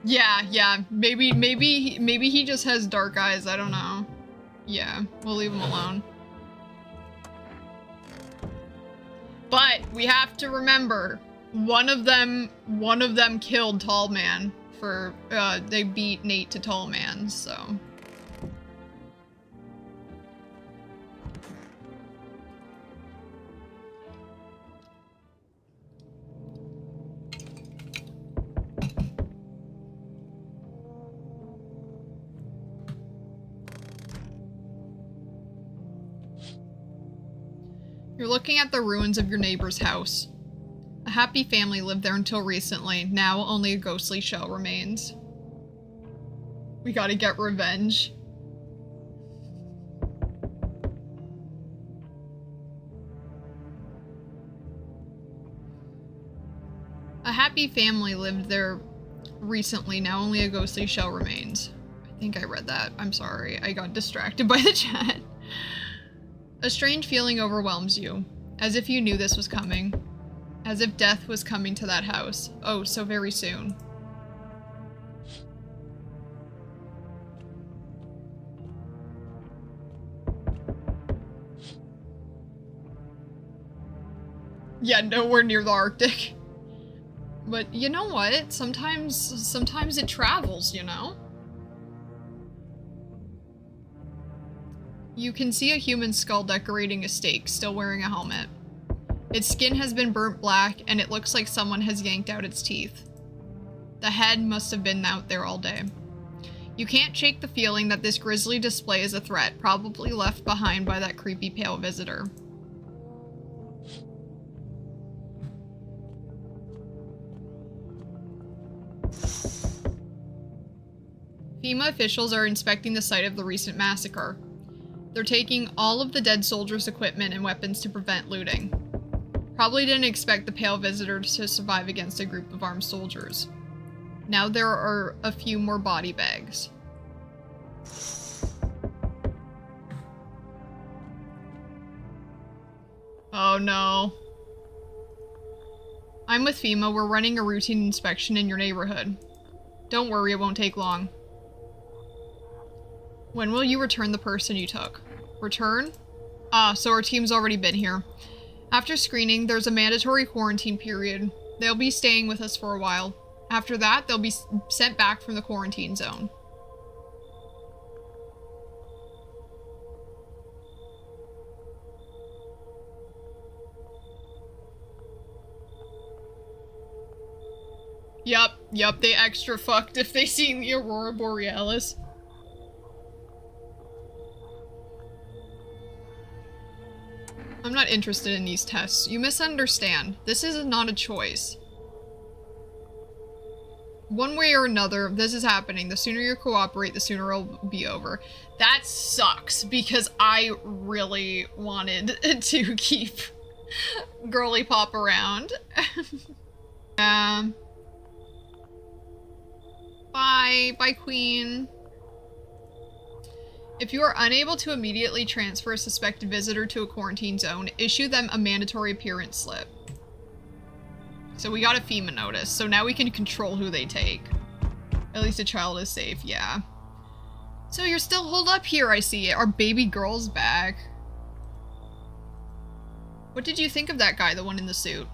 Speaker 1: Yeah, maybe he just has dark eyes, I don't know. Yeah, we'll leave him alone. But we have to remember, one of them killed Tall Man for, they beat Nate to Tall Man, so. You're looking at the ruins of your neighbor's house. A happy family lived there until recently. Now only a ghostly shell remains. We gotta get revenge. A happy family lived there recently. Now only a ghostly shell remains. I think I read that. I'm sorry. I got distracted by the chat. A strange feeling overwhelms you, as if you knew this was coming. As if death was coming to that house. Oh, so very soon. Yeah, nowhere near the Arctic. But you know what? Sometimes it travels, you know? You can see a human skull decorating a stake, still wearing a helmet. Its skin has been burnt black, and it looks like someone has yanked out its teeth. The head must have been out there all day. You can't shake the feeling that this grisly display is a threat, probably left behind by that creepy pale visitor. FEMA officials are inspecting the site of the recent massacre. They're taking all of the dead soldiers' equipment and weapons to prevent looting. Probably didn't expect the pale visitor to survive against a group of armed soldiers. Now there are a few more body bags. Oh no. I'm with FEMA. We're running a routine inspection in your neighborhood. Don't worry, it won't take long. When will you return the person you took? Return? Ah, so our team's already been here. After screening, there's a mandatory quarantine period. They'll be staying with us for a while. After that, they'll be sent back from the quarantine zone. Yup, they extra fucked if they seen the Aurora Borealis. I'm not interested in these tests. You misunderstand. This is not a choice. One way or another, this is happening. The sooner you cooperate, the sooner it'll be over. That sucks, because I really wanted to keep Girly Pop around. Bye, Queen. If you are unable to immediately transfer a suspected visitor to a quarantine zone, issue them a mandatory appearance slip. So we got a FEMA notice, so now we can control who they take. At least a child is safe, yeah. So you're still holed up here, I see. Our baby girl's back. What did you think of that guy, the one in the suit?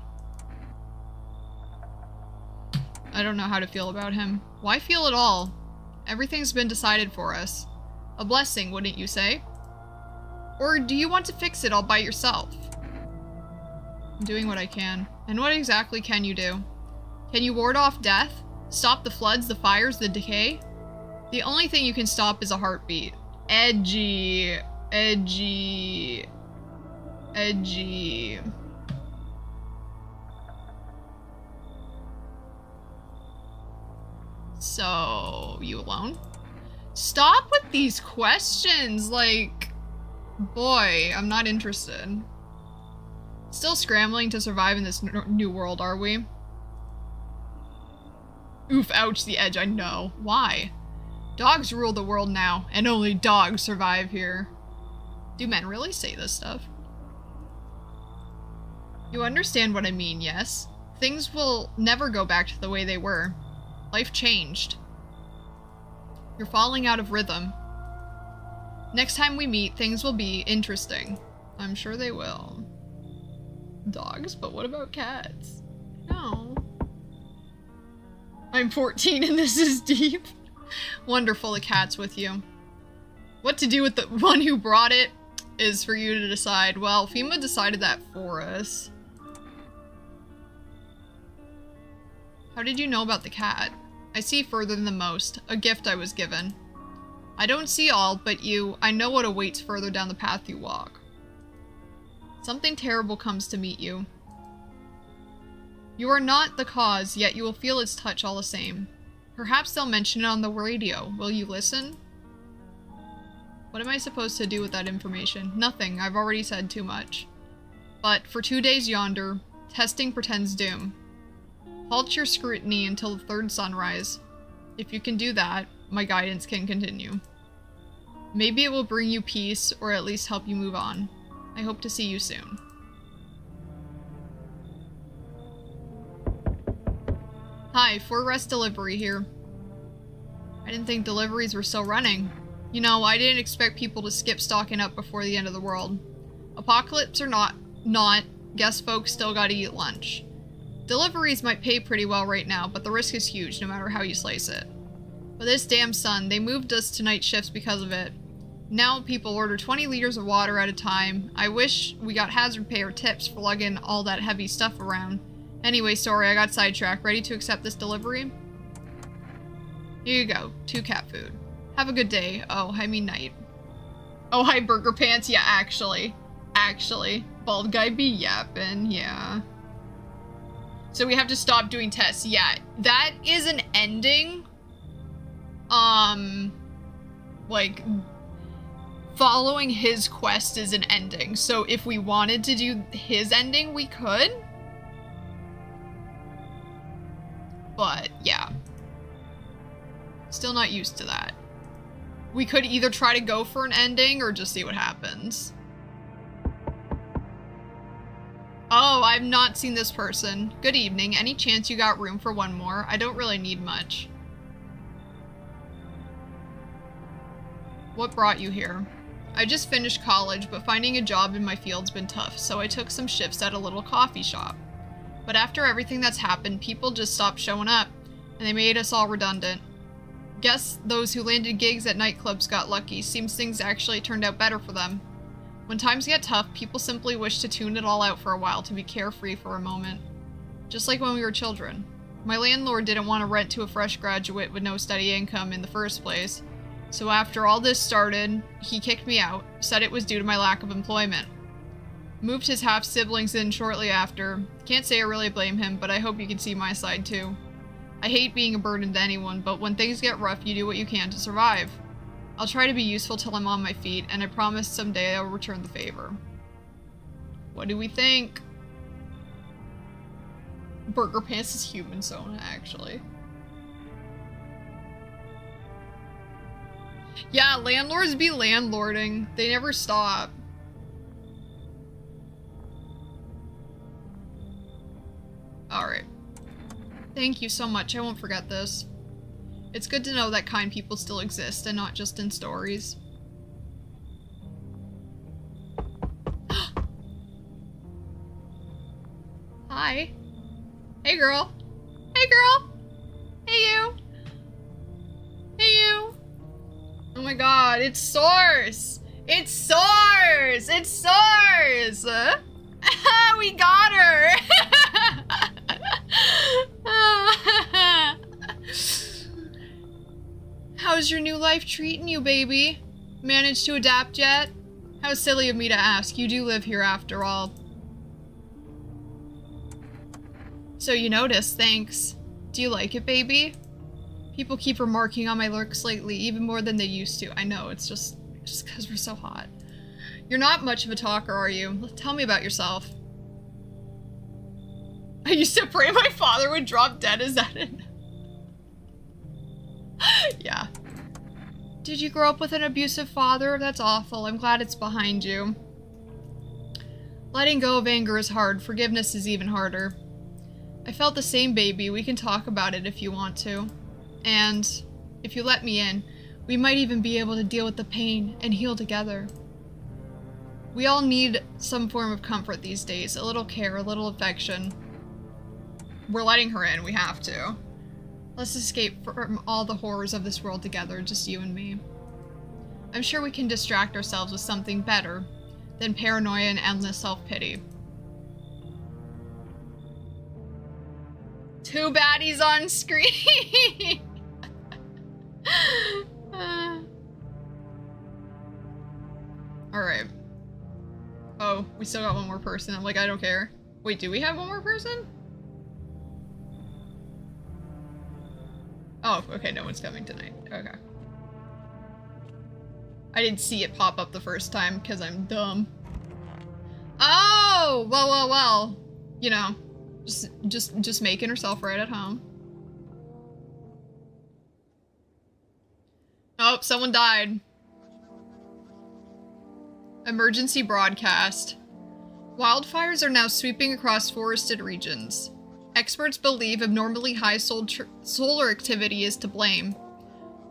Speaker 1: I don't know how to feel about him. Why feel at all? Everything's been decided for us. A blessing, wouldn't you say? Or do you want to fix it all by yourself? I'm doing what I can. And what exactly can you do? Can you ward off death? Stop the floods, the fires, the decay? The only thing you can stop is a heartbeat. Edgy. Edgy. Edgy. So, you alone? Stop with these questions, like, boy, I'm not interested. Still scrambling to survive in this new world, are we? Oof, ouch, the edge, I know. Why? Dogs rule the world now, and only dogs survive here. Do men really say this stuff? You understand what I mean, yes? Things will never go back to the way they were. Life changed. You're falling out of rhythm. Next time we meet, things will be interesting. I'm sure they will. Dogs, but what about cats? No. I'm 14 and this is deep. Wonderful, the cat's with you. What to do with the one who brought it is for you to decide. Well, FEMA decided that for us. How did you know about the cat? I see further than most. A gift I was given. I don't see all, but I know what awaits further down the path you walk. Something terrible comes to meet you. You are not the cause, yet you will feel its touch all the same. Perhaps they'll mention it on the radio. Will you listen? What am I supposed to do with that information? Nothing. I've already said too much. But for 2 days yonder, testing pretends doom. Halt your scrutiny until the third sunrise. If you can do that, my guidance can continue. Maybe it will bring you peace, or at least help you move on. I hope to see you soon. Hi, for rest delivery here. I didn't think deliveries were still running. You know, I didn't expect people to skip stocking up before the end of the world. Apocalypse or not, guess folks still gotta eat lunch. Deliveries might pay pretty well right now, but the risk is huge no matter how you slice it. But this damn sun, they moved us to night shifts because of it. Now people order 20 liters of water at a time. I wish we got hazard pay or tips for lugging all that heavy stuff around. Anyway, sorry, I got sidetracked. Ready to accept this delivery? Here you go. 2 cat food. Have a good day. Oh, I mean night. Oh, hi, Burger Pants. Yeah, actually. Actually. Bald guy be yapping. Yeah. So we have to stop doing tests. Yeah, that is an ending. Like, following his quest is an ending. So if we wanted to do his ending, we could. But, yeah. Still not used to that. We could either try to go for an ending or just see what happens. Oh, I've not seen this person. Good evening. Any chance you got room for one more? I don't really need much. What brought you here? I just finished college, but finding a job in my field's been tough, so I took some shifts at a little coffee shop. But after everything that's happened, people just stopped showing up, and they made us all redundant. Guess those who landed gigs at nightclubs got lucky. Seems things actually turned out better for them. When times get tough, people simply wish to tune it all out for a while to be carefree for a moment. Just like when we were children. My landlord didn't want to rent to a fresh graduate with no steady income in the first place, so after all this started, he kicked me out, said it was due to my lack of employment. Moved his half-siblings in shortly after. Can't say I really blame him, but I hope you can see my side too. I hate being a burden to anyone, but when things get rough, you do what you can to survive. I'll try to be useful till I'm on my feet, and I promise someday I'll return the favor. What do we think? Burger Pants is human Sona, actually. Yeah, landlords be landlording. They never stop. Alright. Thank you so much, I won't forget this. It's good to know that kind people still exist, and not just in stories. Hi. Hey, girl. Hey, girl. Hey, you. Hey, you. Oh my god, it soars. It soars. It soars. We got her. How's your new life treating you, baby? Managed to adapt yet? How silly of me to ask. You do live here after all. So you noticed, thanks. Do you like it, baby? People keep remarking on my looks lately, even more than they used to. I know, it's just because we're so hot. You're not much of a talker, are you? Tell me about yourself. I used to pray my father would drop dead, is that it? Yeah. Did you grow up with an abusive father? That's awful. I'm glad it's behind you. Letting go of anger is hard. Forgiveness is even harder. I felt the same, baby. We can talk about it if you want to. And if you let me in, we might even be able to deal with the pain and heal together. We all need some form of comfort these days. A little care, a little affection. We're letting her in. We have to. Let's escape from all the horrors of this world together, just you and me. I'm sure we can distract ourselves with something better than paranoia and endless self-pity. Two baddies on screen! Alright. Oh, we still got one more person. I'm like, I don't care. Wait, do we have one more person? Oh, okay, no one's coming tonight. Okay. I didn't see it pop up the first time because I'm dumb. Oh! Well. You know, just making herself right at home. Oh, someone died. Emergency broadcast. Wildfires are now sweeping across forested regions. Experts believe abnormally high solar activity is to blame.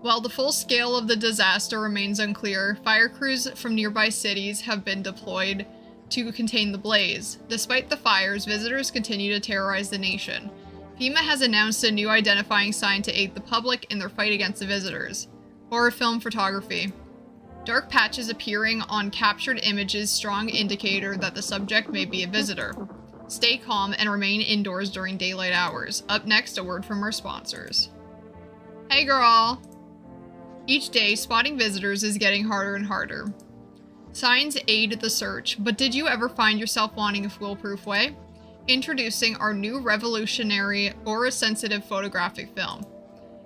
Speaker 1: While the full scale of the disaster remains unclear, fire crews from nearby cities have been deployed to contain the blaze. Despite the fires, visitors continue to terrorize the nation. FEMA has announced a new identifying sign to aid the public in their fight against the visitors. Horror film photography. Dark patches appearing on captured images, strong indicator that the subject may be a visitor. Stay calm and remain indoors during daylight hours. Up next, a word from our sponsors. Hey girl! Each day, spotting visitors is getting harder and harder. Signs aid the search, but did you ever find yourself wanting a foolproof way? Introducing our new revolutionary aura-sensitive photographic film.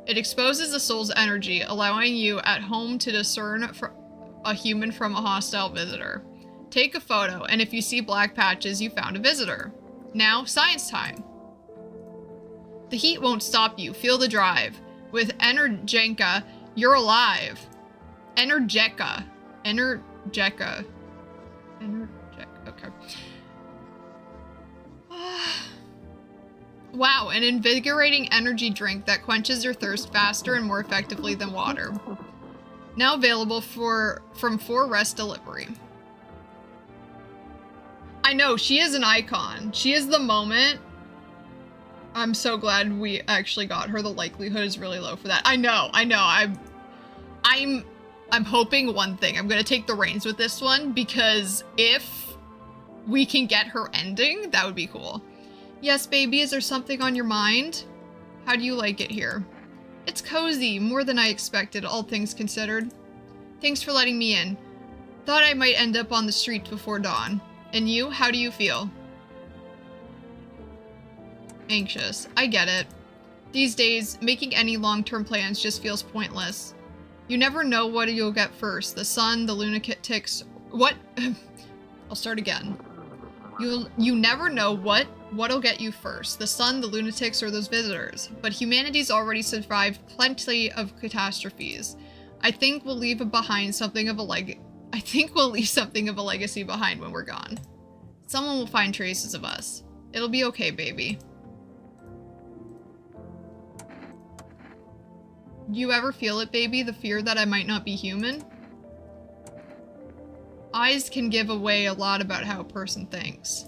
Speaker 1: It exposes the soul's energy, allowing you at home to discern a human from a hostile visitor. Take a photo, and if you see black patches, you found a visitor. Now, science time. The heat won't stop you. Feel the drive. With Energeca, you're alive. Energeca. Okay. Wow, an invigorating energy drink that quenches your thirst faster and more effectively than water. Now available from 4 Rest Delivery. I know, she is an icon. She is the moment. I'm so glad we actually got her. The likelihood is really low for that. I know. I'm hoping one thing. I'm gonna take the reins with this one because if we can get her ending, that would be cool. Yes, baby, is there something on your mind? How do you like it here? It's cozy, more than I expected, all things considered. Thanks for letting me in. Thought I might end up on the street before dawn. And you, how do you feel? Anxious. I get it. These days, making any long-term plans just feels pointless. You never know what you'll get first. The sun, the lunatics... What? I'll start again. You never know what'll get you first. The sun, the lunatics, or those visitors. But humanity's already survived plenty of catastrophes. I think we'll leave something of a legacy behind when we're gone. Someone will find traces of us. It'll be okay, baby. Do you ever feel it, baby? The fear that I might not be human? Eyes can give away a lot about how a person thinks.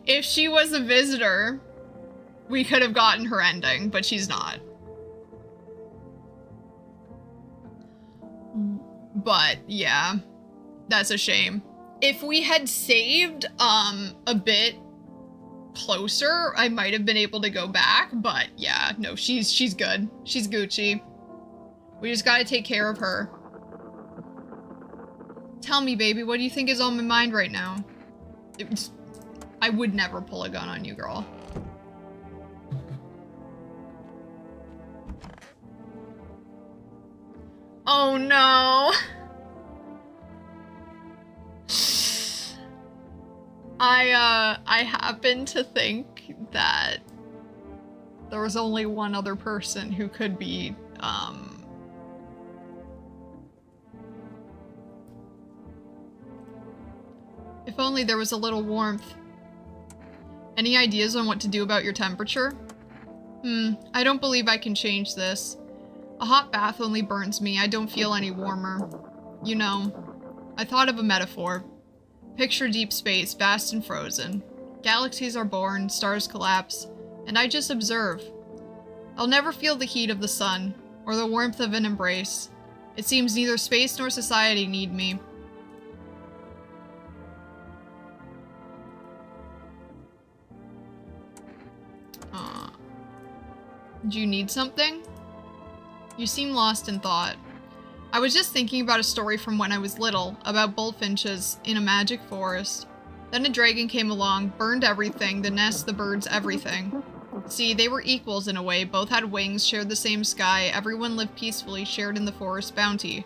Speaker 1: If she was a visitor, we could have gotten her ending, but she's not. But yeah, that's a shame. If we had saved a bit closer, I might have been able to go back, but yeah, no, she's good. She's Gucci. We just gotta take care of her. Tell me, baby, what do you think is on my mind right now? I would never pull a gun on you, girl. Oh no. I happen to think that there was only one other person who could be, if only there was a little warmth. Any ideas on what to do about your temperature? I don't believe I can change this. A hot bath only burns me. I don't feel any warmer. You know, I thought of a metaphor. Picture deep space, vast and frozen. Galaxies are born, stars collapse, and I just observe. I'll never feel the heat of the sun, or the warmth of an embrace. It seems neither space nor society need me. Do you need something? You seem lost in thought. I was just thinking about a story from when I was little, about bullfinches in a magic forest. Then a dragon came along, burned everything, the nest, the birds, everything. See, they were equals in a way, both had wings, shared the same sky, everyone lived peacefully, shared in the forest's bounty.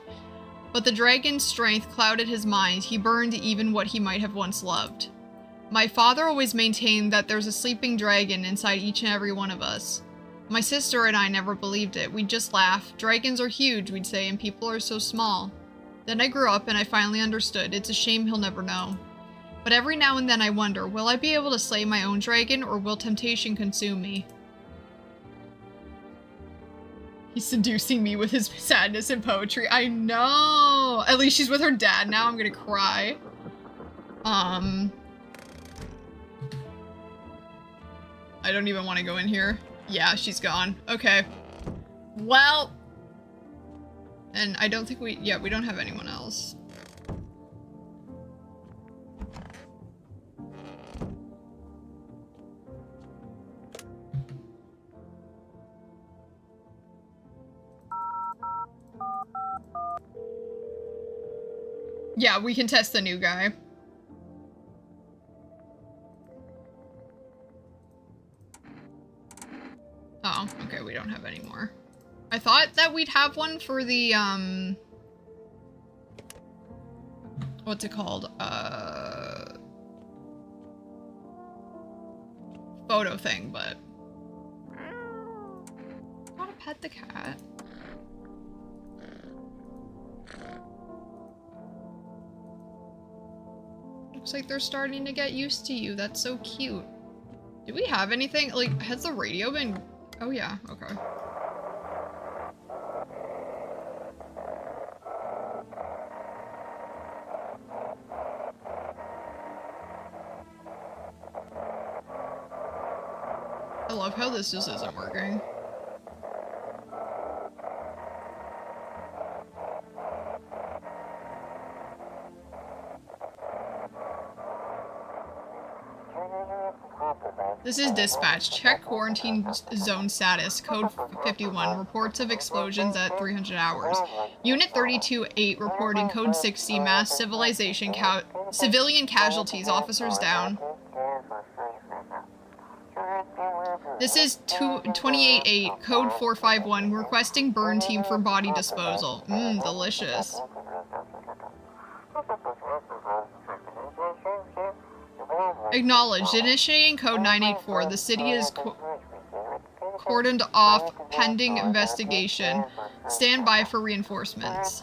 Speaker 1: But the dragon's strength clouded his mind, he burned even what he might have once loved. My father always maintained that there's a sleeping dragon inside each and every one of us. My sister and I never believed it. We'd just laugh. Dragons are huge, we'd say, and people are so small. Then I grew up and I finally understood. It's a shame he'll never know. But every now and then I wonder, will I be able to slay my own dragon, or will temptation consume me? He's seducing me with his sadness and poetry. I know! At least she's with her dad now. I'm gonna cry. I don't even want to go in here. Yeah, she's gone. Okay. Well. And I don't think we don't have anyone else. Yeah, we can test the new guy. Oh, okay, we don't have any more. I thought that we'd have one for the, what's it called? Photo thing, but... Gotta pet the cat. Looks like they're starting to get used to you. That's so cute. Do we have anything? Like, has the radio been... Oh yeah, okay. I love how this just isn't working. This is dispatch. Check quarantine zone status. Code 51. Reports of explosions at 300 hours. Unit 32-8 reporting code 60. Mass civilian casualties. Officers down. This is 28-8. Code 451. Requesting burn team for body disposal. Delicious. Acknowledged. Initiating code 984. The city is cordoned off pending investigation. Stand by for reinforcements.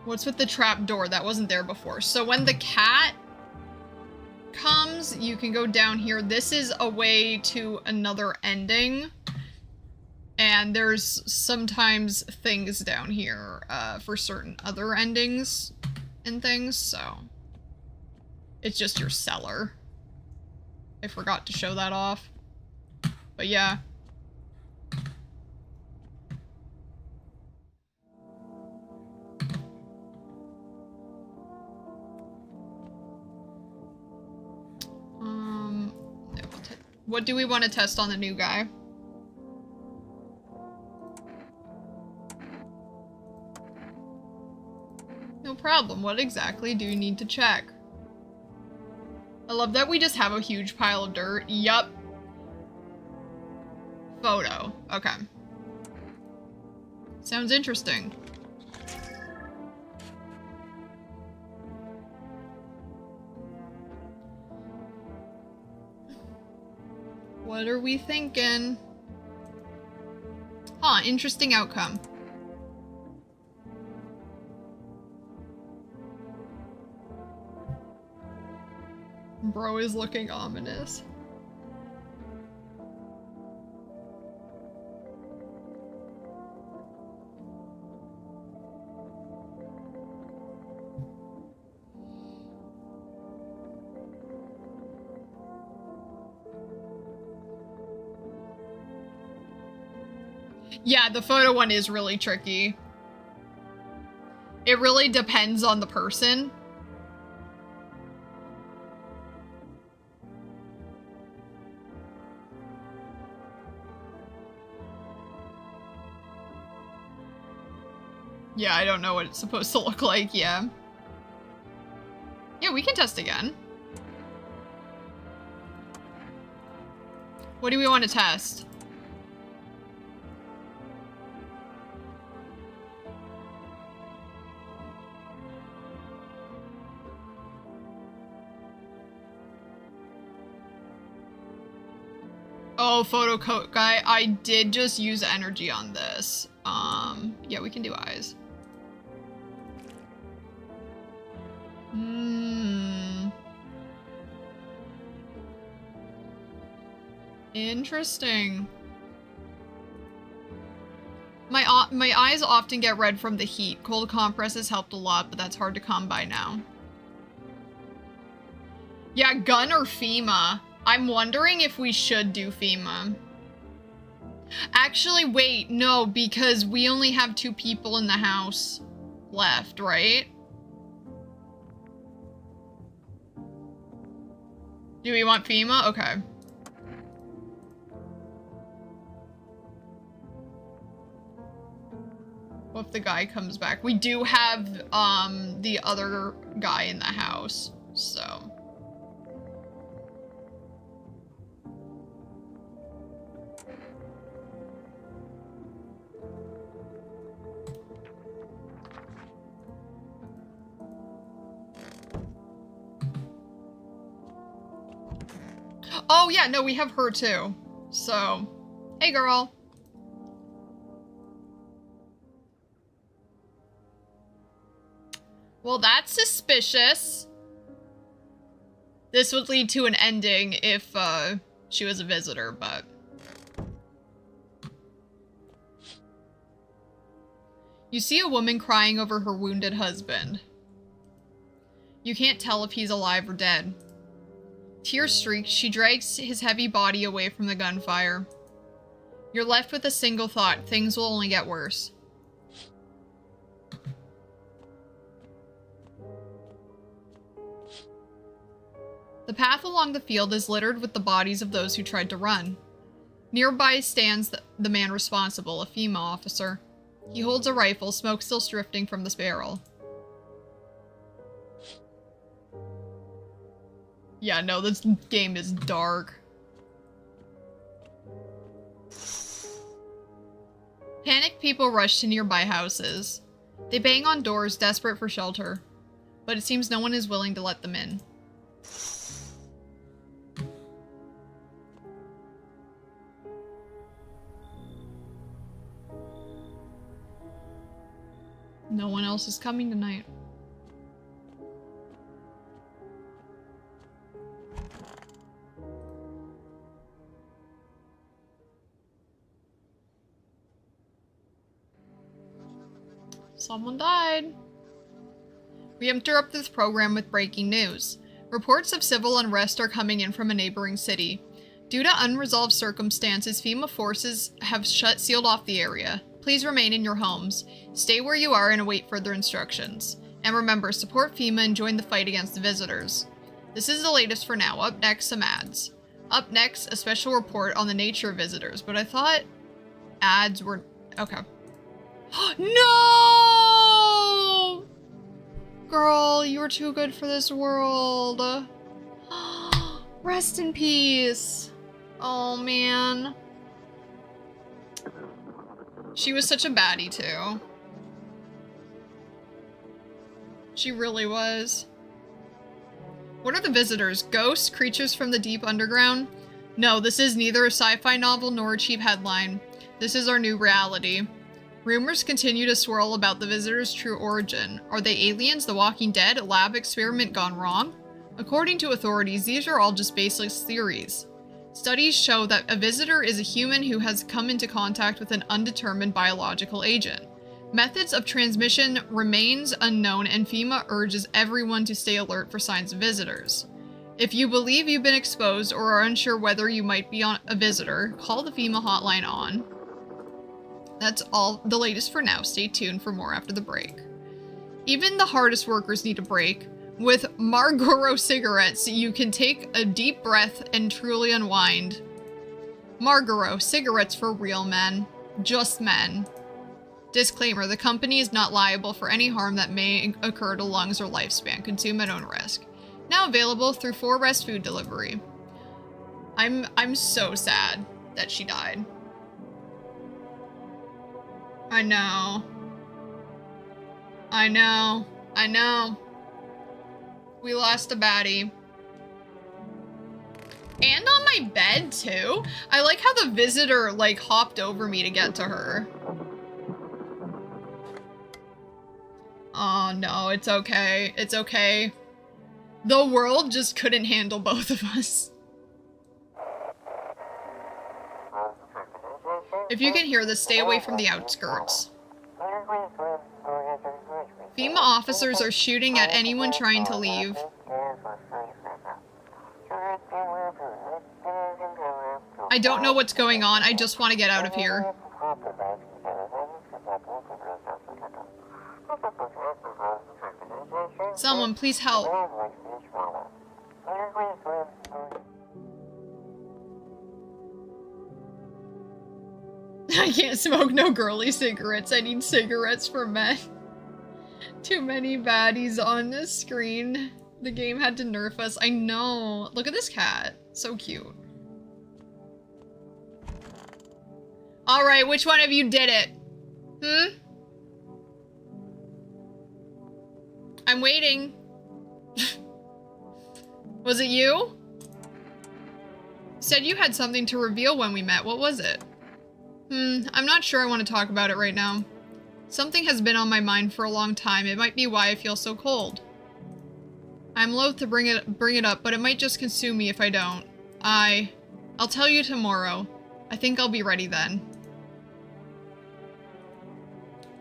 Speaker 1: What's with the trap door? That wasn't there before. So when the cat comes, you can go down here. This is a way to another ending. And there's sometimes things down here for certain other endings and things, so it's just your cellar. I forgot to show that off. But yeah. What do we want to test on the new guy? No problem. What exactly do you need to check? I love that we just have a huge pile of dirt. Yup. Photo. Okay. Sounds interesting. What are we thinking? Huh, interesting outcome. Bro is looking ominous. Yeah, the photo one is really tricky. It really depends on the person. Yeah, I don't know what it's supposed to look like, yeah. Yeah, we can test again. What do we want to test? Oh, photo coat guy. I did just use energy on this. Yeah, we can do eyes. Interesting. My eyes often get red from the heat. Cold compresses helped a lot, but that's hard to come by now. Yeah, gun or FEMA? I'm wondering if we should do FEMA. Actually, wait, no, because we only have 2 people in the house left, right? Do we want FEMA? Okay. What if the guy comes back? We do have, the other guy in the house, so. Oh, yeah, no, we have her too. So, hey, girl. Well, that's suspicious. This would lead to an ending if, she was a visitor, but... You see a woman crying over her wounded husband. You can't tell if he's alive or dead. Tears streaked, she drags his heavy body away from the gunfire. You're left with a single thought: things will only get worse. The path along the field is littered with the bodies of those who tried to run. Nearby stands the man responsible, a FEMA officer. He holds a rifle, smoke still drifting from the barrel. Yeah, no, this game is dark. Panicked people rush to nearby houses. They bang on doors, desperate for shelter. But it seems no one is willing to let them in. No one else is coming tonight. Someone died. We interrupt this program with breaking news. Reports of civil unrest are coming in from a neighboring city. Due to unresolved circumstances, FEMA forces have sealed off the area. Please remain in your homes. Stay where you are and await further instructions. And remember, support FEMA and join the fight against the visitors. This is the latest for now. Up next, some ads. Up next, a special report on the nature of visitors, but I thought ads were... Okay. No! Girl, you were too good for this world. Rest in peace. Oh, man. She was such a baddie, too. She really was. What are the visitors? Ghosts? Creatures from the deep underground? No, this is neither a sci-fi novel nor a cheap headline. This is our new reality. Rumors continue to swirl about the visitors' true origin. Are they aliens, the Walking Dead, a lab experiment gone wrong? According to authorities, these are all just baseless theories. Studies show that a visitor is a human who has come into contact with an undetermined biological agent. Methods of transmission remains unknown, and FEMA urges everyone to stay alert for signs of visitors. If you believe you've been exposed or are unsure whether you might be a visitor, call the FEMA hotline on. That's all the latest for now. Stay tuned for more after the break. Even the hardest workers need a break. With Marlboro cigarettes, you can take a deep breath and truly unwind. Marlboro, cigarettes for real men. Just men. Disclaimer, the company is not liable for any harm that may occur to lungs or lifespan. Consume at own risk. Now available through 4Rest food delivery. I'm so sad that she died. I know. I know. I know. We lost a baddie. And on my bed, too. I like how the visitor, like, hopped over me to get to her. Oh, no, it's okay. It's okay. The world just couldn't handle both of us. If you can hear this, stay away from the outskirts. FEMA officers are shooting at anyone trying to leave. I don't know what's going on. I just want to get out of here. Someone, please help. I can't smoke no girly cigarettes. I need cigarettes for men. Too many baddies on this screen. The game had to nerf us. I know. Look at this cat. So cute. Alright, which one of you did it? Hmm? I'm waiting. Was it you? Said you had something to reveal when we met. What was it? I'm not sure I want to talk about it right now. Something has been on my mind for a long time. It might be why I feel so cold. I'm loath to bring it up, but it might just consume me if I don't. I'll tell you tomorrow. I think I'll be ready then.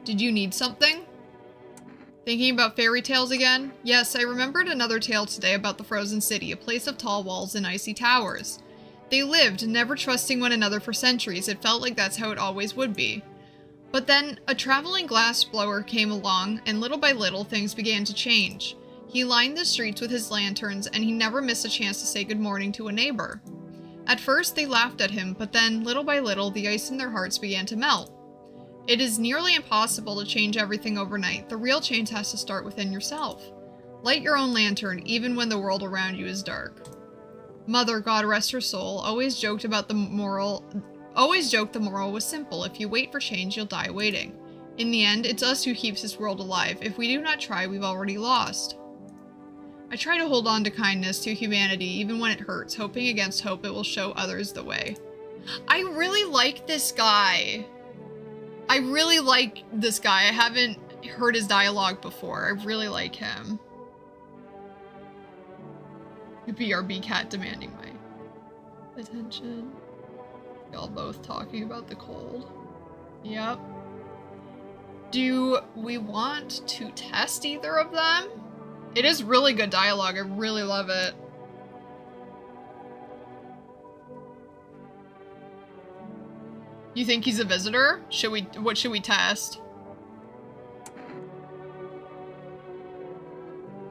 Speaker 1: Did you need something? Thinking about fairy tales again? Yes, I remembered another tale today about the frozen city, a place of tall walls and icy towers. They lived, never trusting one another for centuries. It felt like that's how it always would be. But then, a traveling glass blower came along, and little by little, things began to change. He lined the streets with his lanterns, and he never missed a chance to say good morning to a neighbor. At first, they laughed at him, but then, little by little, the ice in their hearts began to melt. It is nearly impossible to change everything overnight. The real change has to start within yourself. Light your own lantern, even when the world around you is dark. Mother, God rest her soul, always joked the moral was simple. If you wait for change, you'll die waiting. In the end, it's us who keeps this world alive. If we do not try, we've already lost. I try to hold on to kindness, to humanity, even when it hurts, hoping against hope it will show others the way. I really like this guy. I really like this guy. I haven't heard his dialogue before. I really like him. BRB cat demanding my attention. Y'all both talking about the cold. Yep. Do we want to test either of them? It is really good dialogue. I really love it. You think he's a visitor? What should we test?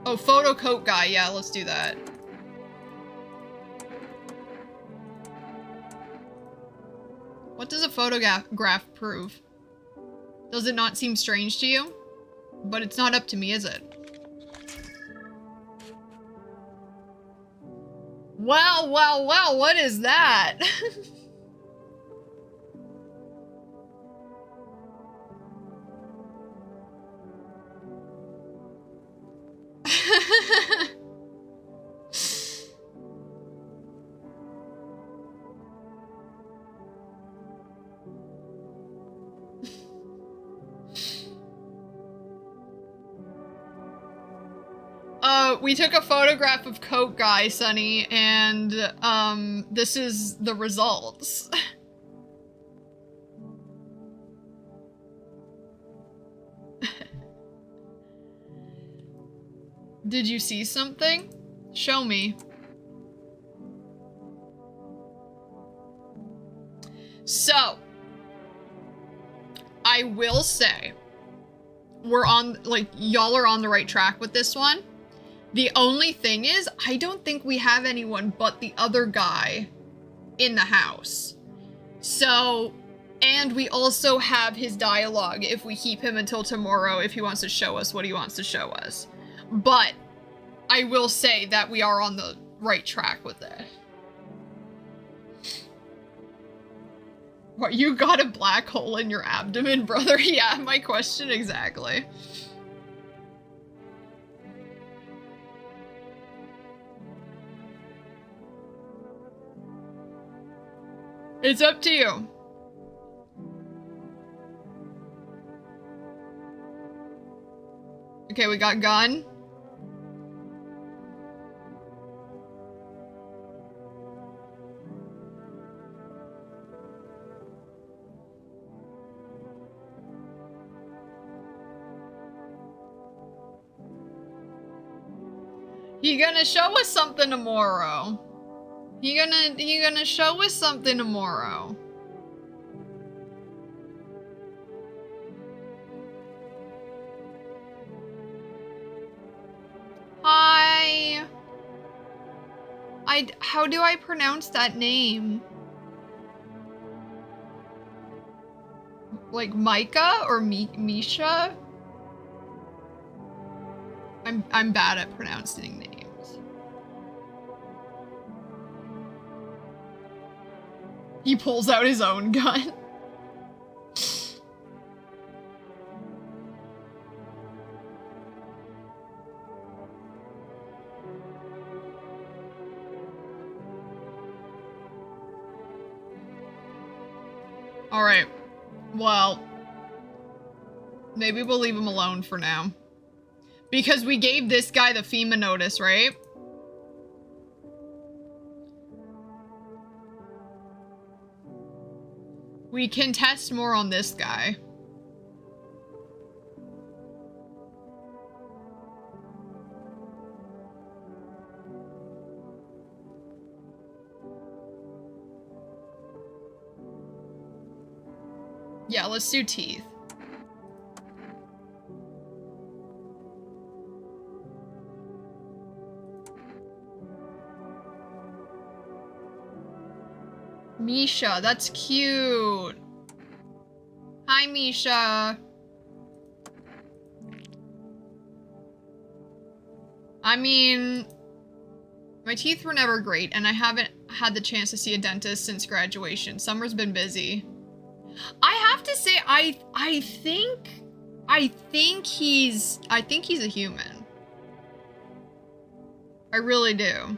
Speaker 1: Oh, photo coat guy. Yeah, let's do that. What does a photograph prove? Does it not seem strange to you? But it's not up to me, is it? Well, well, well, what is that? We took a photograph of Coat Guy, Sunny, and, this is the results. Did you see something? Show me. So, I will say, we're on, like, y'all are on the right track with this one. The only thing is, I don't think we have anyone but the other guy in the house. So, and we also have his dialogue if we keep him until tomorrow if he wants to show us what he wants to show us. But I will say that we are on the right track with it. What, you got a black hole in your abdomen, brother? Yeah, my question exactly. It's up to you. Okay, we got gun. You gonna show us something tomorrow? You gonna show us something tomorrow? Hi. How do I pronounce that name? Like Micah or Misha? I'm bad at pronouncing names. He pulls out his own gun. Alright. Well, maybe we'll leave him alone for now. Because we gave this guy the FEMA notice, right? We can test more on this guy. Yeah, let's do teeth. Misha, that's cute. Hi, Misha. I mean, my teeth were never great, and I haven't had the chance to see a dentist since graduation. Summer's been busy. I have to say, I think he's a human. I really do.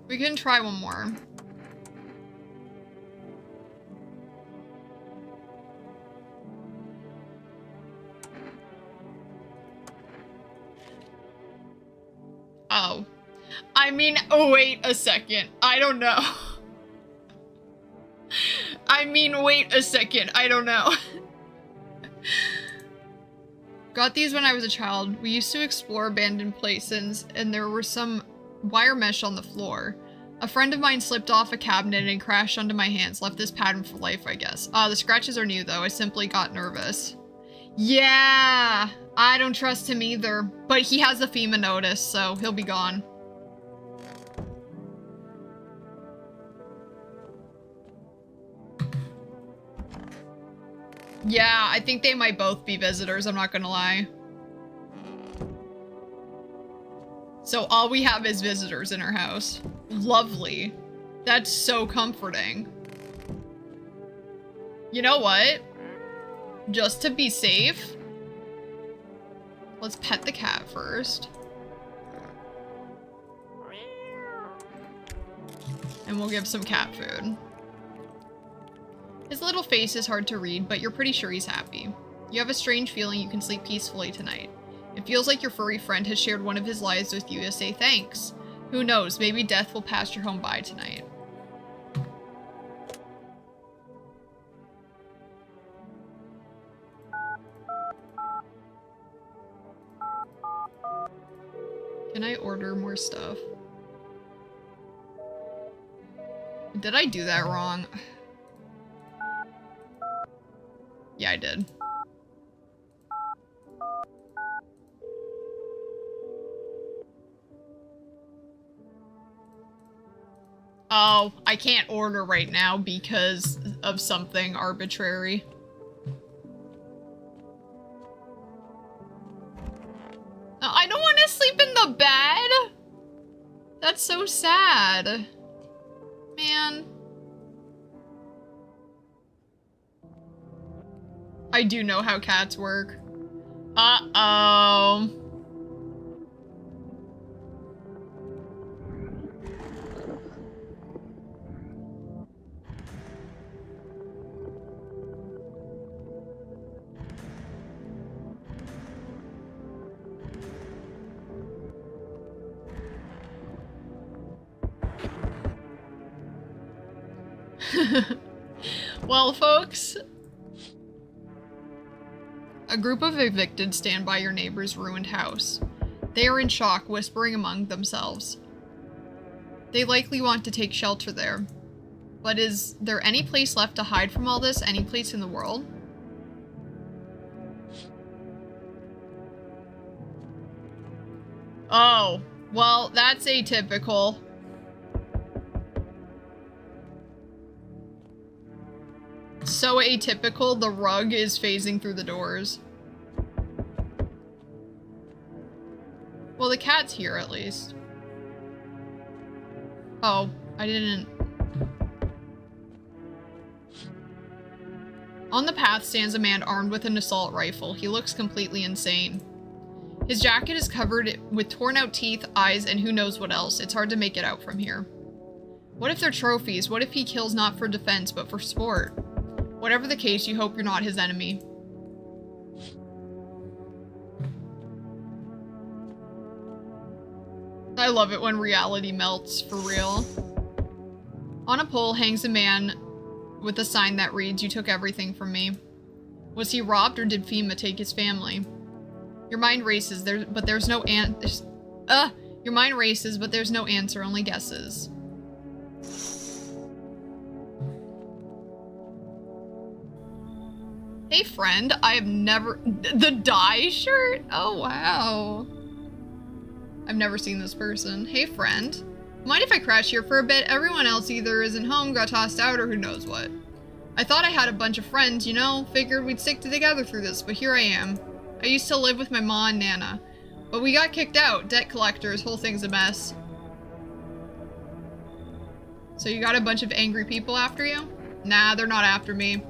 Speaker 1: We can try one more. Oh. I mean, oh wait a second. I don't know. I mean, wait a second. I don't know. Got these when I was a child. We used to explore abandoned places, and there were some wire mesh on the floor. A friend of mine slipped off a cabinet and crashed onto my hands. Left this pattern for life, I guess. The scratches are new, though. I simply got nervous. Yeah, I don't trust him either. But he has a FEMA notice, so he'll be gone. Yeah, I think they might both be visitors, I'm not gonna lie. So all we have is visitors in our house. Lovely. That's so comforting. You know what? Just to be safe, let's pet the cat first. And we'll give some cat food. His little face is hard to read, but you're pretty sure he's happy. You have a strange feeling you can sleep peacefully tonight. It feels like your furry friend has shared one of his lives with you to say thanks. Who knows, maybe death will pass your home by tonight. Can I order more stuff? Did I do that wrong? Yeah, I did. Oh, I can't order right now because of something arbitrary. I don't want to sleep in the bed! That's so sad. Man. I do know how cats work. Uh-oh. Well, folks, a group of evicted stand by your neighbor's ruined house. They are in shock, whispering among themselves. They likely want to take shelter there. But is there any place left to hide from all this? Any place in the world? Oh, well, that's atypical. So atypical, the rug is phasing through the doors. Well, the cat's here at least. Oh, I didn't. On the path stands a man armed with an assault rifle. He looks completely insane. His jacket is covered with torn out teeth, eyes, and who knows what else. It's hard to make it out from here. What if they're trophies? What if he kills not for defense, but for sport? Whatever the case, you hope you're not his enemy. I love it when reality melts, for real. On a pole hangs a man with a sign that reads, "You took everything from me." Was he robbed or did FEMA take his family? Your mind races, but there's no your mind races, but there's no answer, only guesses. Hey friend, I have never... The dye shirt? Oh wow. I've never seen this person. Hey friend. Mind if I crash here for a bit? Everyone else either isn't home, got tossed out, or who knows what. I thought I had a bunch of friends, you know? Figured we'd stick together through this, but here I am. I used to live with my ma and Nana. But we got kicked out. Debt collectors, whole thing's a mess. So you got a bunch of angry people after you? Nah, they're not after me.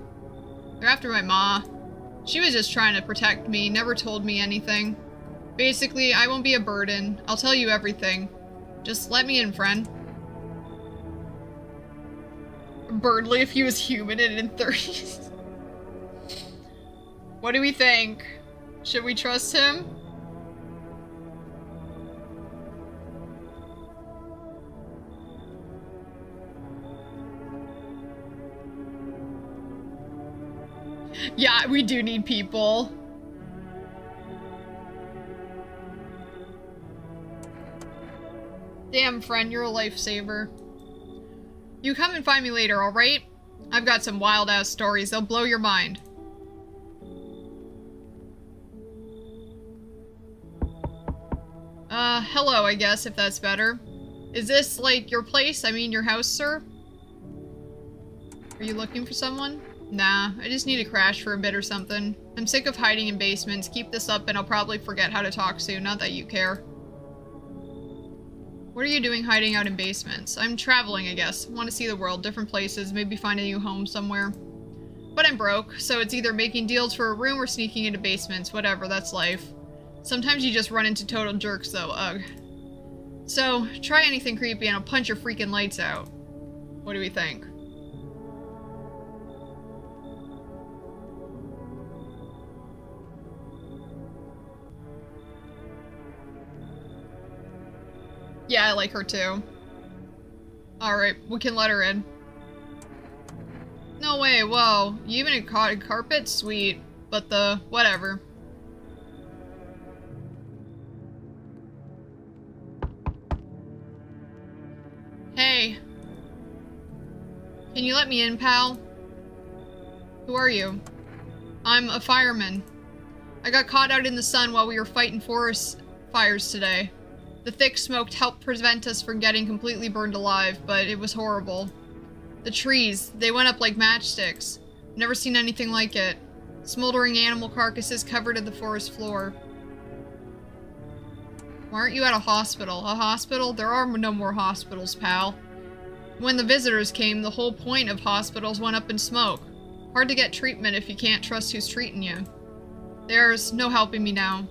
Speaker 1: They're after my ma. She was just trying to protect me, never told me anything. Basically, I won't be a burden. I'll tell you everything. Just let me in, friend. Birdly if he was human and in 30s. What do we think? Should we trust him? Yeah, we do need people. Damn, friend, you're a lifesaver. You come and find me later, alright? I've got some wild-ass stories. They'll blow your mind. Hello, I guess, if that's better. Is this, like, your place? I mean, your house, sir? Are you looking for someone? Nah, I just need to crash for a bit or something. I'm sick of hiding in basements. Keep this up and I'll probably forget how to talk soon, not that you care. What are you doing hiding out in basements? I'm traveling, I guess. Want to see the world, different places, maybe find a new home somewhere. But I'm broke, so it's either making deals for a room or sneaking into basements. Whatever, that's life. Sometimes you just run into total jerks, though. Ugh. So, try anything creepy and I'll punch your freaking lights out. What do we think? Yeah, I like her too. Alright, we can let her in. No way, whoa. You even caught carpet? Sweet. But whatever. Hey. Can you let me in, pal? Who are you? I'm a fireman. I got caught out in the sun while we were fighting forest fires today. The thick smoke helped prevent us from getting completely burned alive, but it was horrible. The trees, they went up like matchsticks. Never seen anything like it. Smoldering animal carcasses covered the forest floor. Why aren't you at a hospital? A hospital? There are no more hospitals, pal. When the visitors came, the whole point of hospitals went up in smoke. Hard to get treatment if you can't trust who's treating you. There's no helping me now.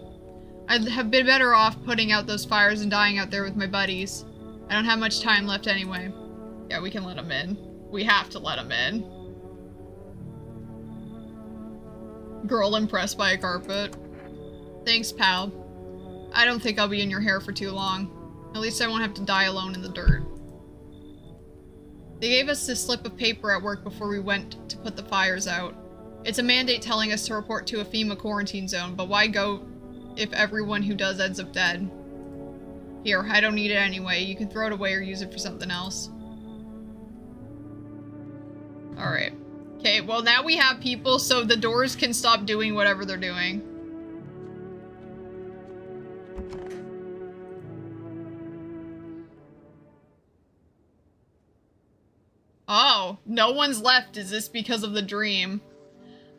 Speaker 1: I'd have been better off putting out those fires and dying out there with my buddies. I don't have much time left anyway. Yeah, we can let him in. We have to let him in. Girl impressed by a carpet. Thanks, pal. I don't think I'll be in your hair for too long. At least I won't have to die alone in the dirt. They gave us this slip of paper at work before we went to put the fires out. It's a mandate telling us to report to a FEMA quarantine zone, but why go if everyone who does ends up dead? Here, I don't need it anyway. You can throw it away or use it for something else. Alright. Okay, well now we have people, so the doors can stop doing whatever they're doing. Oh, no one's left. Is this because of the dream?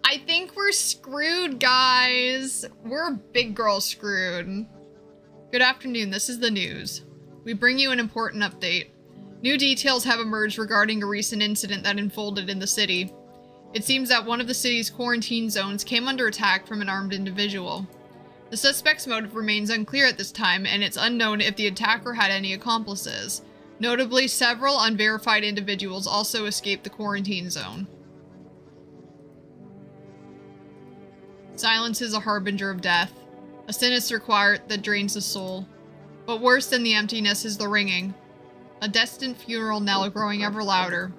Speaker 1: I think we're screwed, guys. We're big girl screwed. Good afternoon, this is the news. We bring you an important update. New details have emerged regarding a recent incident that unfolded in the city. It seems that one of the city's quarantine zones came under attack from an armed individual. The suspect's motive remains unclear at this time, and it's unknown if the attacker had any accomplices. Notably, several unverified individuals also escaped the quarantine zone. Silence is a harbinger of death, a sinister quiet that drains the soul. But worse than the emptiness is the ringing, a distant funeral knell growing ever louder.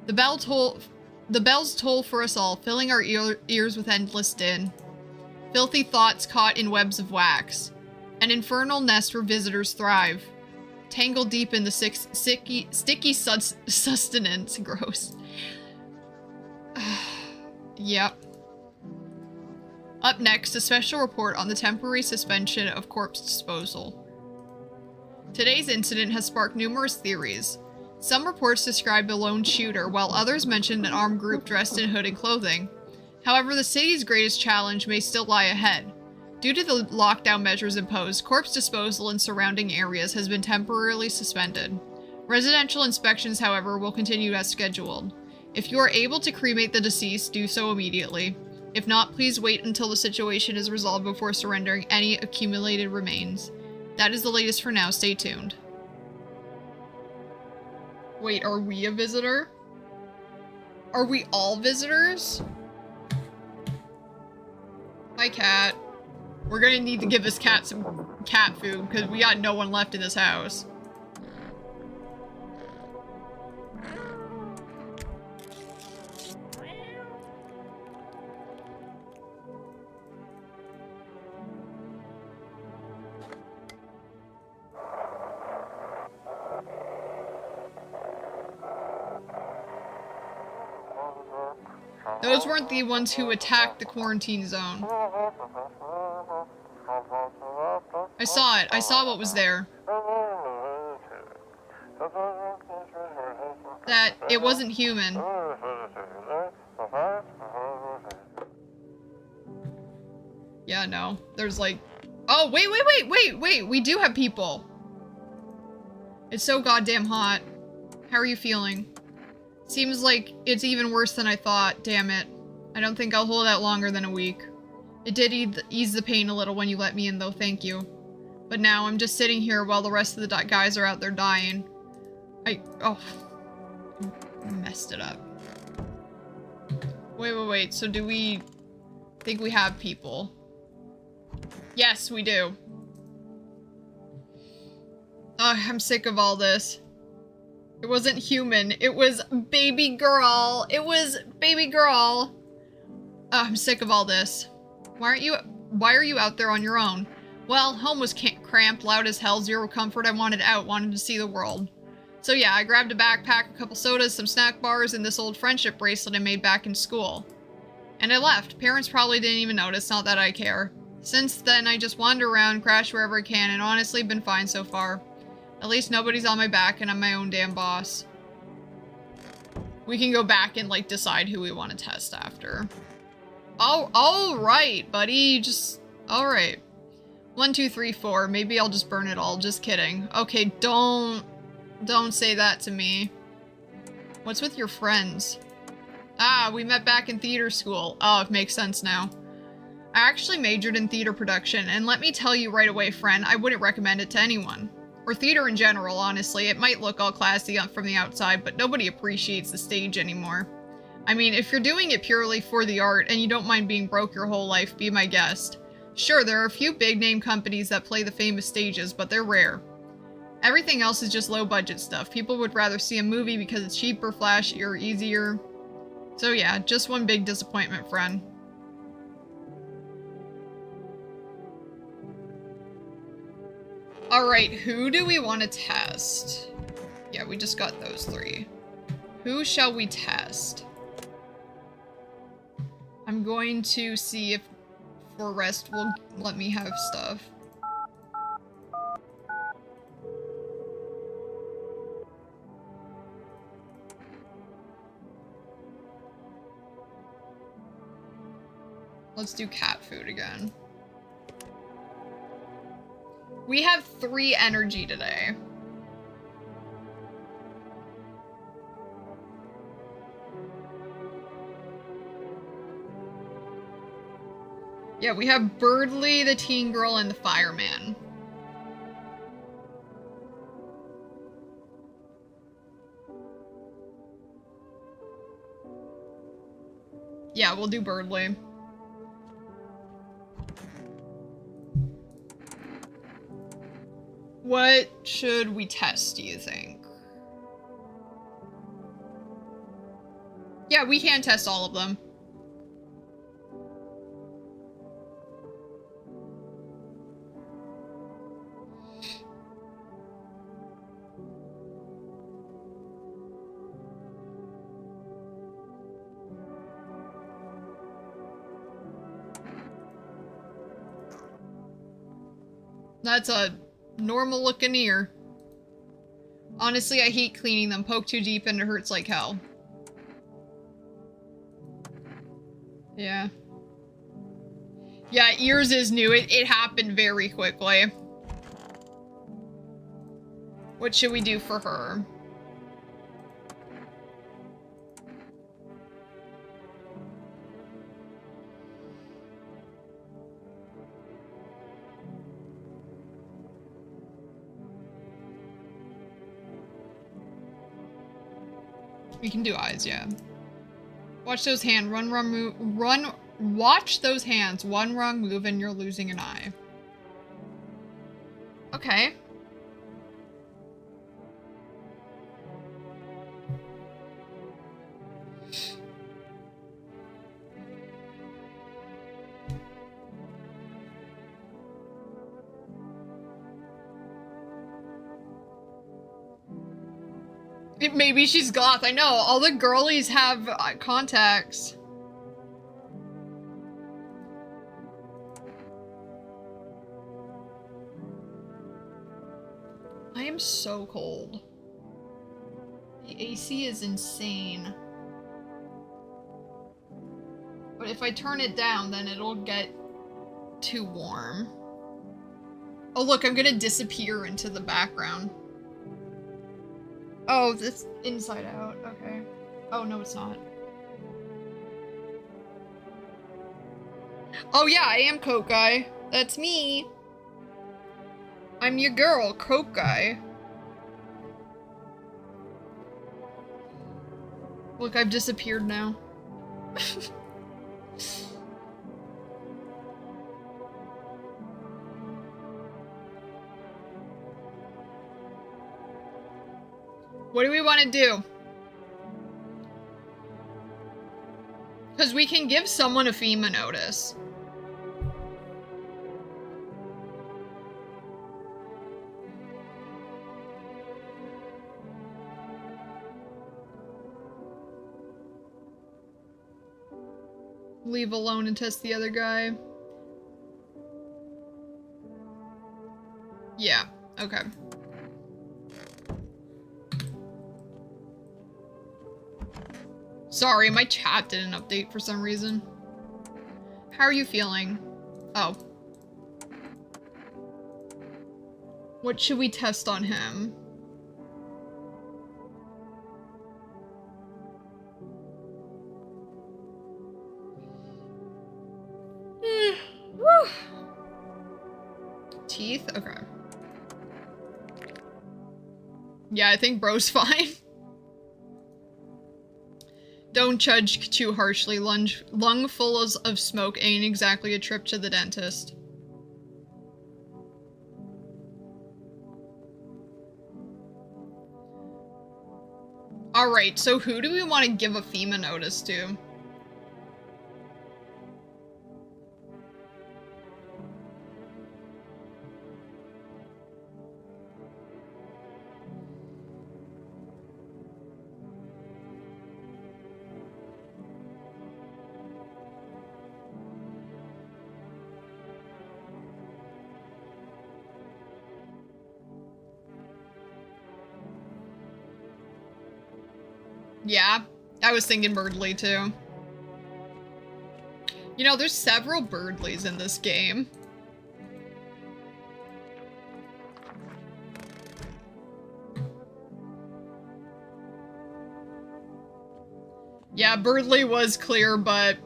Speaker 1: The bells toll for us all, filling our ears with endless din. Filthy thoughts caught in webs of wax, an infernal nest where visitors thrive. Tangled deep in the sticky sustenance. Gross. Yep. Up next, a special report on the temporary suspension of corpse disposal. Today's incident has sparked numerous theories. Some reports described a lone shooter, while others mentioned an armed group dressed in hooded clothing. However, the city's greatest challenge may still lie ahead. Due to the lockdown measures imposed, corpse disposal in surrounding areas has been temporarily suspended. Residential inspections, however, will continue as scheduled. If you are able to cremate the deceased, do so immediately. If not, please wait until the situation is resolved before surrendering any accumulated remains. That is the latest for now. Stay tuned. Wait, are we a visitor? Are we all visitors? Hi, cat. We're gonna need to give this cat some cat food because we got no one left in this house. Those weren't the ones who attacked the quarantine zone. I saw it. I saw what was there. That it wasn't human. Yeah, no. There's like... Oh, wait. We do have people. It's so goddamn hot. How are you feeling? Seems like it's even worse than I thought. Damn it. I don't think I'll hold out longer than a week. It did ease the pain a little when you let me in, though. Thank you. But now I'm just sitting here while the rest of the guys are out there dying. Oh. I messed it up. Wait. So do we think we have people? Yes, we do. I'm sick of all this. It wasn't human. It was baby girl. It was baby girl. I'm sick of all this. Why are you out there on your own? Well, home was cramped, loud as hell, zero comfort. I wanted out, wanted to see the world. So yeah, I grabbed a backpack, a couple sodas, some snack bars, and this old friendship bracelet I made back in school. And I left. Parents probably didn't even notice, not that I care. Since then, I just wander around, crash wherever I can, and honestly been fine so far. At least nobody's on my back and I'm my own damn boss. We can go back and, like, decide who we want to test after. Oh, alright, buddy. Alright. 1, 2, 3, 4. Maybe I'll just burn it all. Just kidding. Okay, don't say that to me. What's with your friends? Ah, we met back in theater school. Oh, it makes sense now. I actually majored in theater production, and let me tell you right away, friend, I wouldn't recommend it to anyone. Or theater in general, honestly. It might look all classy from the outside, but nobody appreciates the stage anymore. I mean, if you're doing it purely for the art, and you don't mind being broke your whole life, be my guest. Sure, there are a few big-name companies that play the famous stages, but they're rare. Everything else is just low-budget stuff. People would rather see a movie because it's cheaper, flashier, easier. So yeah, just one big disappointment, friend. Alright, who do we want to test? Yeah, we just got those 3. Who shall we test? I'm going to see if for rest will let me have stuff. Let's do cat food again. We have 3 energy today. Yeah, we have Birdly, the teen girl, and the fireman. Yeah, we'll do Birdly. What should we test, do you think? Yeah, we can test all of them. That's a normal looking ear. Honestly, I hate cleaning them. Poke too deep and it hurts like hell. Yeah. Yeah, ears is new. It happened very quickly. What should we do for her? We can do eyes, yeah. Watch those hands. Watch those hands. One wrong move and you're losing an eye. Okay. Maybe she's goth. I know. All the girlies have contacts. am so cold. The AC is insane. But if I turn it down, then it'll get too warm. Oh look, I'm gonna disappear into the background. Oh, this inside out, okay. Oh no, it's not. Oh yeah, I am Coke Guy. That's me. I'm your girl, Coke Guy. Look, I've disappeared now. What do we want to do? Because we can give someone a FEMA notice. Leave alone and test the other guy. Yeah, okay. Sorry, my chat didn't update for some reason. How are you feeling? Oh. What should we test on him? Woo. Teeth? Okay. Yeah, I think bro's fine. Don't judge too harshly. Lungfuls of smoke ain't exactly a trip to the dentist. Alright, so who do we want to give a FEMA notice to? Yeah, I was thinking Birdley too. You know, there's several Birdleys in this game. Yeah, Birdley was clear, but...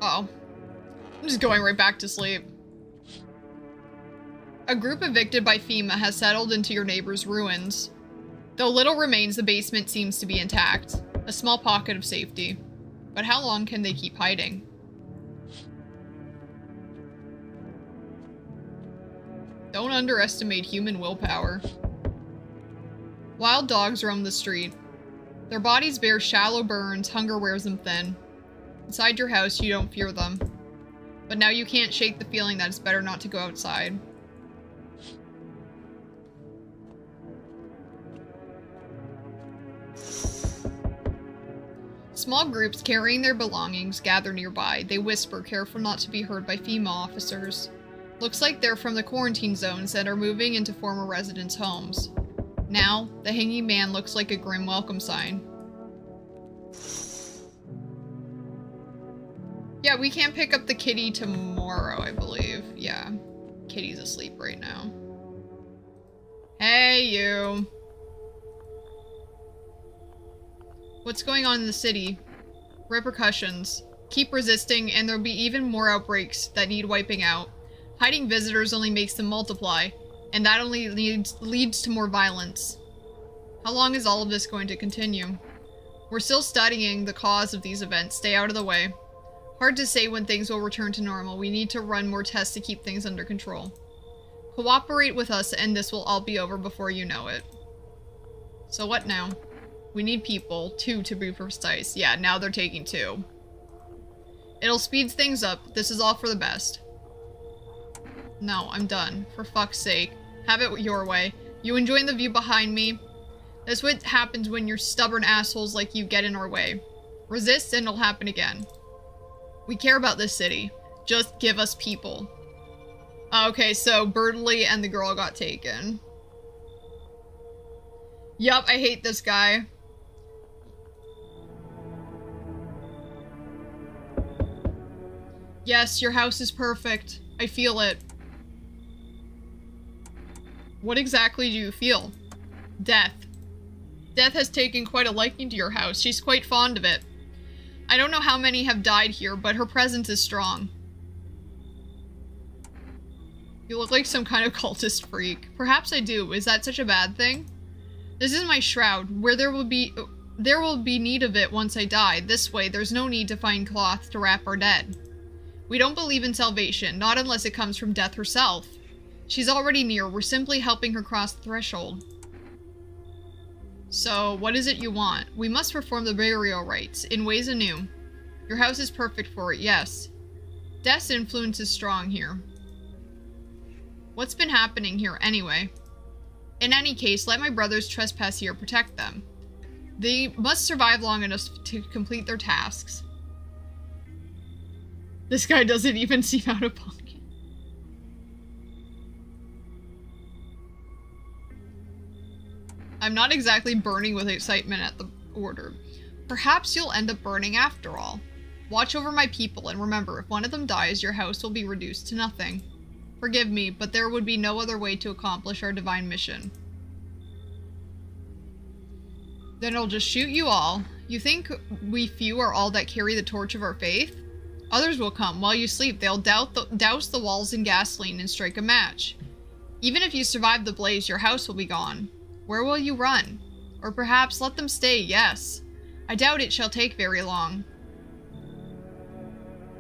Speaker 1: Uh-oh. I'm just going right back to sleep. A group evicted by FEMA has settled into your neighbor's ruins. Though little remains, the basement seems to be intact. A small pocket of safety. But how long can they keep hiding? Don't underestimate human willpower. Wild dogs roam the street. Their bodies bear shallow burns, hunger wears them thin. Inside your house, you don't fear them. But now you can't shake the feeling that it's better not to go outside. Small groups carrying their belongings gather nearby. They whisper, careful not to be heard by FEMA officers. Looks like they're from the quarantine zones and are moving into former residents' homes. Now, the hanging man looks like a grim welcome sign. Yeah, we can't pick up the kitty tomorrow, I believe. Yeah, kitty's asleep right now. Hey, you. What's going on in the city? Repercussions. Keep resisting, and there'll be even more outbreaks that need wiping out. Hiding visitors only makes them multiply, and that only leads to more violence. How long is all of this going to continue? We're still studying the cause of these events. Stay out of the way. Hard to say when things will return to normal. We need to run more tests to keep things under control. Cooperate with us and this will all be over before you know it. So what now? We need people. 2 to be precise. Yeah, now they're taking 2. It'll speed things up. This is all for the best. No, I'm done. For fuck's sake. Have it your way. You enjoying the view behind me? That's what happens when you're stubborn assholes like you get in our way. Resist and it'll happen again. We care about this city. Just give us people. Okay, so Birdley and the girl got taken. Yup, I hate this guy. Yes, your house is perfect. I feel it. What exactly do you feel? Death. Death has taken quite a liking to your house. She's quite fond of it. I don't know how many have died here, but her presence is strong. You look like some kind of cultist freak. Perhaps I do. Is that such a bad thing? This is my shroud, where there will be need of it once I die. This way, there's no need to find cloth to wrap our dead. We don't believe in salvation, not unless it comes from death herself. She's already near. We're simply helping her cross the threshold. So, what is it you want? We must perform the burial rites, in ways anew. Your house is perfect for it, yes. Death's influence is strong here. What's been happening here, anyway? In any case, let my brothers trespass here, protect them. They must survive long enough to complete their tasks. This guy doesn't even seem out of pocket. I'm not exactly burning with excitement at the order. Perhaps you'll end up burning after all. Watch over my people, and remember, if one of them dies, your house will be reduced to nothing. Forgive me, but there would be no other way to accomplish our divine mission. Then I'll just shoot you all. You think we few are all that carry the torch of our faith? Others will come. While you sleep, they'll douse the walls in gasoline and strike a match. Even if you survive the blaze, your house will be gone. Where will you run? Or perhaps let them stay, yes. I doubt it shall take very long.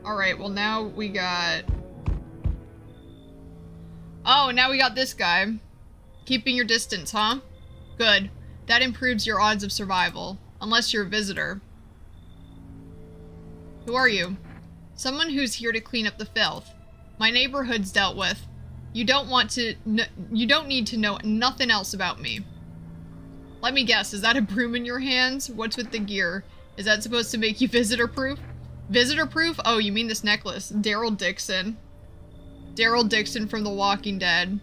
Speaker 1: Alright, well now we got... Oh, now we got this guy. Keeping your distance, huh? Good. That improves your odds of survival. Unless you're a visitor. Who are you? Someone who's here to clean up the filth. My neighborhood's dealt with. You don't need to know nothing else about me. Let me guess, is that a broom in your hands? What's with the gear? Is that supposed to make you visitor-proof? Visitor-proof? Oh, you mean this necklace. Daryl Dixon. Daryl Dixon from The Walking Dead.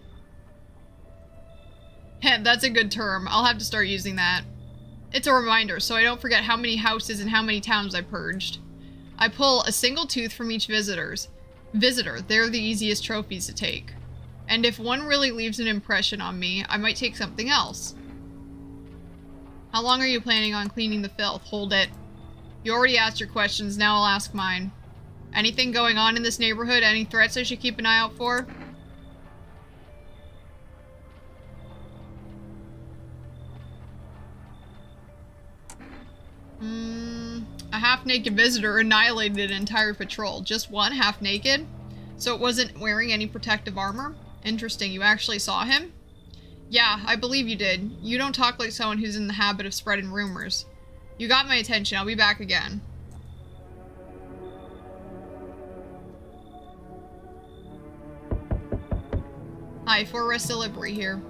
Speaker 1: Heh, that's a good term. I'll have to start using that. It's a reminder, so I don't forget how many houses and how many towns I purged. I pull a single tooth from each visitor. They're the easiest trophies to take. And if one really leaves an impression on me, I might take something else. How long are you planning on cleaning the filth? Hold it. You already asked your questions, now I'll ask mine. Anything going on in this neighborhood? Any threats I should keep an eye out for? A half-naked visitor annihilated an entire patrol. Just one half-naked? So it wasn't wearing any protective armor? Interesting, you actually saw him? Yeah, I believe you did. You don't talk like someone who's in the habit of spreading rumors. You got my attention, I'll be back again. Hi, Forest Delivery here.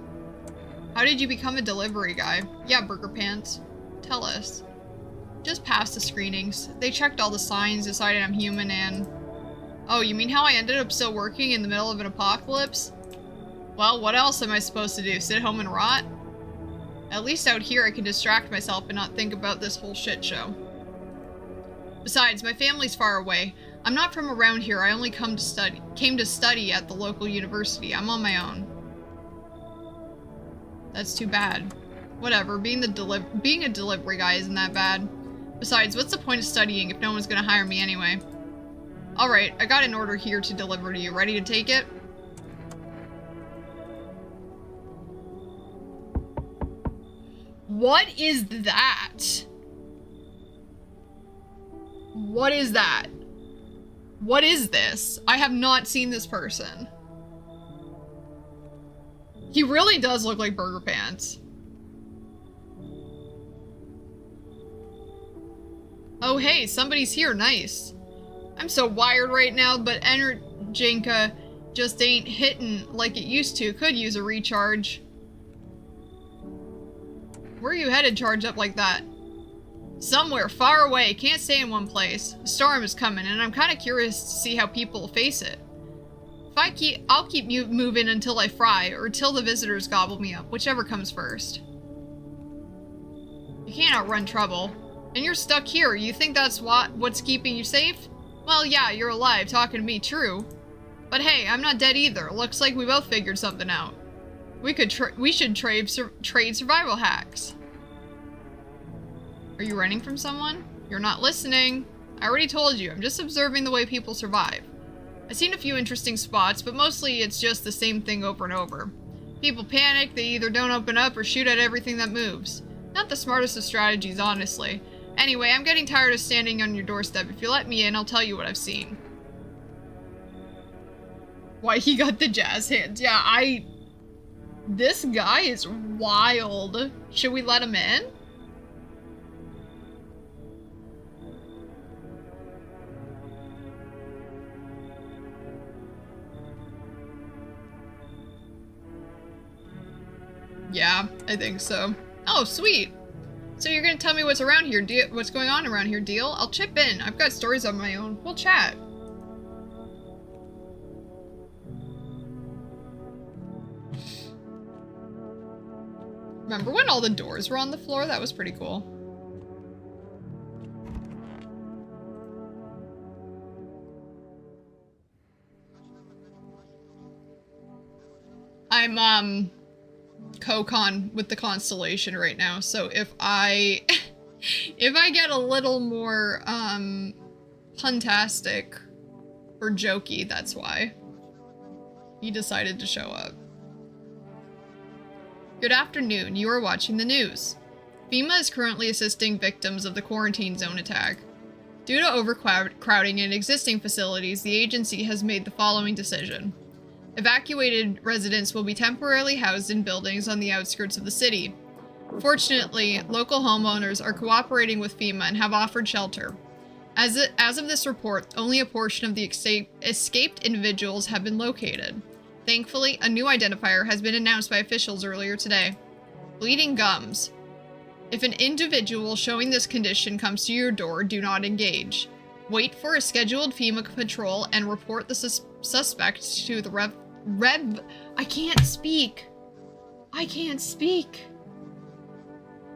Speaker 1: How did you become a delivery guy? Yeah, Burger Pants. Tell us. Just passed the screenings. They checked all the signs, decided I'm human, and... Oh, you mean how I ended up still working in the middle of an apocalypse? Well, what else am I supposed to do? Sit home and rot? At least out here I can distract myself and not think about this whole shit show. Besides, my family's far away. I'm not from around here. I only came to study at the local university. I'm on my own. That's too bad. Whatever, being a delivery guy isn't that bad. Besides, what's the point of studying if no one's gonna hire me anyway? Alright, I got an order here to deliver to you. Ready to take it? What is that? What is that? What is this? I have not seen this person. He really does look like Burger Pants. Oh hey, somebody's here, nice. I'm so wired right now, but Energinka just ain't hitting like it used to. Could use a recharge. Where are you headed charged up like that? Somewhere far away. Can't stay in one place. A storm is coming, and I'm kind of curious to see how people face it. I'll keep moving until I fry, or till the visitors gobble me up, whichever comes first. You can't outrun trouble. And you're stuck here. You think that's what's keeping you safe? Well, yeah, you're alive, talking to me, true. But hey, I'm not dead either. Looks like we both figured something out. We should trade survival hacks. Are you running from someone? You're not listening. I already told you, I'm just observing the way people survive. I've seen a few interesting spots, but mostly it's just the same thing over and over. People panic, they either don't open up or shoot at everything that moves. Not the smartest of strategies, honestly. Anyway, I'm getting tired of standing on your doorstep. If you let me in, I'll tell you what I've seen. Why he got the jazz hands. Yeah, this guy is wild. Should we let him in? Yeah, I think so. Oh, sweet. So you're gonna tell me what's around here, what's going on around here, deal? I'll chip in. I've got stories of my own. We'll chat. Remember when all the doors were on the floor? That was pretty cool. I'm, co-con with the constellation right now, so if I get a little more puntastic or jokey, that's why he decided to show up. Good afternoon, you are watching the news. FEMA is currently assisting victims of the quarantine zone attack. Due to overcrowding in existing facilities, the agency has made the following decision. Evacuated residents will be temporarily housed in buildings on the outskirts of the city. Fortunately, local homeowners are cooperating with FEMA and have offered shelter. As of this report, only a portion of the escaped individuals have been located. Thankfully, a new identifier has been announced by officials earlier today. Bleeding gums. If an individual showing this condition comes to your door, do not engage. Wait for a scheduled FEMA patrol and report the suspect to the I can't speak.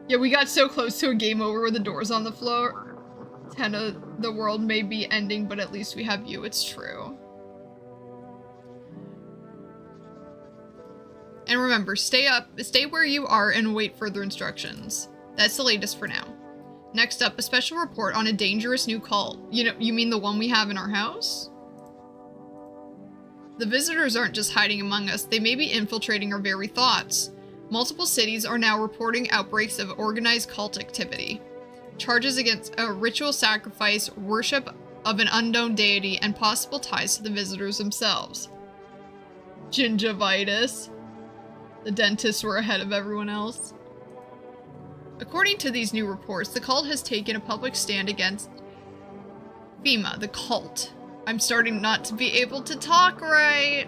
Speaker 1: Yeah, we got so close to a game over with the doors on the floor. 10 of the world may be ending, but at least we have you. It's true. And remember, stay where you are and await further instructions. That's the latest for now. Next up, a special report on a dangerous new cult. You mean the one we have in our house? The visitors aren't just hiding among us, they may be infiltrating our very thoughts. Multiple cities are now reporting outbreaks of organized cult activity. Charges against a ritual sacrifice, worship of an unknown deity, and possible ties to the visitors themselves. Gingivitis. The dentists were ahead of everyone else. According to these new reports, the cult has taken a public stand against FEMA, the cult. I'm starting not to be able to talk right.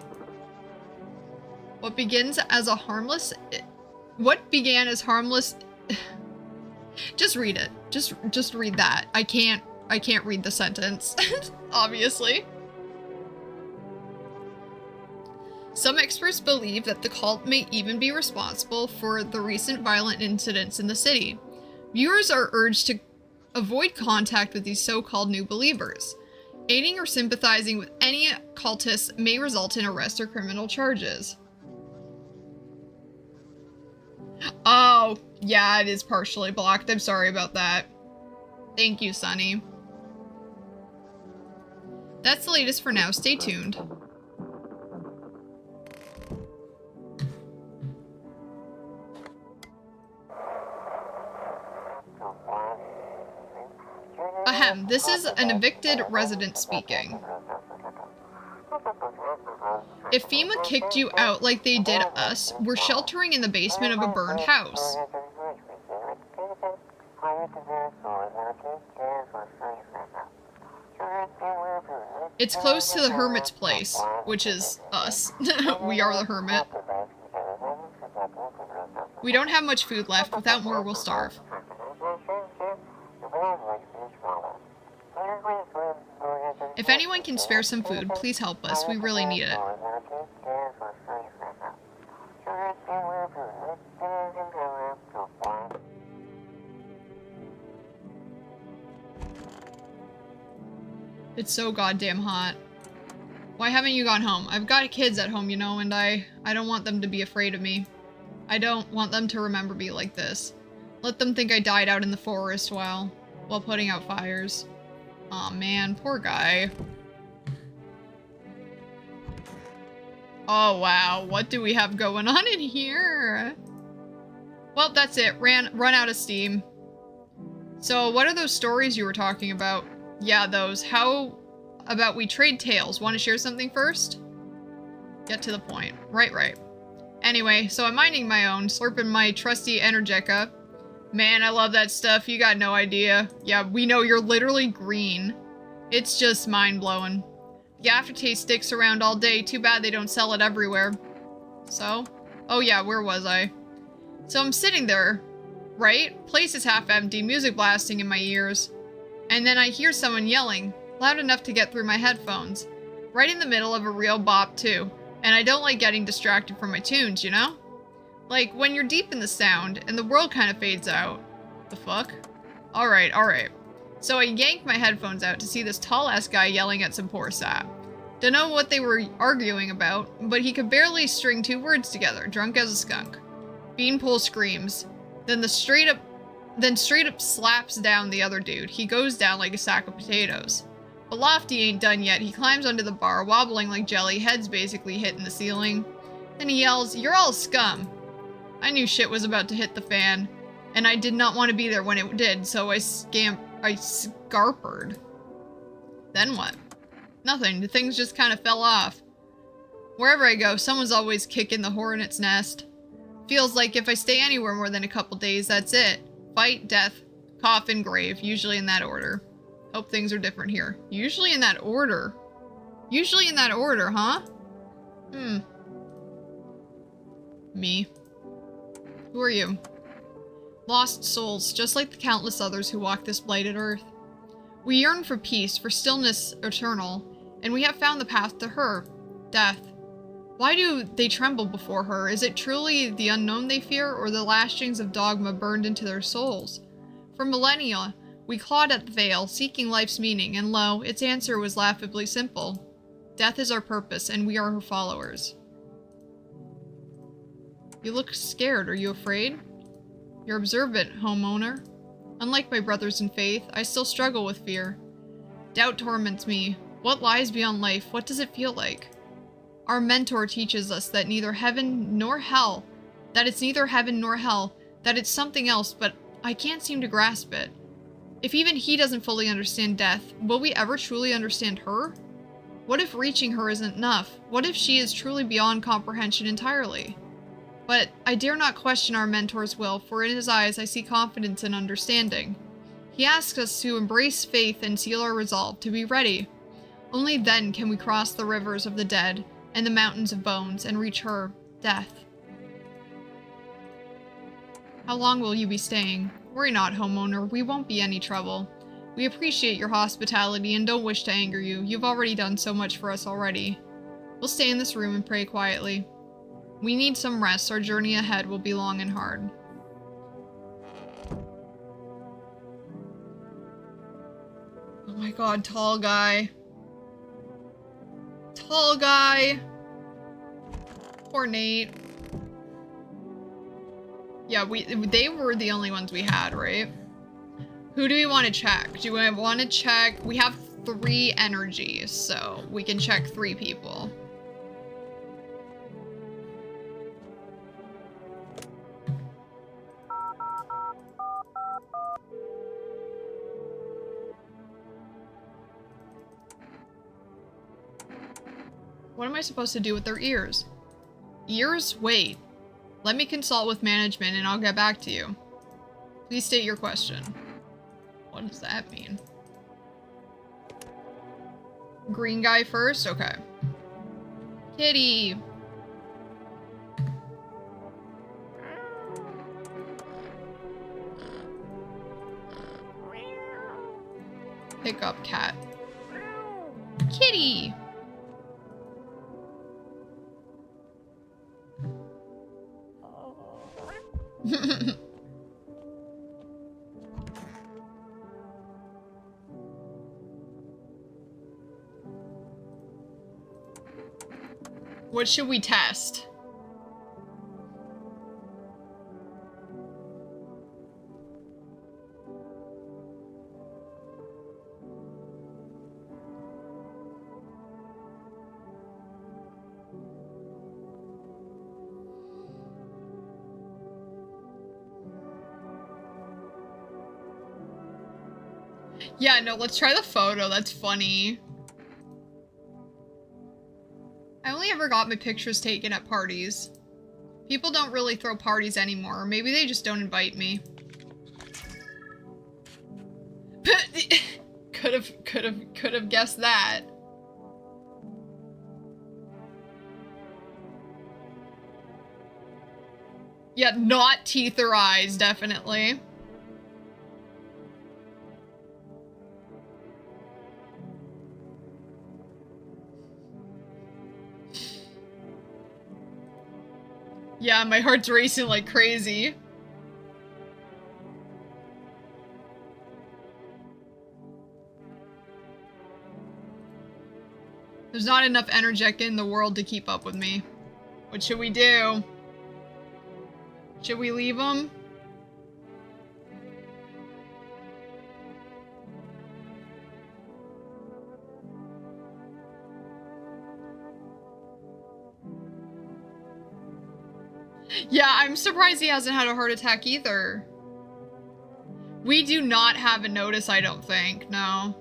Speaker 1: What began as harmless... Just read it. Just read that. I can't read the sentence, obviously. Some experts believe that the cult may even be responsible for the recent violent incidents in the city. Viewers are urged to avoid contact with these so-called new believers. Aiding or sympathizing with any cultists may result in arrest or criminal charges. Oh, yeah, it is partially blocked. I'm sorry about that. Thank you, Sunny. That's the latest for now. Stay tuned. Ahem, this is an evicted resident speaking. If FEMA kicked you out like they did us, we're sheltering in the basement of a burned house. It's close to the hermit's place, which is us. We are the hermit. We don't have much food left. Without more, we'll starve. If anyone can spare some food, please help us. We really need it. It's so goddamn hot. Why haven't you gone home? I've got kids at home, you know, and I don't want them to be afraid of me. I don't want them to remember me like this. Let them think I died out in the forest while putting out fires. Aw, man, poor guy. Oh, wow. What do we have going on in here? Well, that's it. Run out of steam. So, what are those stories you were talking about? Yeah, those. How about we trade tales? Want to share something first? Get to the point. Right. Anyway, so I'm minding my own, slurping my trusty Energeca. Man, I love that stuff. You got no idea. Yeah, we know you're literally green. It's just mind-blowing. The aftertaste sticks around all day. Too bad they don't sell it everywhere. So? Oh yeah, where was I? So I'm sitting there, right? Place is half empty, music blasting in my ears. And then I hear someone yelling, loud enough to get through my headphones. Right in the middle of a real bop, too. And I don't like getting distracted from my tunes, you know? Like, when you're deep in the sound, and the world kind of fades out. The fuck? Alright. So I yanked my headphones out to see this tall-ass guy yelling at some poor sap. Dunno what they were arguing about, but he could barely string two words together, drunk as a skunk. Beanpole screams. Then straight up slaps down the other dude. He goes down like a sack of potatoes. But Lofty ain't done yet. He climbs under the bar, wobbling like jelly, head's basically hitting the ceiling. Then he yells, "You're all scum." I knew shit was about to hit the fan, and I did not want to be there when it did, so I scarpered. Then what? Nothing. The things just kind of fell off. Wherever I go, someone's always kicking the hornet's nest. Feels like if I stay anywhere more than a couple days, that's it. Fight, death, coffin, grave, usually in that order. Hope things are different here. Usually in that order? Usually in that order, huh? Me. Who are you? Lost souls, just like the countless others who walk this blighted earth. We yearn for peace, for stillness eternal, and we have found the path to her, death. Why do they tremble before her? Is it truly the unknown they fear, or the lashings of dogma burned into their souls? For millennia, we clawed at the veil, seeking life's meaning, and lo, its answer was laughably simple. Death is our purpose, and we are her followers. You look scared. Are you afraid? You're observant, homeowner. Unlike my brothers in faith, I still struggle with fear. Doubt torments me. What lies beyond life? What does it feel like? Our mentor teaches us that neither heaven nor hell, that it's neither heaven nor hell, that it's something else, but I can't seem to grasp it. If even he doesn't fully understand death, will we ever truly understand her? What if reaching her isn't enough? What if she is truly beyond comprehension entirely? But I dare not question our mentor's will, for in his eyes I see confidence and understanding. He asks us to embrace faith and seal our resolve, to be ready. Only then can we cross the rivers of the dead and the mountains of bones and reach her, death. How long will you be staying? Worry not, homeowner, we won't be any trouble. We appreciate your hospitality and don't wish to anger you. You've already done so much for us already. We'll stay in this room and pray quietly. We need some rest. Our journey ahead will be long and hard. Oh my god, tall guy. Tall guy. Poor Nate. Yeah, they were the only ones we had, right? Who do we want to check? Do I want to check? We have 3 energies, so we can check 3 people. What am I supposed to do with their ears? Ears? Wait. Let me consult with management and I'll get back to you. Please state your question. What does that mean? Green guy first? Okay. Kitty! Pick up cat. Kitty! What should we test? Yeah, no, let's try the photo. That's funny. I only ever got my pictures taken at parties. People don't really throw parties anymore. Maybe they just don't invite me. Could have guessed that. Yeah, not teeth or eyes, definitely. Yeah, my heart's racing like crazy. There's not enough energetic in the world to keep up with me. What should we do? Should we leave him? Yeah, I'm surprised he hasn't had a heart attack either. We do not have a notice, I don't think. No.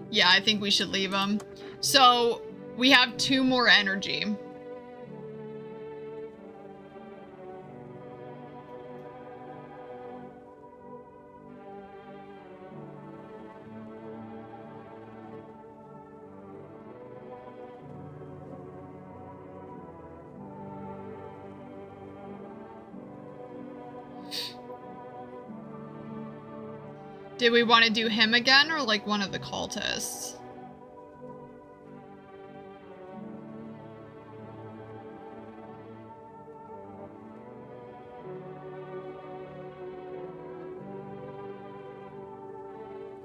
Speaker 1: Yeah, I think we should leave him. So, we have 2 more energy. Did we want to do him again or like one of the cultists?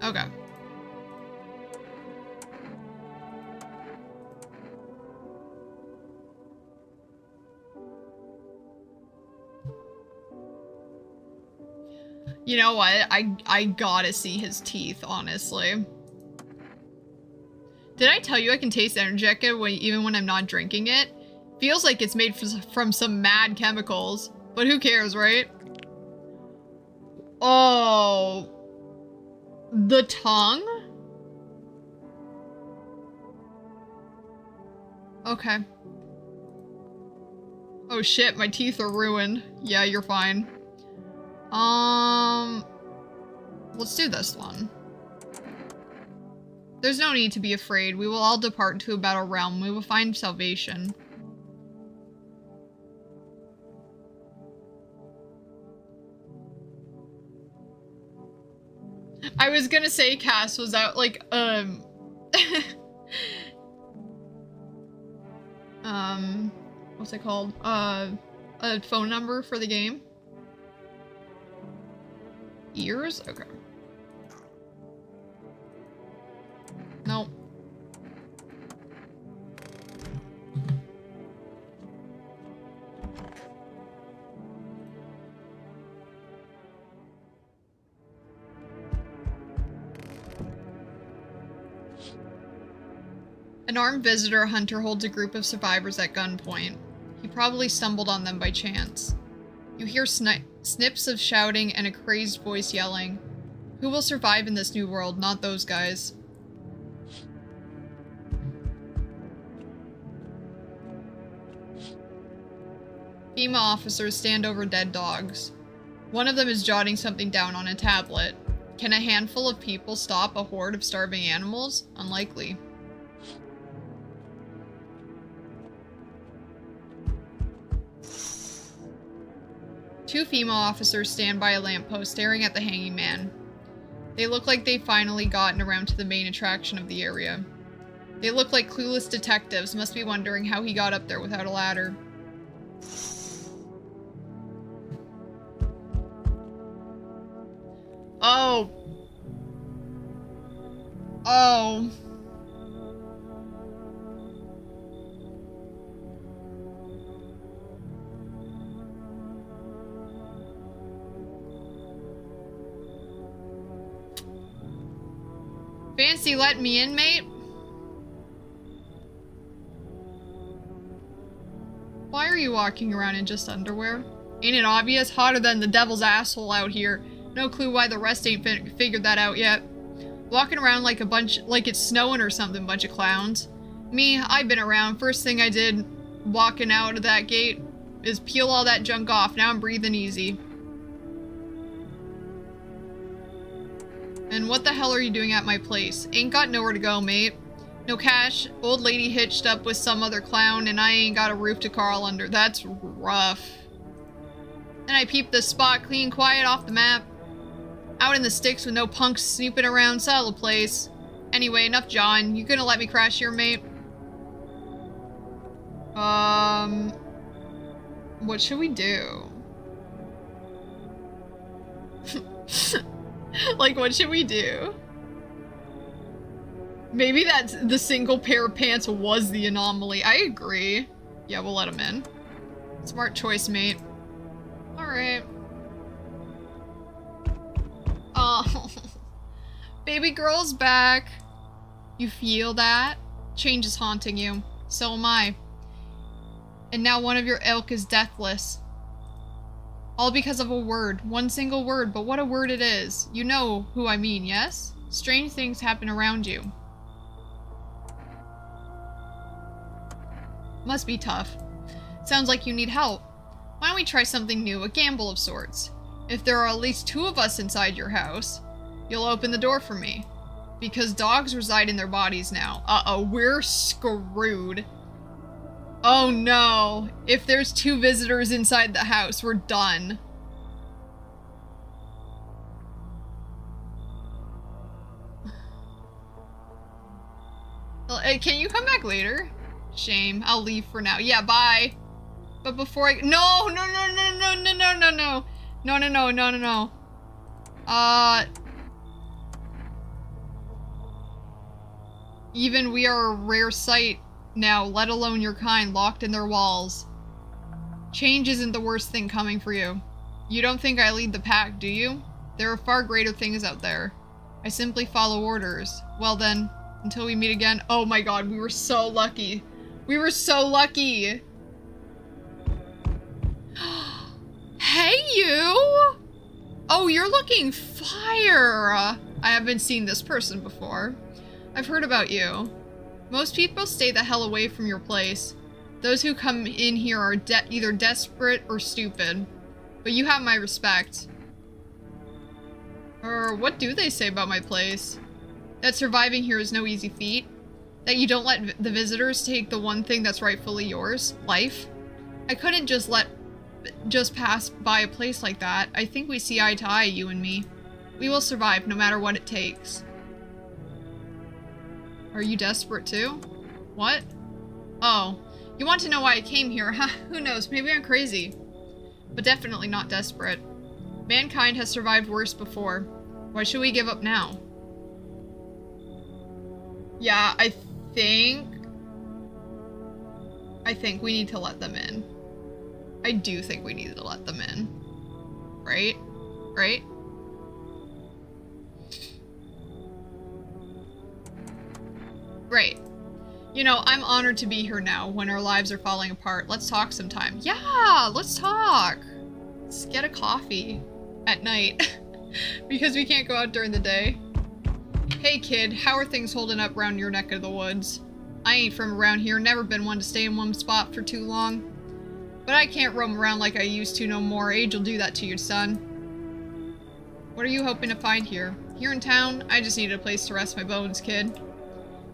Speaker 1: Okay. You know what? I gotta see his teeth, honestly. Did I tell you I can taste energetic even when I'm not drinking it? Feels like it's made from some mad chemicals. But who cares, right? Oh. The tongue? Okay. Oh shit, my teeth are ruined. Yeah, you're fine. Let's do this one. There's no need to be afraid. We will all depart into a battle realm. We will find salvation. I was gonna say Cass was out, like, what's it called? A phone number for the game? Ears? Okay. Nope. An armed visitor hunter holds a group of survivors at gunpoint. He probably stumbled on them by chance. You hear snips of shouting and a crazed voice yelling. Who will survive in this new world? Not those guys. FEMA officers stand over dead dogs. One of them is jotting something down on a tablet. Can a handful of people stop a horde of starving animals? Unlikely. Two female officers stand by a lamppost staring at the hanging man. They look like they've finally gotten around to the main attraction of the area. They look like clueless detectives, must be wondering how he got up there without a ladder. Oh. Oh. Fancy letting me in, mate? Why are you walking around in just underwear? Ain't it obvious? Hotter than the devil's asshole out here. No clue why the rest ain't figured that out yet. Walking around like it's snowing or something, bunch of clowns. Me, I've been around. First thing I did walking out of that gate is peel all that junk off. Now I'm breathing easy. And what the hell are you doing at my place? Ain't got nowhere to go, mate. No cash, old lady hitched up with some other clown, and I ain't got a roof to crawl under. That's rough. Then I peeped the spot clean quiet off the map. Out in the sticks with no punks snooping around, settle the place. Anyway, enough jawing. You gonna let me crash here, mate? What should we do? Like, what should we do? Maybe that's the single pair of pants was the anomaly. I agree. Yeah, we'll let him in. Smart choice, mate. Alright. Oh. Baby girl's back. You feel that? Change is haunting you. So am I. And now one of your ilk is deathless. All because of a word. One single word, but what a word it is. You know who I mean, yes? Strange things happen around you. Must be tough. Sounds like you need help. Why don't we try something new, a gamble of sorts? If there are at least 2 of us inside your house, you'll open the door for me. Because dogs reside in their bodies now. Uh-oh, we're screwed. Oh no. If there's 2 visitors inside the house, we're done. Can you come back later? Shame. I'll leave for now. Yeah, bye. But before I... No, no, no, no, no, no, no, no, no. No, no, no, no, no, no. Even we are a rare sight now, let alone your kind, locked in their walls. Change isn't the worst thing coming for you. You don't think I lead the pack, do you? There are far greater things out there. I simply follow orders. Well then, until we meet again. Oh my god, we were so lucky. We were so lucky. Hey, you! Oh, you're looking fire! I haven't seen this person before. I've heard about you. Most people stay the hell away from your place. Those who come in here are either desperate or stupid. But you have my respect. Or what do they say about my place? That surviving here is no easy feat? That you don't let the visitors take the one thing that's rightfully yours? Life? I couldn't just pass by a place like that. I think we see eye to eye, you and me. We will survive no matter what it takes. Are you desperate too? What? Oh. You want to know why I came here? Huh, who knows? Maybe I'm crazy. But definitely not desperate. Mankind has survived worse before. Why should we give up now? Yeah, I think we need to let them in. I do think we need to let them in. Right? Right? Right. You know, I'm honored to be here now when our lives are falling apart. Let's talk sometime. Yeah, let's talk. Let's get a coffee at night because we can't go out during the day. Hey kid, how are things holding up around your neck of the woods? I ain't from around here, never been one to stay in one spot for too long. But I can't roam around like I used to no more. Age will do that to you, son. What are you hoping to find here? Here in town, I just needed a place to rest my bones, kid.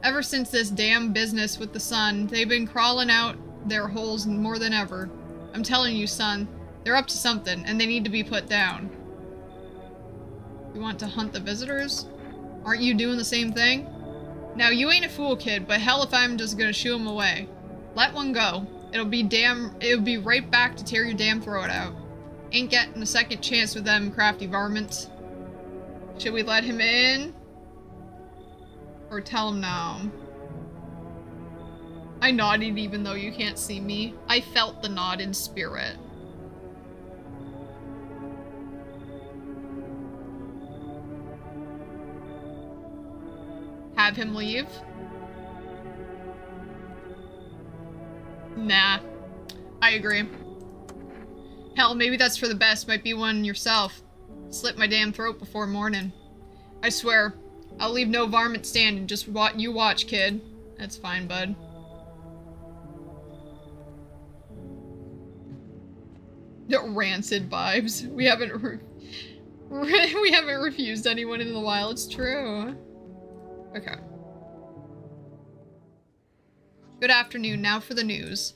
Speaker 1: Ever since this damn business with the sun, they've been crawling out their holes more than ever. I'm telling you, son, they're up to something, and they need to be put down. You want to hunt the visitors? Aren't you doing the same thing? Now, you ain't a fool, kid, but hell if I'm just gonna shoo them away. Let one go. It'll be right back to tear your damn throat out. Ain't getting a second chance with them crafty varmints. Should we let him in? Or tell him no? I nodded even though you can't see me. I felt the nod in spirit. Have him leave? Nah. I agree. Hell, maybe that's for the best. Might be one yourself. Slit my damn throat before morning. I swear, I'll leave no varmint standing. Just you watch, kid. That's fine, bud. The rancid vibes. We haven't refused anyone in a while. It's true. Okay. Good afternoon. Now for the news.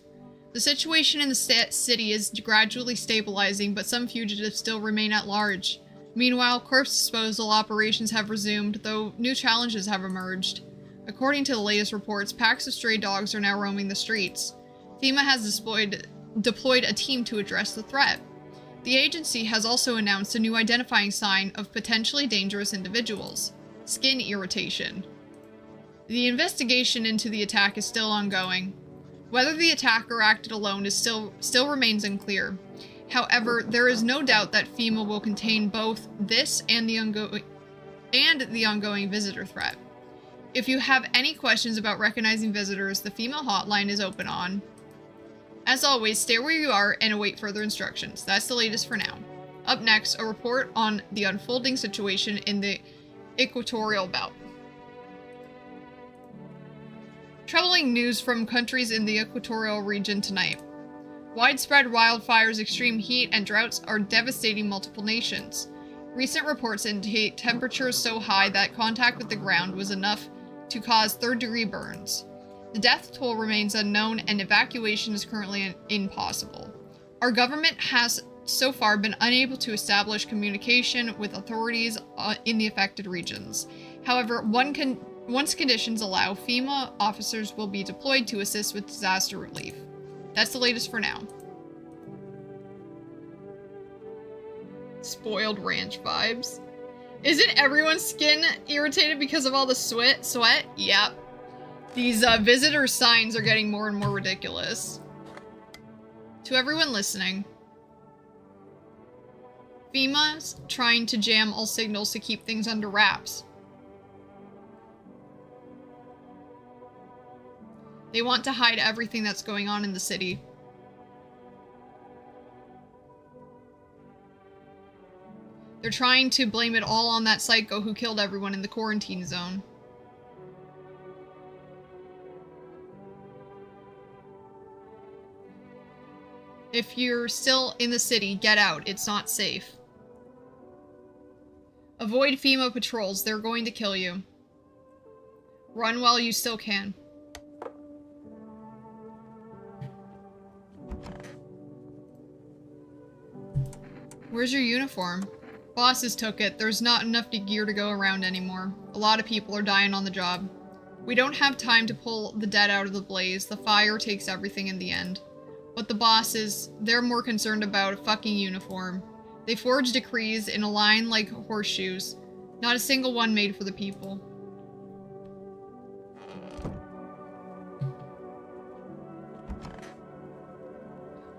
Speaker 1: The situation in the city is gradually stabilizing, but some fugitives still remain at large. Meanwhile, corpse disposal operations have resumed, though new challenges have emerged. According to the latest reports, packs of stray dogs are now roaming the streets. FEMA has deployed a team to address the threat. The agency has also announced a new identifying sign of potentially dangerous individuals: skin irritation. The investigation into the attack is still ongoing. Whether the attacker acted alone is still remains unclear. However, there is no doubt that FEMA will contain both this and the ongoing visitor threat. If you have any questions about recognizing visitors, the FEMA hotline is open on. As always, stay where you are and await further instructions. That's the latest for now. Up next, a report on the unfolding situation in the equatorial belt. Troubling news from countries in the equatorial region tonight. Widespread wildfires, extreme heat, and droughts are devastating multiple nations. Recent reports indicate temperatures so high that contact with the ground was enough to cause third-degree burns. The death toll remains unknown, and evacuation is currently impossible. Our government has so far been unable to establish communication with authorities in the affected regions. However, once conditions allow, FEMA officers will be deployed to assist with disaster relief. That's the latest for now. Spoiled ranch vibes. Isn't everyone's skin irritated because of all the sweat? Yep. These visitor signs are getting more and more ridiculous. To everyone listening, FEMA's trying to jam all signals to keep things under wraps. They want to hide everything that's going on in the city. They're trying to blame it all on that psycho who killed everyone in the quarantine zone. If you're still in the city, get out. It's not safe. Avoid FEMA patrols. They're going to kill you. Run while you still can. Where's your uniform? Bosses took it. There's not enough gear to go around anymore. A lot of people are dying on the job. We don't have time to pull the dead out of the blaze. The fire takes everything in the end. But the bosses, they're more concerned about a fucking uniform. They forge decrees in a line like horseshoes. Not a single one made for the people.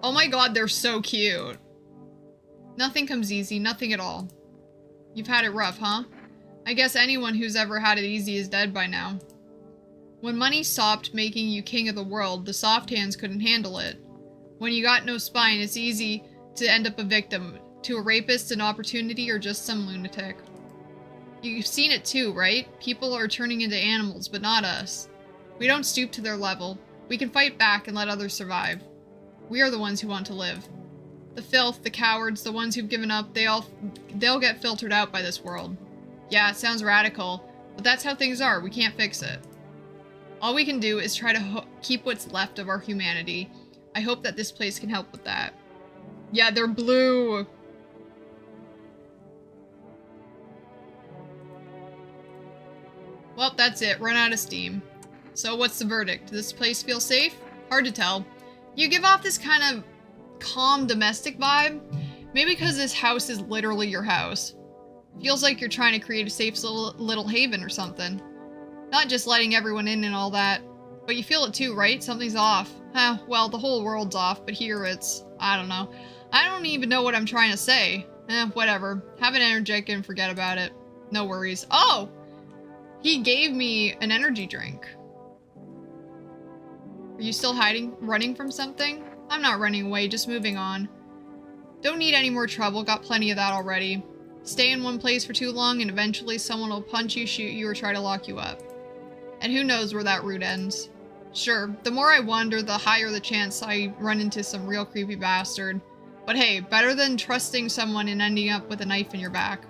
Speaker 1: Oh my god, they're so cute. Nothing comes easy, nothing at all. You've had it rough, huh? I guess anyone who's ever had it easy is dead by now. When money stopped making you king of the world, the soft hands couldn't handle it. When you got no spine, it's easy to end up a victim, to a rapist, an opportunity, or just some lunatic. You've seen it too, right? People are turning into animals, but not us. We don't stoop to their level. We can fight back and let others survive. We are the ones who want to live. The filth, the cowards, the ones who've given up, they'll get filtered out by this world. Yeah, it sounds radical, but that's how things are. We can't fix it. All we can do is try to keep what's left of our humanity. I hope that this place can help with that. Yeah, they're blue. Well, that's it. Run out of steam. So what's the verdict? Does this place feel safe? Hard to tell. You give off this kind of calm domestic vibe. Maybe because this house is literally your house. Feels like you're trying to create a safe little haven or something. Not just letting everyone in and all that. But you feel it too, right? Something's off. Well, the whole world's off, but here it's... I don't know. I don't even know what I'm trying to say. Whatever. Have an energy drink and forget about it. No worries. Oh! He gave me an energy drink. Are you still running from something? I'm not running away, just moving on. Don't need any more trouble, got plenty of that already. Stay in one place for too long and eventually someone will punch you, shoot you, or try to lock you up. And who knows where that route ends. Sure, the more I wander, the higher the chance I run into some real creepy bastard. But hey, better than trusting someone and ending up with a knife in your back.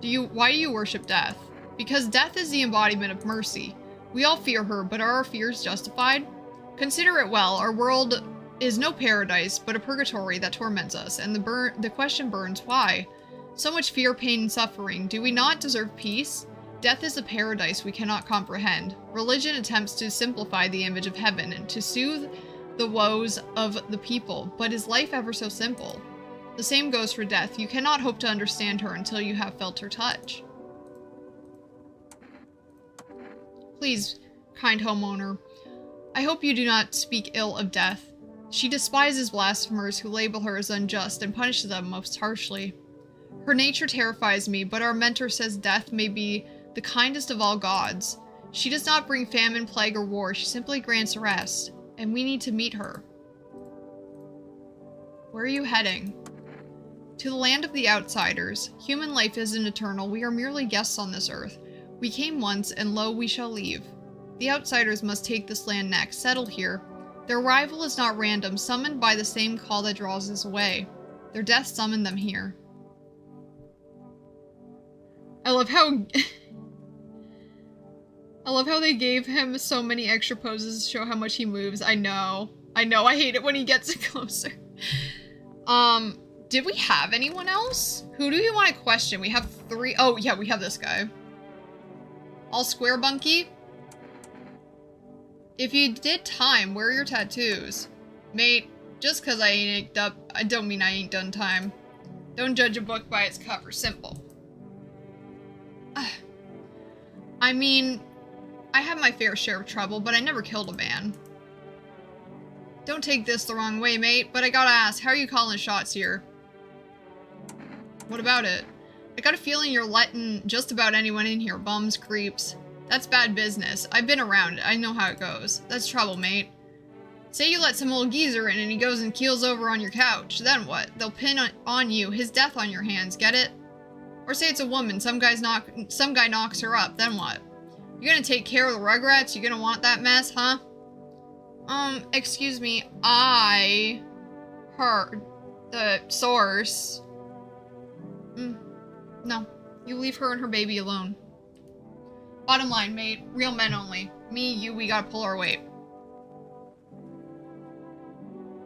Speaker 1: Why do you worship death? Because death is the embodiment of mercy. We all fear her, but are our fears justified? Consider it well, our world is no paradise, but a purgatory that torments us, and the question burns, why? So much fear, pain, and suffering. Do we not deserve peace? Death is a paradise we cannot comprehend. Religion attempts to simplify the image of heaven and to soothe the woes of the people, but is life ever so simple? The same goes for death. You cannot hope to understand her until you have felt her touch. Please, kind homeowner, I hope you do not speak ill of death. She despises blasphemers who label her as unjust and punishes them most harshly. Her nature terrifies me, but our mentor says death may be the kindest of all gods. She does not bring famine, plague, or war. She simply grants rest, and we need to meet her. Where are you heading? To the land of the outsiders. Human life isn't eternal. We are merely guests on this earth. We came once, and lo, we shall leave. The outsiders must take this land next, settle here. Their arrival is not random, summoned by the same call that draws us away. Their death summoned them here. I love how... I love how they gave him so many extra poses to show how much he moves. I know. I hate it when he gets closer. Did we have anyone else? Who do we want to question? We have 3. Oh, yeah, we have this guy. All square bunky? If you did time, where are your tattoos? Mate, just cause I ain't inked up, I don't mean I ain't done time. Don't judge a book by its cover. Simple. I mean, I have my fair share of trouble, but I never killed a man. Don't take this the wrong way, mate, but I gotta ask, how are you calling shots here? What about it? I got a feeling you're letting just about anyone in here, bums, creeps. That's bad business. I've been around it. I know how it goes. That's trouble, mate. Say you let some old geezer in and he goes and keels over on your couch. Then what? They'll pin on you, his death on your hands, get it? Or say it's a woman, some guy knocks her up, then what? You gonna take care of the Rugrats? You gonna want that mess, huh? Excuse me, I heard the source. No, you leave her and her baby alone. Bottom line, mate, real men only. Me, you, we gotta pull our weight.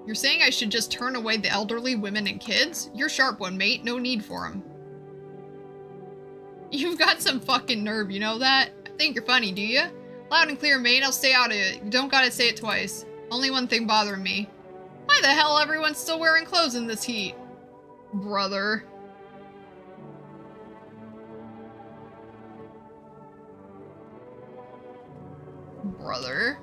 Speaker 1: You're saying I should just turn away the elderly, women, and kids? You're sharp one, mate, no need for them. You've got some fucking nerve, you know that? I think you're funny, do you? Loud and clear, mate, I'll stay out of it. You don't gotta say it twice. Only one thing bothering me. Why the hell everyone's still wearing clothes in this heat? Brother. Brother.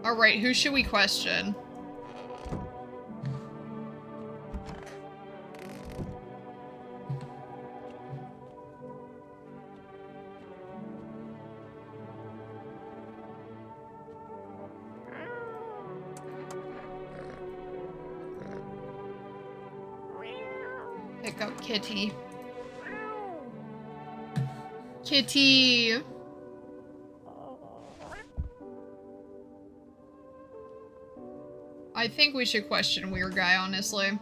Speaker 1: Alright, who should we question? Pick up Kitty. Kitty! I think we should question Weird Guy, honestly.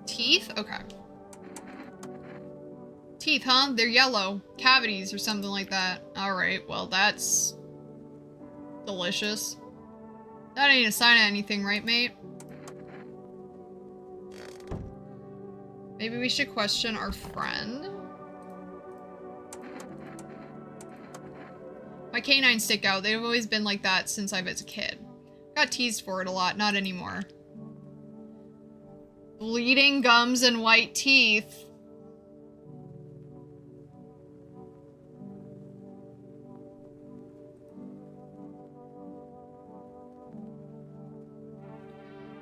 Speaker 1: Teeth? Okay. Teeth, huh? They're yellow. Cavities or something like that. Alright, well that's delicious. That ain't a sign of anything, right, mate? Maybe we should question our friend. My canines stick out. They've always been like that since I was a kid. Got teased for it a lot, not anymore. Bleeding gums and white teeth.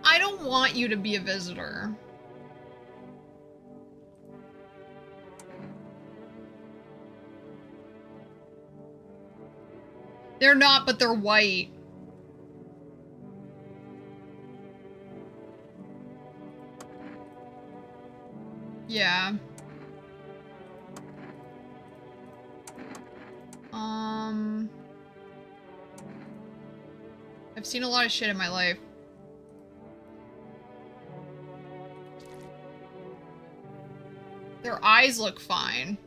Speaker 1: I don't want you to be a visitor. They're not, but they're white. Yeah. I've seen a lot of shit in my life. Their eyes look fine.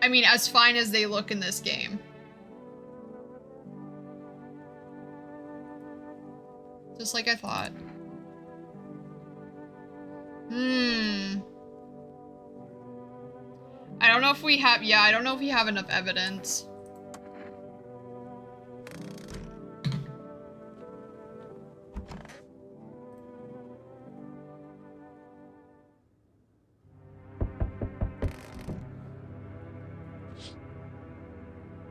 Speaker 1: I mean, as fine as they look in this game. Just like I thought. I don't know if we have, yeah, I don't know if we have enough evidence.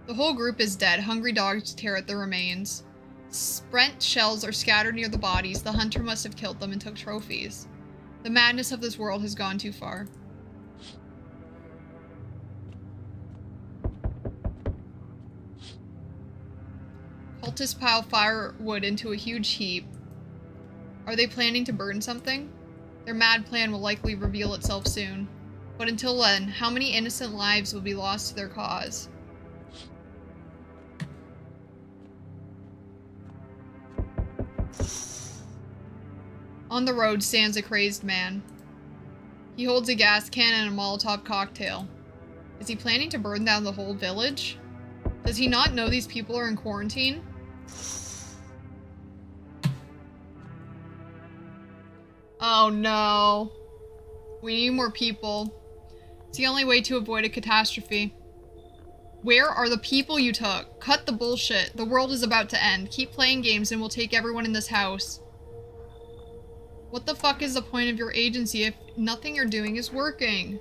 Speaker 1: The whole group is dead. Hungry dogs tear at the remains. Spent shells are scattered near the bodies. The hunter must have killed them and took trophies. The madness of this world has gone too far. Cultists pile firewood into a huge heap. Are they planning to burn something? Their mad plan will likely reveal itself soon. But until then, how many innocent lives will be lost to their cause? On the road stands a crazed man. He holds a gas can and a Molotov cocktail. Is he planning to burn down the whole village? Does he not know these people are in quarantine? Oh no. We need more people. It's the only way to avoid a catastrophe. Where are the people you took? Cut the bullshit. The world is about to end. Keep playing games and we'll take everyone in this house. What the fuck is the point of your agency if nothing you're doing is working?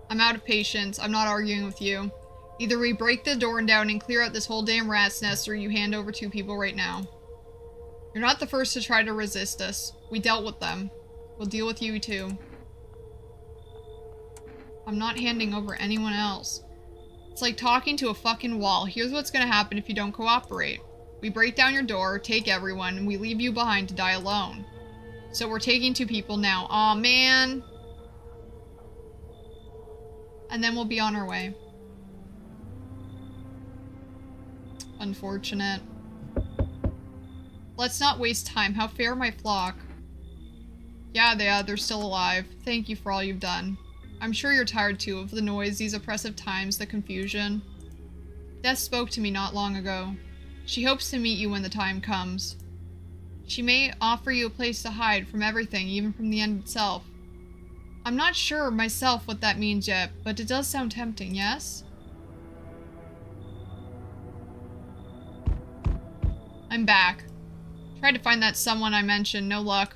Speaker 1: I'm out of patience. I'm not arguing with you. Either we break the door down and clear out this whole damn rat's nest, or you hand over 2 people right now. You're not the first to try to resist us. We dealt with them. We'll deal with you too. I'm not handing over anyone else. It's like talking to a fucking wall. Here's what's gonna happen if you don't cooperate. We break down your door, take everyone, and we leave you behind to die alone. So we're taking 2 people now. Aw, man. And then we'll be on our way. Unfortunate. Let's not waste time. How fare my flock? Yeah, they're still alive. Thank you for all you've done. I'm sure you're tired too of the noise, these oppressive times, the confusion. Death spoke to me not long ago. She hopes to meet you when the time comes. She may offer you a place to hide from everything, even from the end itself. I'm not sure myself what that means yet, but it does sound tempting, yes? I'm back. Tried to find that someone I mentioned, no luck.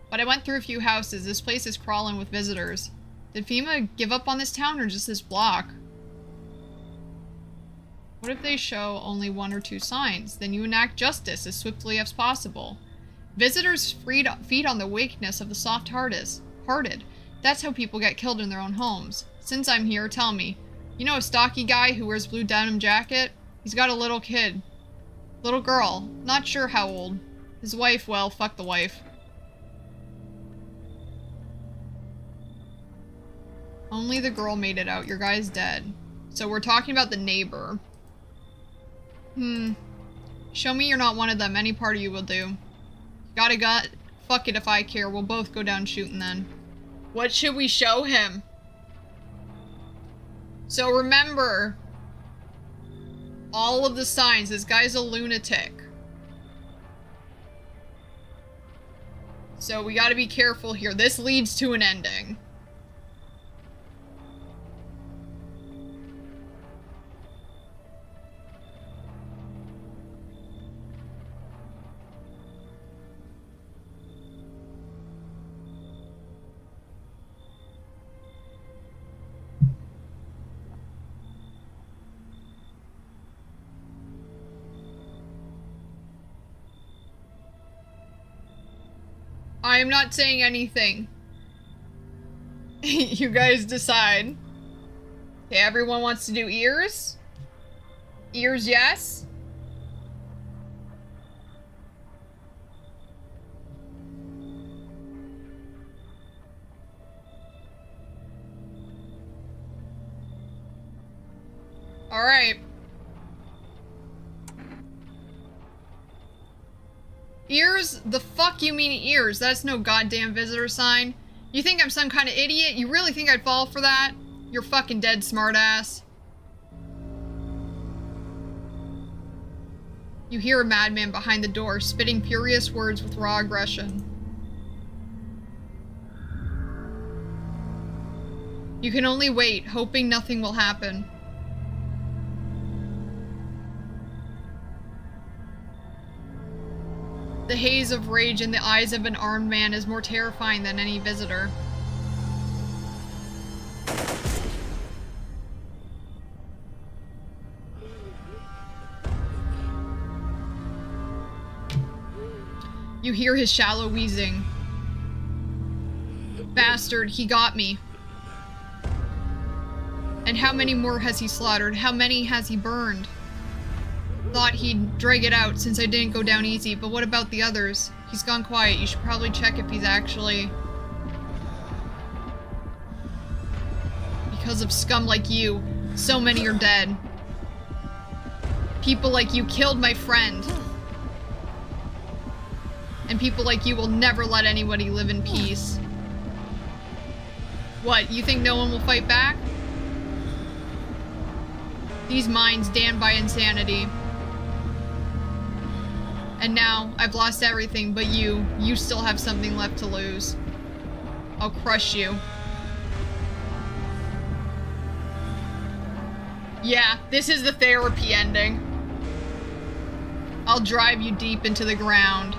Speaker 1: But I went through a few houses. This place is crawling with visitors. Did FEMA give up on this town or just this block? What if they show only 1 or 2 signs? Then you enact justice as swiftly as possible. Visitors feed on the weakness of the soft-hearted. That's how people get killed in their own homes. Since I'm here, tell me. You know a stocky guy who wears blue denim jacket? He's got a little kid. Little girl. Not sure how old. His wife, well, fuck the wife. Only the girl made it out. Your guy's dead. So we're talking about the neighbor. Show me you're not one of them. Any part of you will do. Got a gun? Fuck it if I care. We'll both go down shooting then. What should we show him? So remember, all of the signs. This guy's a lunatic. So we gotta be careful here. This leads to an ending. I am not saying anything. You guys decide. Okay, everyone wants to do ears? Ears, yes? Alright. Ears? The fuck you mean ears? That's no goddamn visitor sign. You think I'm some kind of idiot? You really think I'd fall for that? You're fucking dead, smartass. You hear a madman behind the door, spitting furious words with raw aggression. You can only wait, hoping nothing will happen. The haze of rage in the eyes of an armed man is more terrifying than any visitor. You hear his shallow wheezing. Bastard, he got me. And how many more has he slaughtered? How many has he burned? Thought he'd drag it out since I didn't go down easy, but what about the others? He's gone quiet. You should probably check if he's actually... Because of scum like you, so many are dead. People like you killed my friend. And people like you will never let anybody live in peace. What, you think no one will fight back? These minds damned by insanity. And now, I've lost everything, but you still have something left to lose. I'll crush you. Yeah, this is the therapy ending. I'll drive you deep into the ground.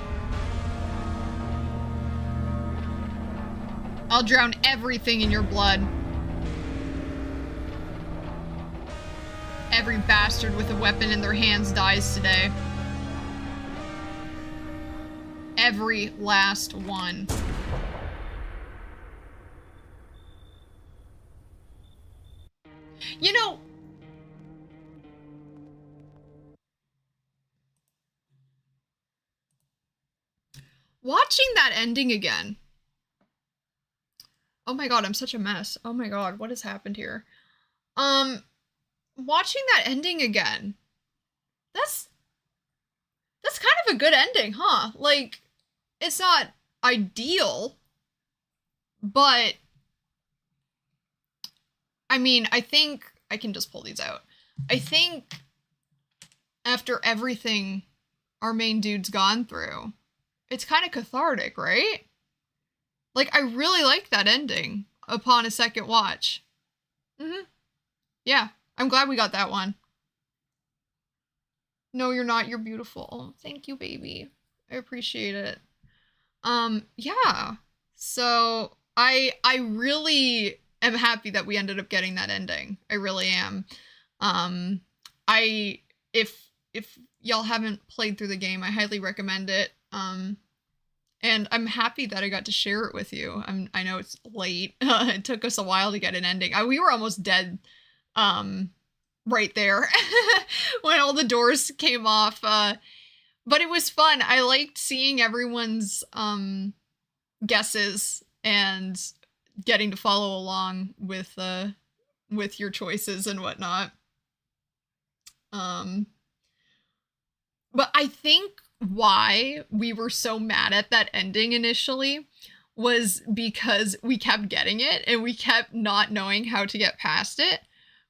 Speaker 1: I'll drown everything in your blood. Every bastard with a weapon in their hands dies today. Every last one. You know... Watching that ending again. Oh my god, I'm such a mess. Oh my god, what has happened here? Watching that ending again. That's kind of a good ending, huh? Like, it's not ideal, but I mean, I think I can just pull these out. I think after everything our main dude's gone through, it's kind of cathartic, right? Like, I really like that ending upon a second watch. Yeah, I'm glad we got that one. No, you're not. You're beautiful. Oh, thank you, baby. I appreciate it. Yeah. So I really am happy that we ended up getting that ending. I really am. If y'all haven't played through the game, I highly recommend it. And I'm happy that I got to share it with you. I know it's late. It took us a while to get an ending. We were almost dead, right there when all the doors came off. But it was fun. I liked seeing everyone's, guesses and getting to follow along with your choices and whatnot. But I think why we were so mad at that ending initially was because we kept getting it and we kept not knowing how to get past it.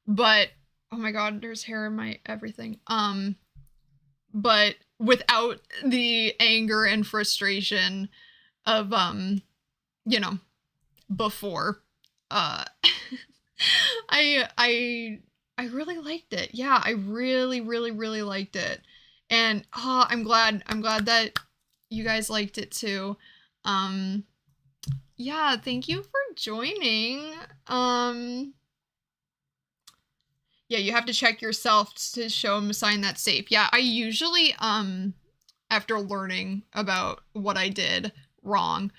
Speaker 1: But oh my god, there's hair in my everything. But without the anger and frustration of you know, before. I really liked it. Yeah, I really, really, really liked it. And I'm glad that you guys liked it too. Yeah, thank you for joining. Yeah, you have to check yourself to show them a sign that's safe. Yeah, I usually, after learning about what I did wrong,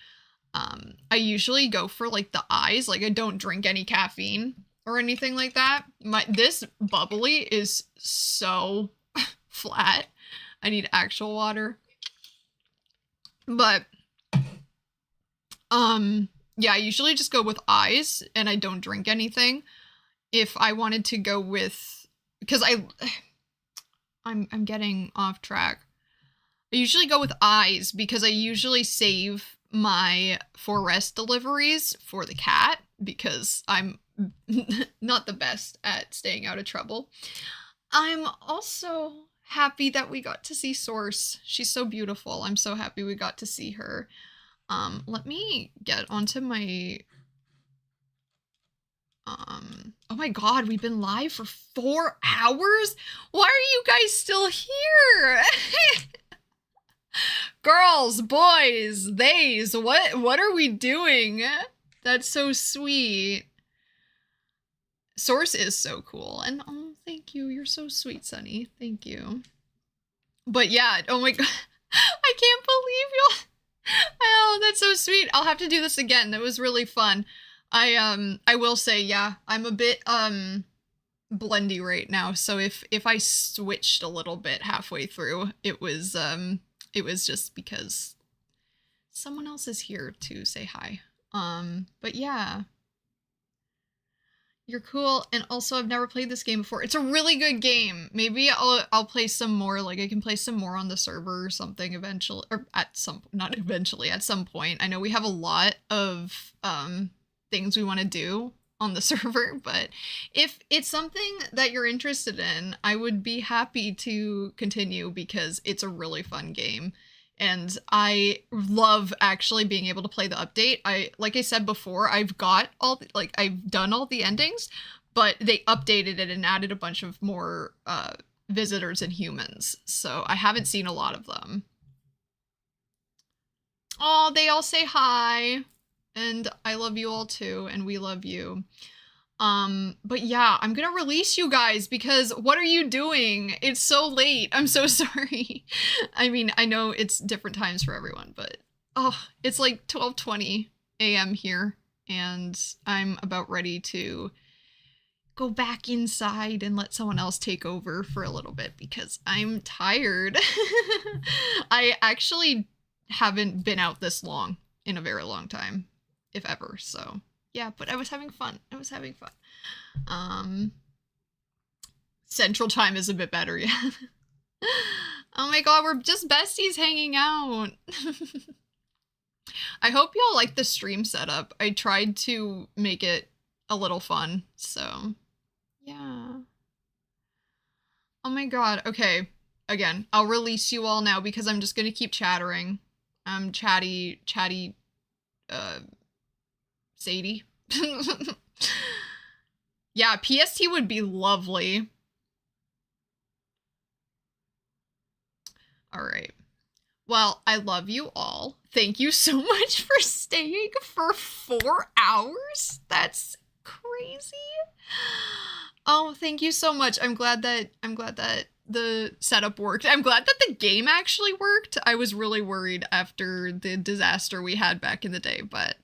Speaker 1: I usually go for, like, the eyes. Like, I don't drink any caffeine or anything like that. This bubbly is so flat. I need actual water. But, yeah, I usually just go with eyes, and I don't drink anything. If I wanted to go with, because I'm getting off track. I usually go with eyes because I usually save my for rest deliveries for the cat because I'm not the best at staying out of trouble. I'm also happy that we got to see Source. She's so beautiful. I'm so happy we got to see her. Let me get onto my... oh my god, we've been live for 4 hours? Why are you guys still here? Girls, boys, theys, what are we doing? That's so sweet. Source is so cool, and oh, thank you, you're so sweet, Sunny. Thank you. But yeah, oh my god, I can't believe you. Oh, that's so sweet. I'll have to do this again. That was really fun. I will say, yeah, I'm a bit blendy right now, so if I switched a little bit halfway through, it was just because someone else is here to say hi. But yeah. You're cool, and also I've never played this game before. It's a really good game. Maybe I'll play some more, like I can play some more on the server or something eventually, or at some point. I know we have a lot of things we want to do on the server, but if it's something that you're interested in, I would be happy to continue because it's a really fun game. And I love actually being able to play the update. Like I said before, I've got I've done all the endings, but they updated it and added a bunch of more visitors and humans. So I haven't seen a lot of them. Oh, they all say hi. And I love you all too, and we love you. But yeah, I'm gonna release you guys because what are you doing? It's so late. I'm so sorry. I mean, I know it's different times for everyone, but oh, it's like 12:20 a.m. here, and I'm about ready to go back inside and let someone else take over for a little bit because I'm tired. I actually haven't been out this long in a very long time, if ever, so... yeah, but I was having fun. Central time is a bit better, yeah. Oh my god, we're just besties hanging out. I hope y'all like the stream setup. I tried to make it a little fun, so yeah. Oh my god, okay. Again, I'll release you all now because I'm just gonna keep chattering. Chatty, Sadie. Yeah, PST would be lovely. All right. Well, I love you all. Thank you so much for staying for 4 hours. That's crazy. Oh, thank you so much. I'm glad that the setup worked. I'm glad that the game actually worked. I was really worried after the disaster we had back in the day, but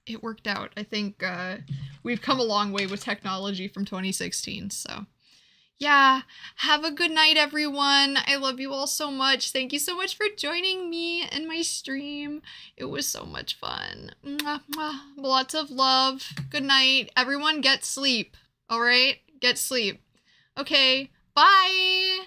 Speaker 1: it worked out. I think we've come a long way with technology from 2016, so yeah, have a good night, everyone. I love you all so much. Thank you so much for joining me in my stream. It was so much fun. Mwah, mwah. Lots of love. Good night. Everyone get sleep. All right? Get sleep. Okay, bye.